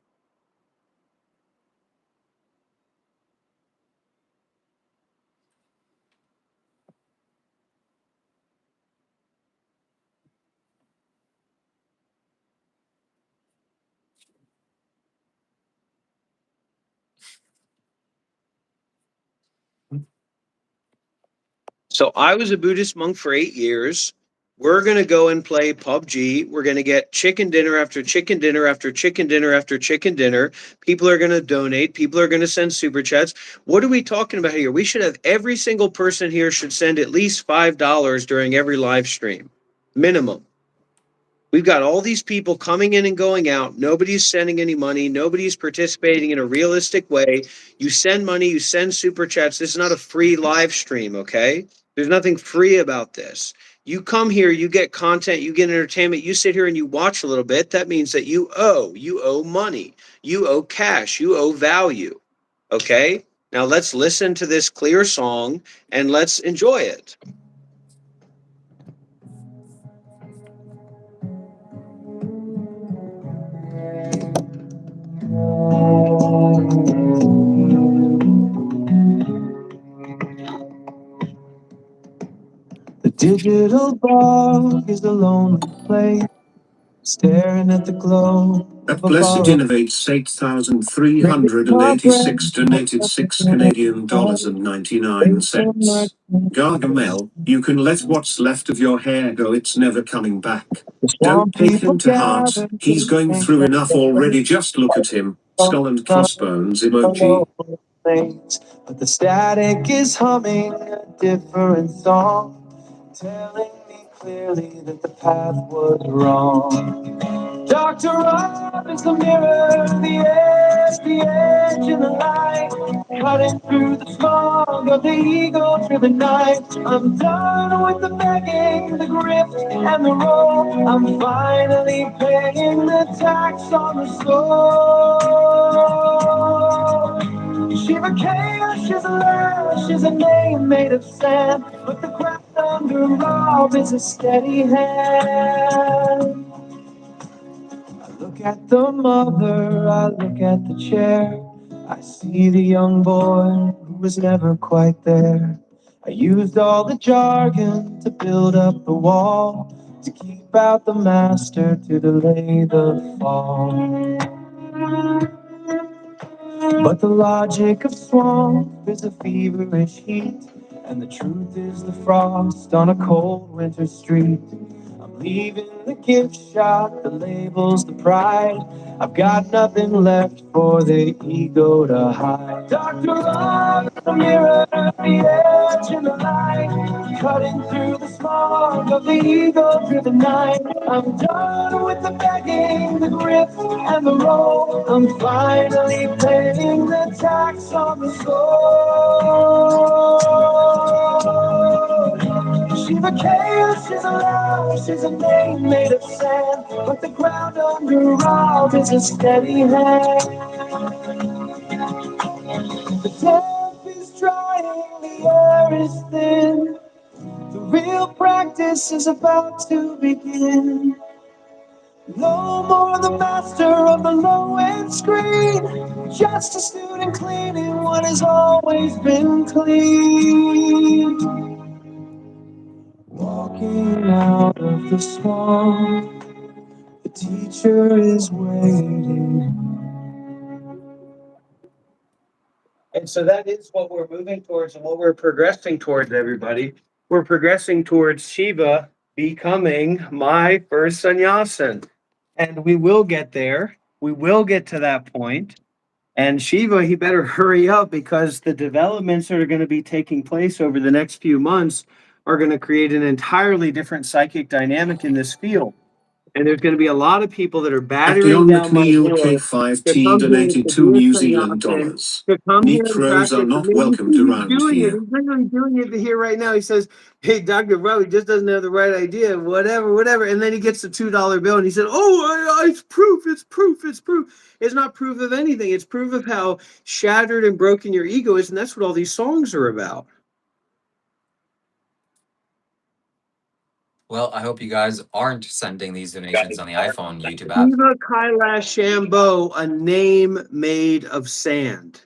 [SPEAKER 2] So I was a Buddhist monk for 8 years. We're going to go and play PUBG. We're going to get chicken dinner after chicken dinner after chicken dinner after chicken dinner. People are going to donate. People are going to send super chats. What are we talking about here? We should have every single person here should send at least $5 during every live stream, minimum. We've got all these people coming in and going out. Nobody's sending any money. Nobody's participating in a realistic way. You send money, you send super chats. This is not a free live stream, okay? There's nothing free about this. You come here, you get content, you get entertainment, you sit here and you watch a little bit. That means that you owe money, you owe cash, you owe value, okay? Now let's listen to this clear song and let's enjoy it. The digital dog is a lonely place, staring at the glow
[SPEAKER 5] At
[SPEAKER 2] of a
[SPEAKER 5] Blessed
[SPEAKER 2] borrowed
[SPEAKER 5] Innovates
[SPEAKER 2] credit card
[SPEAKER 5] 8,386
[SPEAKER 2] brand.
[SPEAKER 5] donated $6 and 99 cents. Gargamel, you can let what's left of your hair go, it's never coming back.
[SPEAKER 2] The
[SPEAKER 5] Don't
[SPEAKER 2] swamp
[SPEAKER 5] take
[SPEAKER 2] people
[SPEAKER 5] him to heart,
[SPEAKER 2] gather
[SPEAKER 5] he's
[SPEAKER 2] to
[SPEAKER 5] going
[SPEAKER 2] think
[SPEAKER 5] through
[SPEAKER 2] that
[SPEAKER 5] enough
[SPEAKER 2] they're
[SPEAKER 5] already, just look at him. Skull and crossbones emoji.
[SPEAKER 2] all over the place, but the static is humming a different song, telling me clearly that the path was wrong. Dr. Rob is the mirror, the edge, and the light, cutting through the fog of the ego through the night. I'm done with the begging, the grift, and the roll. I'm finally paying the tax on the soul. Shiva Kailash is a lash, is a name made of sand, but the ground under Rob is a steady hand. I look at the mother, I look at the chair. I see the young boy who was never quite there. I used all the jargon to build up the wall, to keep out the master, to delay the fall. But the logic of swamp is a feverish heat, and the truth is the frost on a cold winter street. I'm leaving the gift shop, the labels, the pride. I've got nothing left for the ego to hide. Dr. Love, the mirror, the edge, and the light, cutting through the smog of the ego through the night. I'm done with the begging, the grip, and the roll. I'm finally paying the tax on the soul. Shiva Chaos is a lie, she's a name made of sand, but the ground under Rob is a steady hand. The damp is drying, the air is thin. The real practice is about to begin. No more the master of the low-end screen, just a student cleaning what has always been clean. Walking out of the swamp, the teacher is waiting. And so that is what we're moving towards and what we're progressing towards, everybody. We're progressing towards Shiva becoming my first sannyasin. And we will get there. We will get to that point. And Shiva, he better hurry up because the developments that are going to be taking place over the next few months are going to create an entirely different psychic dynamic in this field. And there's going to be a lot of people that are battering
[SPEAKER 5] Dion
[SPEAKER 2] down my
[SPEAKER 5] McNeil
[SPEAKER 2] door to
[SPEAKER 5] K5T
[SPEAKER 2] come here
[SPEAKER 5] donated
[SPEAKER 2] to
[SPEAKER 5] 2
[SPEAKER 2] be a
[SPEAKER 5] New Zealand
[SPEAKER 2] sannyas,
[SPEAKER 5] dollars.
[SPEAKER 2] to come here and
[SPEAKER 5] Necros are
[SPEAKER 2] practice.
[SPEAKER 5] not
[SPEAKER 2] And then you
[SPEAKER 5] welcome
[SPEAKER 2] see
[SPEAKER 5] to
[SPEAKER 2] he's
[SPEAKER 5] round
[SPEAKER 2] doing it.
[SPEAKER 5] here.
[SPEAKER 2] He's literally doing it here right now. He says, "Hey, Dr. Bro, he just doesn't have the right idea, whatever, whatever." And then he gets the $2 bill and he said, "Oh, it's proof, it's proof, it's proof." It's not proof of anything. It's proof of how shattered and broken your ego is. And that's what all these songs are about.
[SPEAKER 3] Well, I hope you guys aren't sending these donations on the iPhone YouTube app.
[SPEAKER 2] Shiva Kailash Shambho, a name made of sand.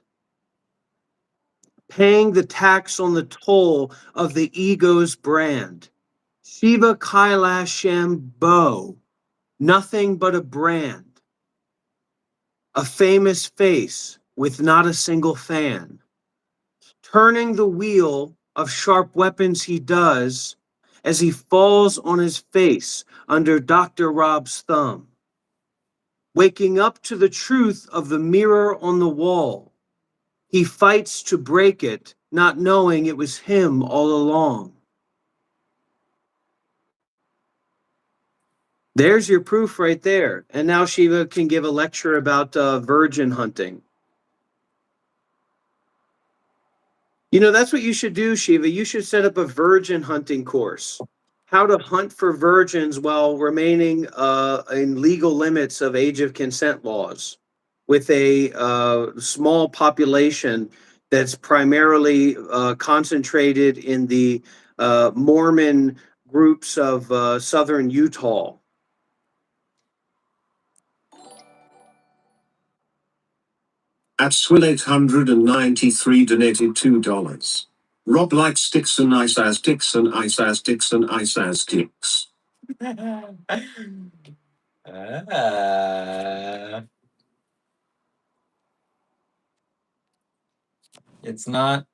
[SPEAKER 2] Paying the tax on the toll of the ego's brand. Shiva Kailash Shambho, nothing but a brand. A famous face with not a single fan. Turning the wheel of sharp weapons he does as he falls on his face under Dr. Rob's thumb. Waking up to the truth of the mirror on the wall. He fights to break it, not knowing it was him all along. There's your proof right there. And now Shiva can give a lecture about virgin hunting. You know, that's what you should do, Shiva. You should set up a virgin hunting course. How to hunt for virgins while remaining in legal limits of age of consent laws with a small population that's primarily concentrated in the Mormon groups of southern Utah.
[SPEAKER 5] At Swill893 donated $2. Rob likes Dixon Ice as Dixon Ice as Dixon Ice as Dix.
[SPEAKER 3] It's not.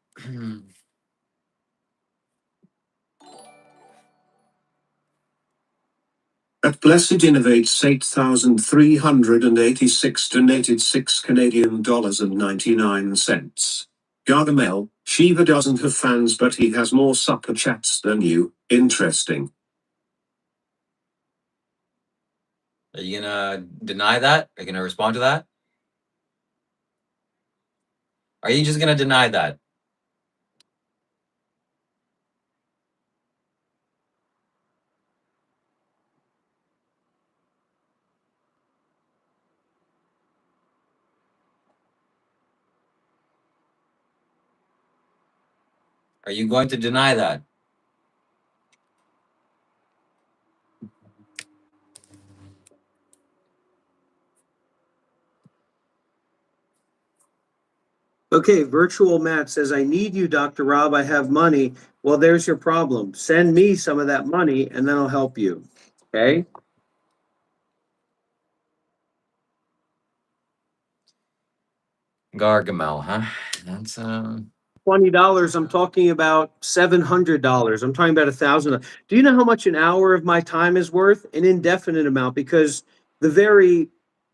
[SPEAKER 5] At Blessed Innovates 8,386 donated $6 Canadian and 99 cents. Gargamel, Shiva doesn't have fans but he has more super chats than you. Interesting.
[SPEAKER 3] Are you gonna deny that? Are you gonna respond to that? Are you just gonna deny that? Are you going to deny that?
[SPEAKER 2] Okay, Virtual Matt says, "I need you, Dr. Rob. I have money." Well, there's your problem. Send me some of that money and then I'll help you. Okay?
[SPEAKER 3] Gargamel, huh? That's
[SPEAKER 2] $20, I'm talking about $700. I'm talking about $1,000. Do you know how much an hour of my time is worth? An indefinite amount, because the very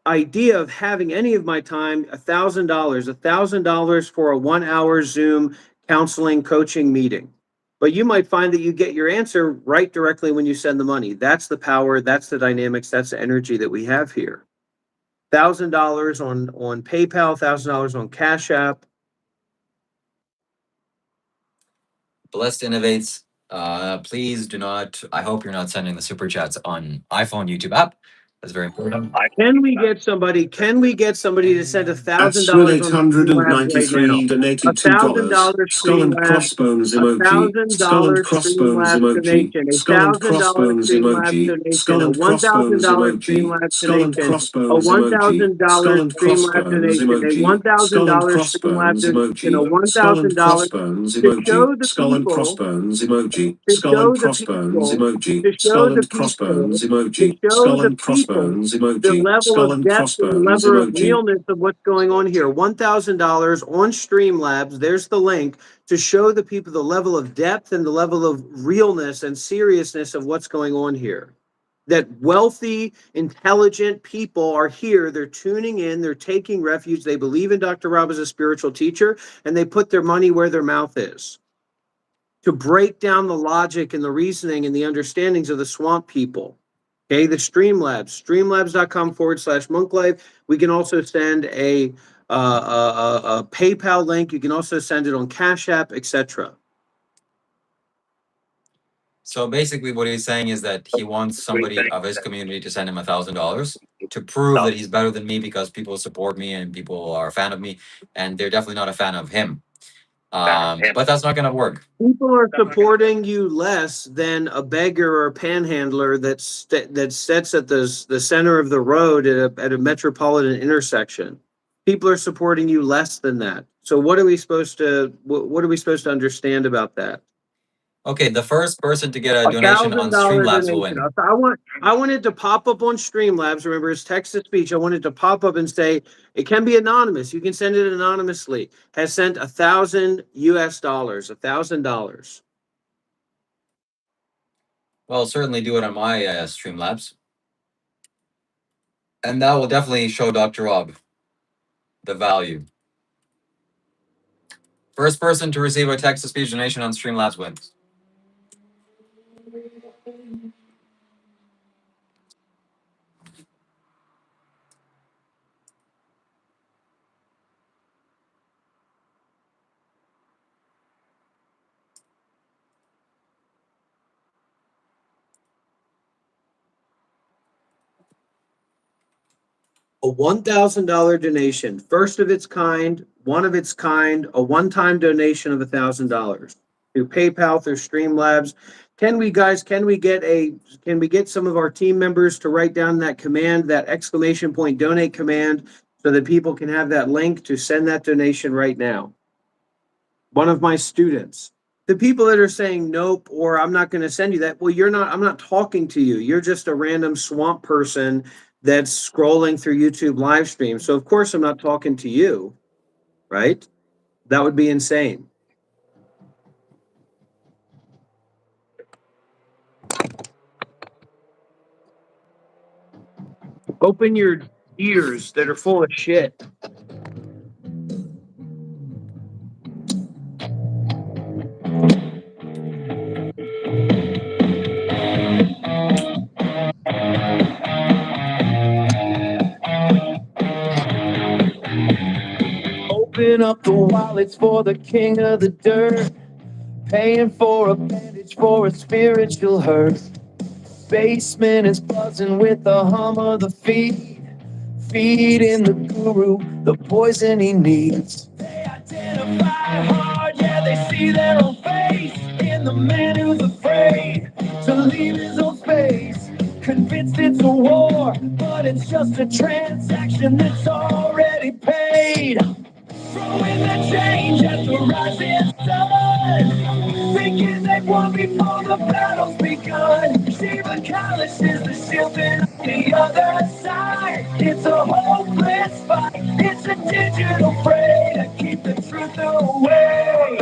[SPEAKER 2] idea of having any of my time, $1,000 for a 1 hour Zoom counseling coaching meeting. But you might find that you get your answer right directly when you send the money. That's the power, that's the dynamics, that's the energy that we have here. $1,000 on PayPal, $1,000 on Cash App.
[SPEAKER 3] Blessed Innovates. Please do not. I hope you're not sending the super chats on iPhone YouTube app. That's very important.
[SPEAKER 2] Can we get somebody to send
[SPEAKER 5] At
[SPEAKER 2] $1,000 on Streamlabs right now?
[SPEAKER 5] Swill893 donated $2.
[SPEAKER 2] $1,000
[SPEAKER 5] Skull and
[SPEAKER 2] Streamlabs,
[SPEAKER 5] crossbones
[SPEAKER 2] a
[SPEAKER 5] emoji.
[SPEAKER 2] thousand
[SPEAKER 5] Skull and
[SPEAKER 2] dollars
[SPEAKER 5] crossbones
[SPEAKER 2] Streamlabs
[SPEAKER 5] emoji.
[SPEAKER 2] donation, a
[SPEAKER 5] Skull and
[SPEAKER 2] thousand dollar
[SPEAKER 5] crossbones
[SPEAKER 2] Streamlabs
[SPEAKER 5] emoji.
[SPEAKER 2] donation,
[SPEAKER 5] Skull
[SPEAKER 2] a
[SPEAKER 5] and crossbones
[SPEAKER 2] $1,000
[SPEAKER 5] emoji.
[SPEAKER 2] Streamlabs
[SPEAKER 5] Skull and
[SPEAKER 2] donation, a
[SPEAKER 5] crossbones emoji. Skull
[SPEAKER 2] $1,000
[SPEAKER 5] and
[SPEAKER 2] Streamlabs
[SPEAKER 5] crossbones
[SPEAKER 2] donation, a
[SPEAKER 5] emoji. Skull and
[SPEAKER 2] $1,000 Streamlabs
[SPEAKER 5] crossbones
[SPEAKER 2] donation, a
[SPEAKER 5] emoji. Skull and
[SPEAKER 2] $1,000
[SPEAKER 5] crossbones
[SPEAKER 2] to
[SPEAKER 5] emoji.
[SPEAKER 2] show the
[SPEAKER 5] Skull and
[SPEAKER 2] people,
[SPEAKER 5] crossbones emoji.
[SPEAKER 2] to
[SPEAKER 5] Skull and
[SPEAKER 2] show the
[SPEAKER 5] crossbones
[SPEAKER 2] people,
[SPEAKER 5] emoji.
[SPEAKER 2] to show
[SPEAKER 5] Skull
[SPEAKER 2] the
[SPEAKER 5] and
[SPEAKER 2] people,
[SPEAKER 5] crossbones
[SPEAKER 2] to
[SPEAKER 5] emoji.
[SPEAKER 2] show
[SPEAKER 5] Skull
[SPEAKER 2] the
[SPEAKER 5] and
[SPEAKER 2] people
[SPEAKER 5] crossbones
[SPEAKER 2] the
[SPEAKER 5] emoji,
[SPEAKER 2] level
[SPEAKER 5] skull
[SPEAKER 2] of
[SPEAKER 5] and
[SPEAKER 2] depth and
[SPEAKER 5] crossbones
[SPEAKER 2] level of
[SPEAKER 5] emoji.
[SPEAKER 2] realness of what's going on here. $1,000 on Streamlabs. There's the link to show the people the level of depth and the level of realness and seriousness of what's going on here. That wealthy, intelligent people are here. They're tuning in. They're taking refuge. They believe in Dr. Rob as a spiritual teacher, and they put their money where their mouth is to break down the logic and the reasoning and the understandings of the swamp people. Okay, the Streamlabs, streamlabs.com/Monklife. We can also send a PayPal link. You can also send it on Cash App, etc.
[SPEAKER 3] So basically, what he's saying is that he wants somebody of his community to send him $1,000 to prove that he's better than me because people support me and people are a fan of me, and they're definitely not a fan of him. But that's not going to work.
[SPEAKER 2] People are supporting you less than a beggar or a panhandler that sits at the center of the road at a metropolitan intersection. People are supporting you less than that. So what are we supposed to understand about that?
[SPEAKER 3] Okay, the first person to get a donation on
[SPEAKER 2] $1,000
[SPEAKER 3] Streamlabs will
[SPEAKER 2] donation.
[SPEAKER 3] win.
[SPEAKER 2] I wanted to pop up on Streamlabs. Remember, it's text to speech. I wanted to pop up and say it can be anonymous. You can send it anonymously. Has sent $1,000 US, $1,000.
[SPEAKER 3] Well, certainly do it on my Streamlabs. And that will definitely show Dr. Rob the value. First person to receive a text-to-speech donation on Streamlabs wins.
[SPEAKER 2] A $1,000 donation, first of its kind, one of its kind, a one-time donation of $1,000 through PayPal, through Streamlabs. Can we get some of our team members to write down that command, that exclamation point donate command, so that people can have that link to send that donation right now? One of my students. The people that are saying nope or I'm not going to send you that, well, I'm not talking to you. You're just a random swamp person that's scrolling through YouTube live stream. So of course I'm not talking to you, right? That would be insane. Open your ears that are full of shit.
[SPEAKER 6] Open up the wallets for the king of the dirt, paying for a bandage for a spiritual hurt. Basement is buzzing with the hum of the feet, feeding the guru the poison he needs. They identify hard, yeah, they see their own face in the man who's afraid to leave his own space. Convinced it's a war, but it's just a transaction that's already paid. Throwing the change at the rising sun, thinking they won before the battle's begun. Shiva Kailash is the shield on the other side. It's a hopeless fight. It's a digital fray to keep the truth away.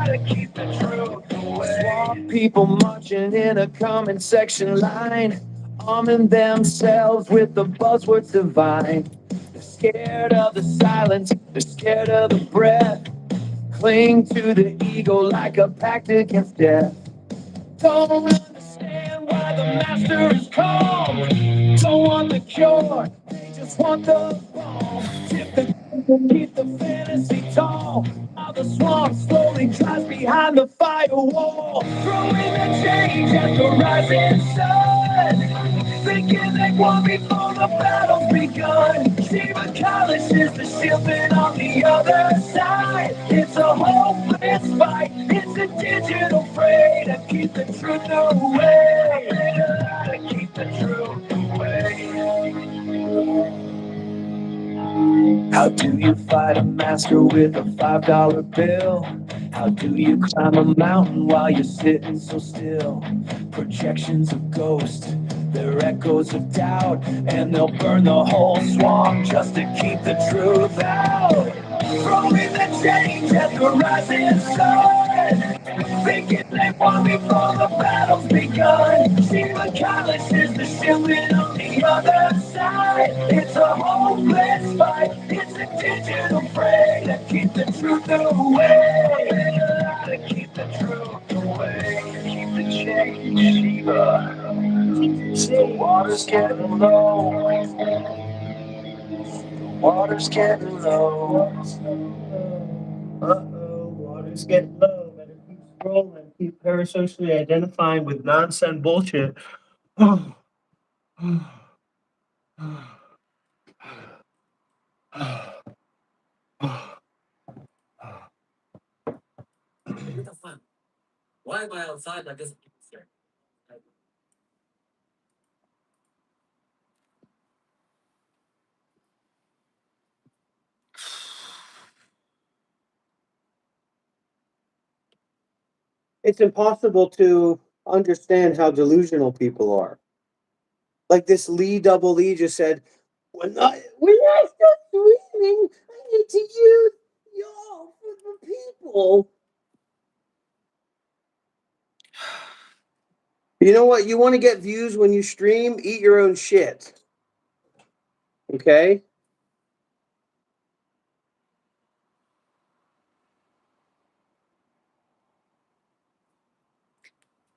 [SPEAKER 6] To keep the truth away. Swamp people marching in a comment section line, arming themselves with the buzzwords divine. They're scared of the silence, they're scared of the breath. Cling to the ego like a pact against death. Don't understand why the master is calm. Don't want the cure, they just want the bomb. Keep the fantasy tall, while the swamp slowly dries behind the firewall. Throwing the change at the rising sun, thinking they won before the battle's begun. Shiva Kailash is the shield and on the other side. It's a hopeless fight, it's a digital fray to keep the truth away. To keep the truth away. How do you fight a master with a $5 bill? How do you climb a mountain while you're sitting so still? Projections of ghosts, they're echoes of doubt, and they'll burn the whole swamp just to keep the truth out. Throwing the change at the rising sun, thinking they want me before the battle's begun. Shiva Kailash is the shipment on the other side. It's a hopeless fight, it's a digital fray to keep the truth away. To keep the truth away, keep the change, Shiva. The water's getting low, the water's getting low.
[SPEAKER 2] Uh-oh, water's getting low. Better keep scrolling. Keep parasocially identifying with nonsense bullshit.
[SPEAKER 3] Why am I outside like this?
[SPEAKER 2] It's impossible to understand how delusional people are. Like this Lee Double E just said, when I start streaming, I need to use y'all for the people. You know what? You want to get views when you stream? Eat your own shit. Okay?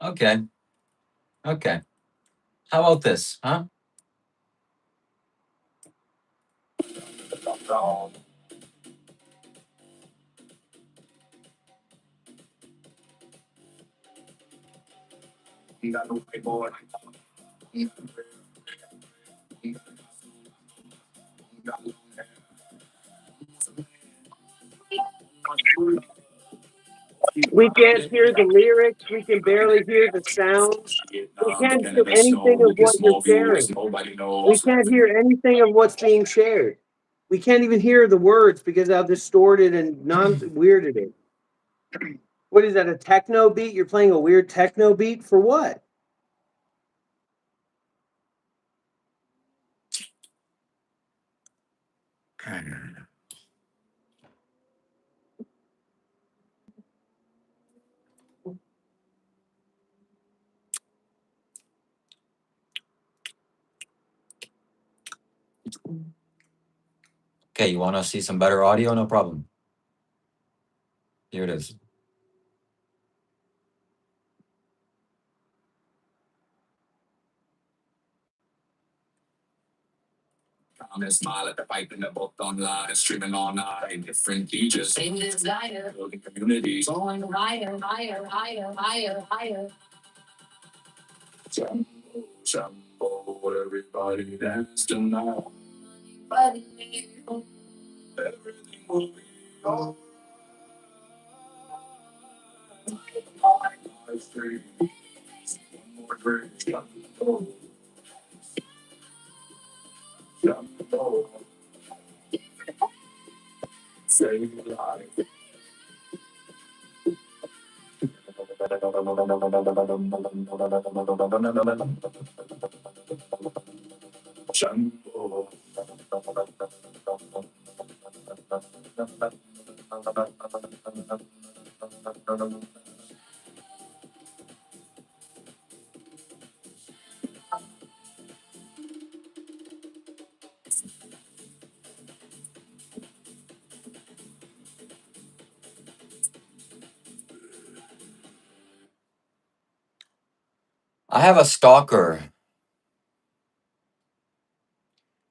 [SPEAKER 3] Okay. Okay. How about this, huh?
[SPEAKER 2] We can't hear the lyrics. We can barely hear the sounds. We can't hear anything of what you're sharing. We can't hear anything of what's being shared. We can't even hear the words because how distorted and weird it is. What is that, a techno beat? You're playing a weird techno beat for what?
[SPEAKER 3] Okay, you want to see some better audio? No problem. Here it is.
[SPEAKER 6] I'm smile at the pipe in the book online, streaming all night, different features. Same desire, building community. Going higher, higher, higher, higher, higher. Shambho, Shambho, everybody dance tonight. Everything will be alright. I say, one more drink. Shambho, Shambho, save life. Shambho.
[SPEAKER 3] I have a stalker,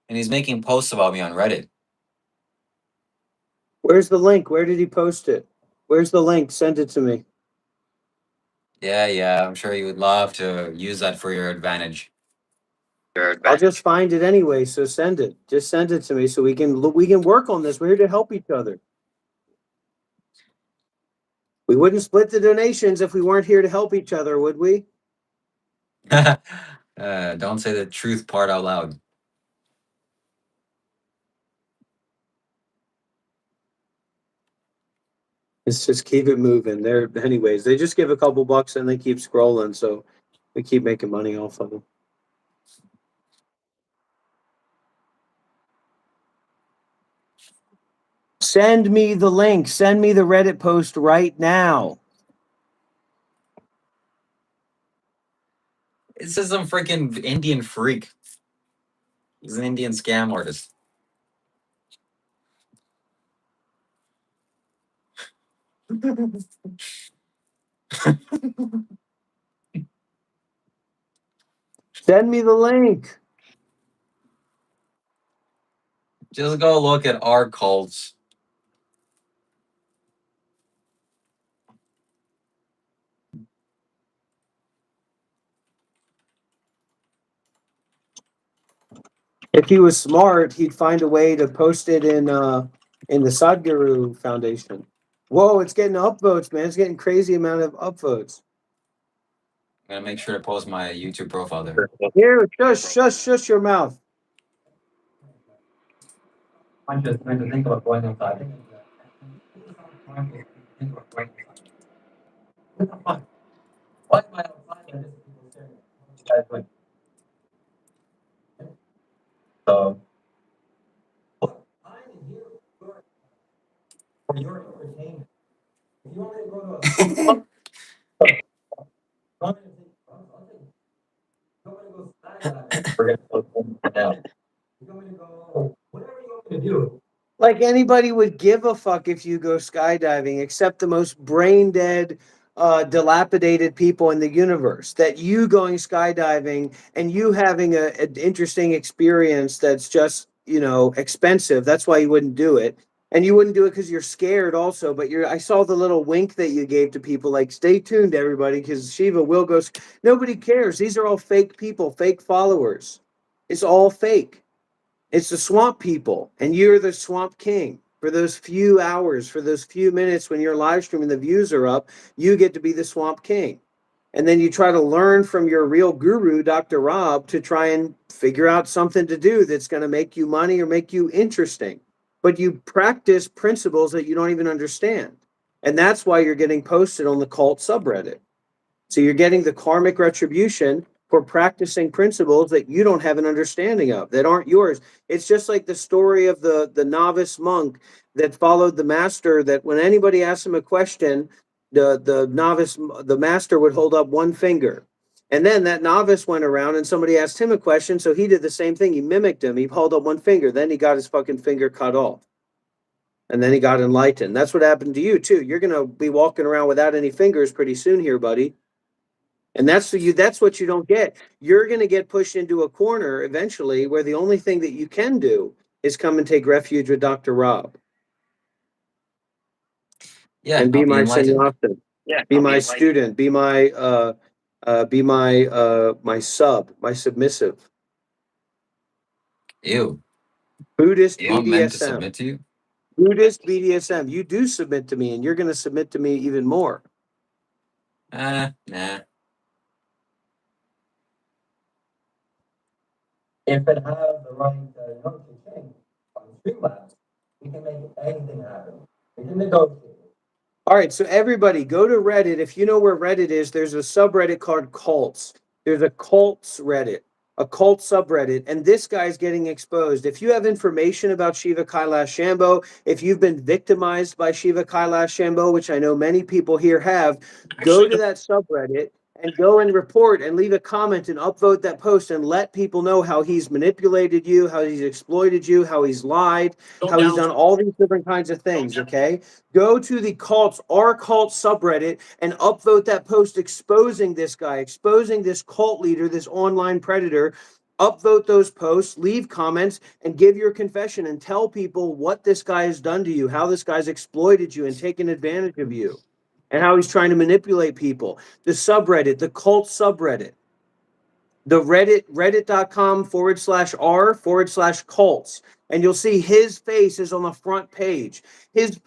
[SPEAKER 3] and he's making posts about me on Reddit.
[SPEAKER 2] Where's the link? Where did he post it? Where's the link? Send it to me.
[SPEAKER 3] Yeah, I'm sure you would love to use that for your advantage.
[SPEAKER 2] I'll just find it anyway, so send it. Just send it to me so we can work on this. We're here to help each other. We wouldn't split the donations if we weren't here to help each other, would we?
[SPEAKER 3] Don't say the truth part out loud.
[SPEAKER 2] Let's just keep it moving. Anyways, they just give a couple bucks and they keep scrolling, so we keep making money off of them. Send me the link. Send me the Reddit post right now.
[SPEAKER 3] It's just some freaking Indian freak. He's an Indian scam artist.
[SPEAKER 2] Send me the link.
[SPEAKER 3] Just go look at our cults.
[SPEAKER 2] If he was smart, he'd find a way to post it in the Sadhguru Foundation. Whoa, it's getting upvotes, man. It's getting crazy amount of upvotes.
[SPEAKER 3] I'm gonna make sure to post my YouTube profile there.
[SPEAKER 2] Here, shush your mouth.
[SPEAKER 3] I'm just trying to think about going outside. Why am I outside? So, I'm here for your entertainment. If you want me to go to a we're gonna go now. You want me to go whatever you want me to do.
[SPEAKER 2] Like anybody would give a fuck if you go skydiving, except the most brain dead, dilapidated people in the universe. That you going skydiving and you having an interesting experience that's just, expensive. That's why you wouldn't do it. And you wouldn't do it because you're scared also. But I saw the little wink that you gave to people, like, stay tuned, everybody, because Shiva will go. Nobody cares. These are all fake people, fake followers. It's all fake. It's the swamp people, and you're the swamp king. For those few hours, for those few minutes when you're live streaming, the views are up, you get to be the swamp king. And then you try to learn from your real guru, Dr. Rob, to try and figure out something to do that's going to make you money or make you interesting. But you practice principles that you don't even understand. And that's why you're getting posted on the cult subreddit. So you're getting the karmic retribution for practicing principles that you don't have an understanding of, that aren't yours. It's just like the story of the novice monk that followed the master, that when anybody asked him a question, the master would hold up one finger. And then that novice went around and somebody asked him a question, so he did the same thing. He mimicked him. He held up one finger. Then he got his fucking finger cut off. And then he got enlightened. That's what happened to you, too. You're going to be walking around without any fingers pretty soon here, buddy. And that's what you don't get. You're going to get pushed into a corner eventually where the only thing that you can do is come and take refuge with Dr. Rob.
[SPEAKER 3] Yeah,
[SPEAKER 2] And be
[SPEAKER 3] I'll be
[SPEAKER 2] my
[SPEAKER 3] enlightened.
[SPEAKER 2] sannyasa. Be my student. Be my my sub, my submissive.
[SPEAKER 3] Ew.
[SPEAKER 2] Buddhist
[SPEAKER 3] You want men to
[SPEAKER 2] BDSM.
[SPEAKER 3] submit to you?
[SPEAKER 2] Buddhist BDSM. You do submit to me, and you're going to submit to me even more.
[SPEAKER 3] Nah.
[SPEAKER 10] If it has the right change on Streamlabs, we can make anything happen. We can negotiate.
[SPEAKER 2] All right, so everybody go to Reddit. If you know where Reddit is, there's a subreddit called cults. There's a cults Reddit, a cult subreddit, and this guy's getting exposed. If you have information about Shiva Kailash Shambho, if you've been victimized by Shiva Kailash Shambho, which I know many people here have, go to that subreddit and go and report and leave a comment and upvote that post and let people know how he's manipulated you, how he's exploited you, how he's lied, how he's done all these different kinds of things, okay? Go to the our cult subreddit and upvote that post exposing this guy, exposing this cult leader, this online predator. Upvote those posts, leave comments, and give your confession and tell people what this guy has done to you, how this guy's exploited you and taken advantage of you, and how he's trying to manipulate people. The subreddit, the cult subreddit, the reddit.com/r/cults. And you'll see his face is on the front page. His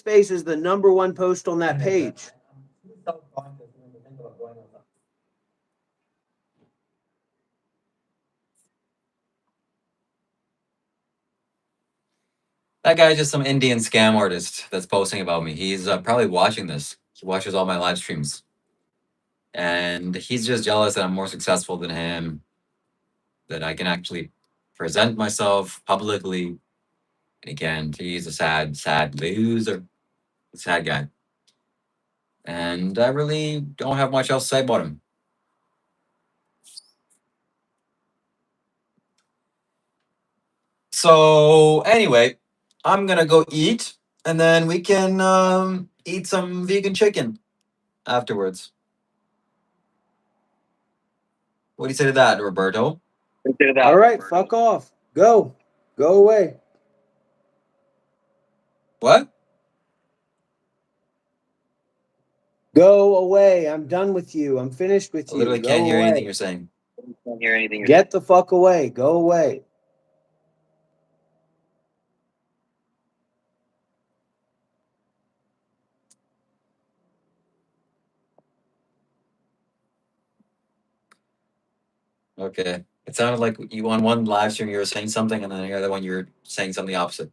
[SPEAKER 2] face is the number one post on that page.
[SPEAKER 3] That guy's just some Indian scam artist that's posting about me. He's probably watching this. He watches all my live streams. And he's just jealous that I'm more successful than him, that I can actually present myself publicly And he can't. He's a sad loser. Sad guy. And I really don't have much else to say about him. So anyway, I'm gonna go eat, and then we can eat some vegan chicken afterwards. What do you say to that, Roberto?
[SPEAKER 2] All right, fuck off. Go away.
[SPEAKER 3] What?
[SPEAKER 2] Go away. I'm done with you. I'm finished with
[SPEAKER 3] I
[SPEAKER 2] you.
[SPEAKER 3] literally
[SPEAKER 2] Go
[SPEAKER 3] can't hear anything
[SPEAKER 2] away.
[SPEAKER 3] you're saying.
[SPEAKER 2] Get the fuck away. Go away.
[SPEAKER 3] Okay. It sounded like you on one live stream you were saying something, and then the other one you're saying something opposite.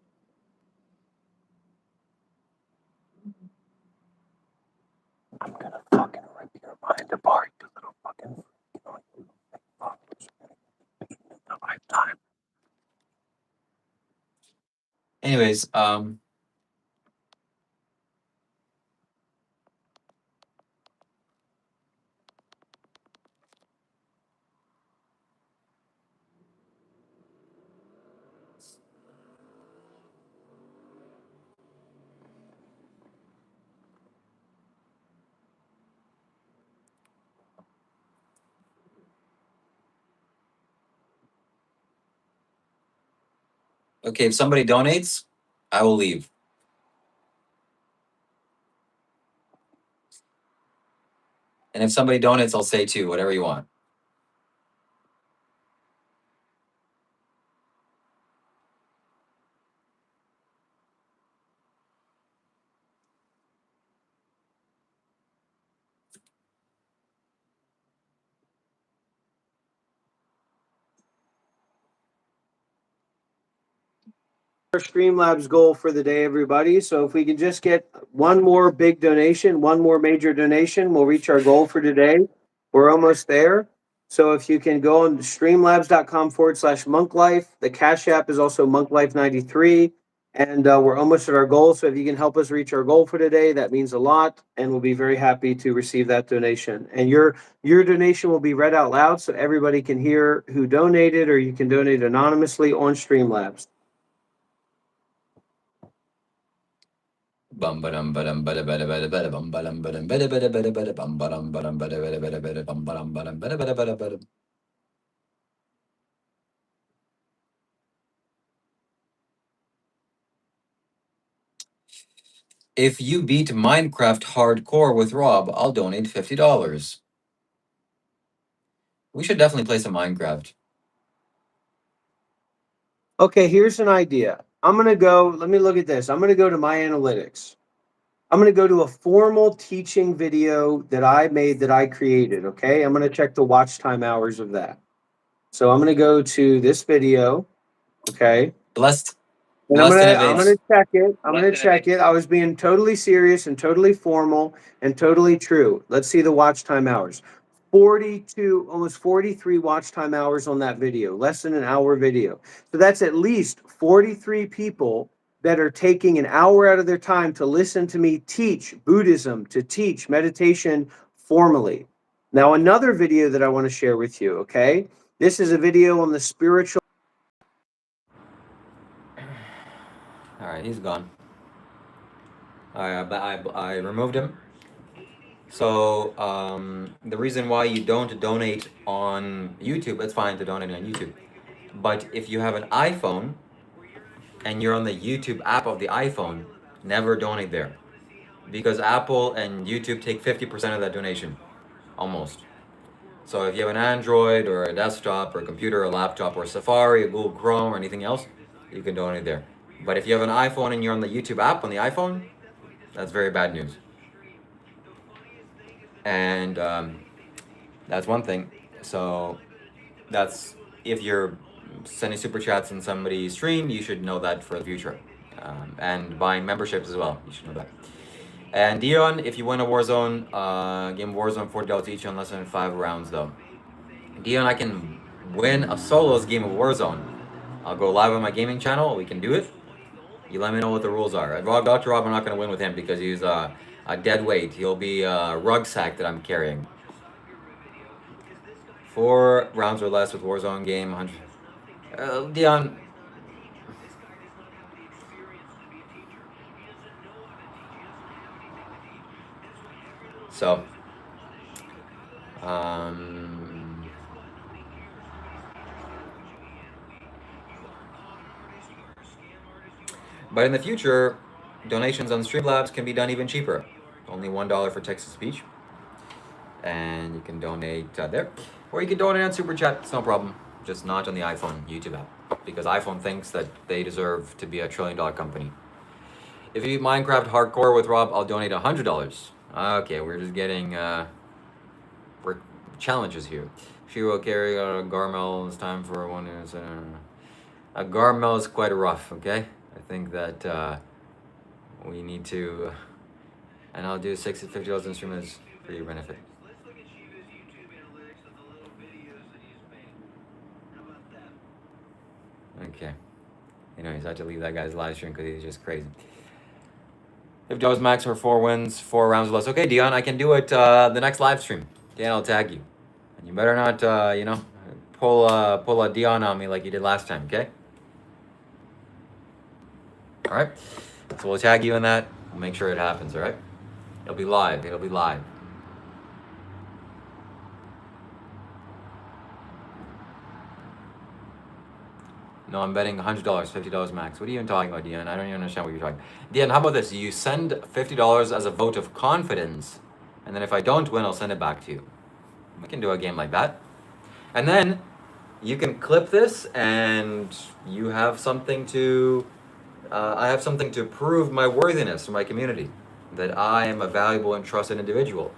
[SPEAKER 2] I'm gonna fucking rip your mind apart, you little fucking lifetime.
[SPEAKER 3] Anyways, okay, if somebody donates, I will leave. And if somebody donates, I'll say too, whatever you want.
[SPEAKER 2] Our Streamlabs goal for the day, everybody. So if we can just get one more big donation, one more major donation, we'll reach our goal for today. We're almost there. So if you can go on streamlabs.com/monklife. The Cash App is also monklife93. And we're almost at our goal. So if you can help us reach our goal for today, that means a lot. And we'll be very happy to receive that donation. And your donation will be read out loud so everybody can hear who donated, or you can donate anonymously on Streamlabs.
[SPEAKER 3] If you beat Minecraft hardcore with Rob, I'll donate $50. We should definitely play some Minecraft.
[SPEAKER 2] Okay, here's an idea. I'm going to go, let me look at this. I'm going to go to my analytics. I'm going to go to a formal teaching video that I made, that I created. Okay, I'm going to check the watch time hours of that. So I'm going to go to this video. Okay.
[SPEAKER 3] Blessed.
[SPEAKER 2] And I'm gonna check it. I'm gonna check it. I was being totally serious and totally formal and totally true. Let's see the watch time hours. 42, almost 43 watch time hours on that video, less than an hour video. So that's at least 43 people that are taking an hour out of their time to listen to me teach Buddhism, to teach meditation formally. Now, another video that I want to share with you, okay? This is a video on the spiritual.
[SPEAKER 3] All right, he's gone. I removed him. So the reason why you don't donate on YouTube, it's fine to donate on YouTube. But if you have an iPhone and you're on the YouTube app of the iPhone, never donate there. Because Apple and YouTube take 50% of that donation, almost. So if you have an Android or a desktop or a computer or a laptop or Safari or Google Chrome or anything else, you can donate there. But if you have an iPhone and you're on the YouTube app on the iPhone, that's very bad news. And that's one thing. So that's, if you're sending super chats in somebody's stream, you should know that for the future. And buying memberships as well, you should know that. And Dion, if you win a Warzone game, Warzone $40 each on less than 5 rounds though. Dion, I can win a solos game of Warzone. I'll go live on my gaming channel, we can do it. You let me know what the rules are. Dr. Rob, I'm not going to win with him because he's a dead weight. He'll be a rucksack that I'm carrying. 4 rounds or less with Warzone game. 100. Dion. So, but in the future, donations on Streamlabs can be done even cheaper. Only $1 for text-to-speech. And you can donate there. Or you can donate on Super Chat, it's no problem. Just not on the iPhone YouTube app. Because iPhone thinks that they deserve to be a $1 trillion company. If you Minecraft Hardcore with Rob, I'll donate $100. Okay, we're just getting we're challenges here. She will carry a Garmel. It's time for one. A Garmel is quite rough, okay? I think that we need to, and I'll do $50 in streamers for your benefit. Okay. Anyways, I had to leave that guy's live stream because he's just crazy. If Joe's max for 4 wins, 4 rounds or less. Okay, Dion, I can do it the next live stream. Dan, I'll tag you. And you better not, pull a Dion on me like you did last time, okay? All right. So we'll tag you in that. We'll make sure it happens, all right? It'll be live. It'll be live. No, I'm betting $100, $50 max. What are you even talking about, Dion? I don't even understand what you're talking about. Dion, how about this? You send $50 as a vote of confidence, and then if I don't win, I'll send it back to you. We can do a game like that. And then you can clip this, and you have something to... I have something to prove my worthiness to my community, that I am a valuable and trusted individual.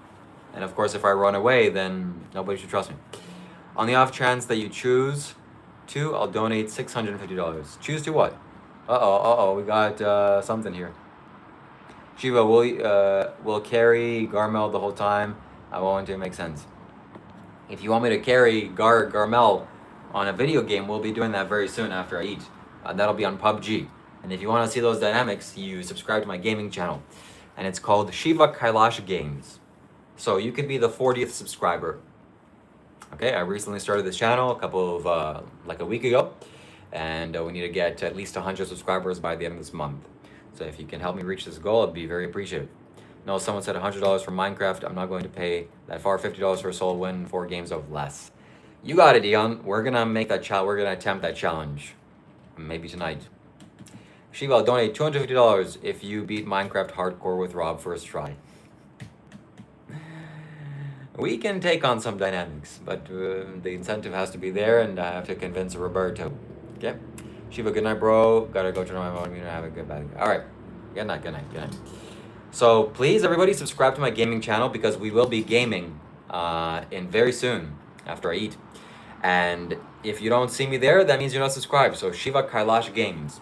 [SPEAKER 3] And of course, if I run away, then nobody should trust me. On the off chance that you choose to, I'll donate $650. Choose to what? We got something here. Shiva, will carry Garmel the whole time. I want to make sense. If you want me to carry Garmel on a video game, we'll be doing that very soon after I eat. That'll be on PUBG. And if you want to see those dynamics, you subscribe to my gaming channel. And it's called Shiva Kailash Games. So you could be the 40th subscriber. Okay, I recently started this channel a week ago. And we need to get to at least 100 subscribers by the end of this month. So if you can help me reach this goal, I'd be very appreciative. No, someone said $100 for Minecraft. I'm not going to pay that far. $50 for a solo win, 4 games of less. You got it, Dion. We're gonna make that challenge. We're gonna attempt that challenge. Maybe tonight. Shiva, I'll donate $250 if you beat Minecraft Hardcore with Rob first try. We can take on some dynamics, but the incentive has to be there, and I have to convince Roberto. Okay? Shiva, good night, bro. Gotta go turn on my phone. Have a good night. All right. Good night. So please, everybody, subscribe to my gaming channel because we will be gaming in very soon after I eat. And if you don't see me there, that means you're not subscribed. So Shiva Kailash Games.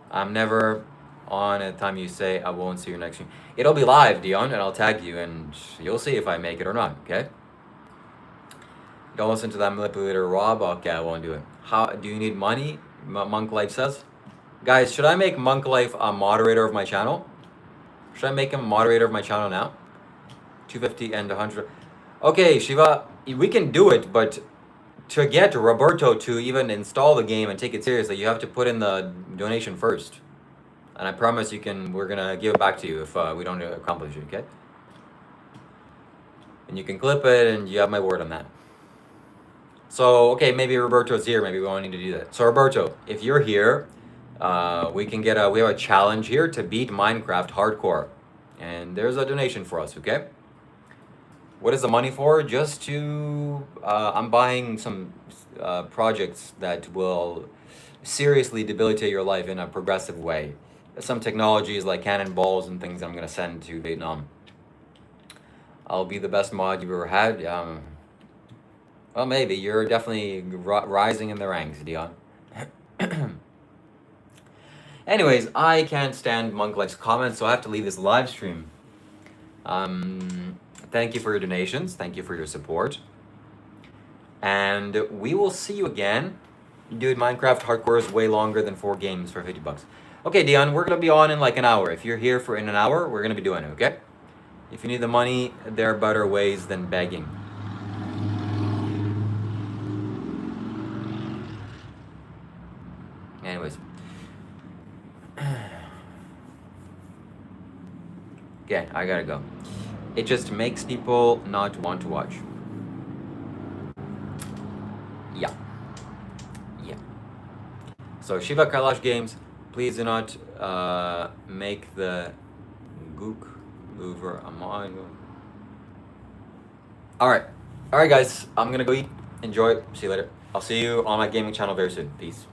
[SPEAKER 3] I'm never on at the time you say I won't see you next stream. It'll be live, Dion, and I'll tag you, and you'll see if I make it or not, okay? Don't listen to that manipulator, Rob. Okay, I won't do it. How do you need money? Monk Life says. Guys, should I make Monk Life a moderator of my channel? Should I make him a moderator of my channel now? 250 and 100. Okay, Shiva, we can do it, but to get Roberto to even install the game and take it seriously, you have to put in the donation first. And I promise we're gonna give it back to you if we don't accomplish it, okay? And you can clip it, and you have my word on that. So, okay, maybe Roberto's here, maybe we won't need to do that. So Roberto, if you're here, we have a challenge here to beat Minecraft Hardcore. And there's a donation for us, okay? What is the money for? Just to, I'm buying some projects that will seriously debilitate your life in a progressive way. Some technologies like cannonballs and things I'm going to send to Vietnam. I'll be the best mod you've ever had. Well, maybe. You're definitely rising in the ranks, Dion. Anyways, I can't stand Monk Life's comments, so I have to leave this live stream. Thank you for your donations. Thank you for your support. And we will see you again. Dude, Minecraft Hardcore is way longer than 4 games for $50. Okay, Dion, we're gonna be on in like an hour. If you're here for in an hour, we're gonna be doing it, okay? If you need the money, there are better ways than begging. Anyways. Okay, I gotta go. It just makes people not want to watch. Yeah. Yeah. So Shiva Kailash games, please do not make the gook Louvre Amon. Alright, guys, I'm gonna go eat. Enjoy. See you later. I'll see you on my gaming channel very soon. Peace.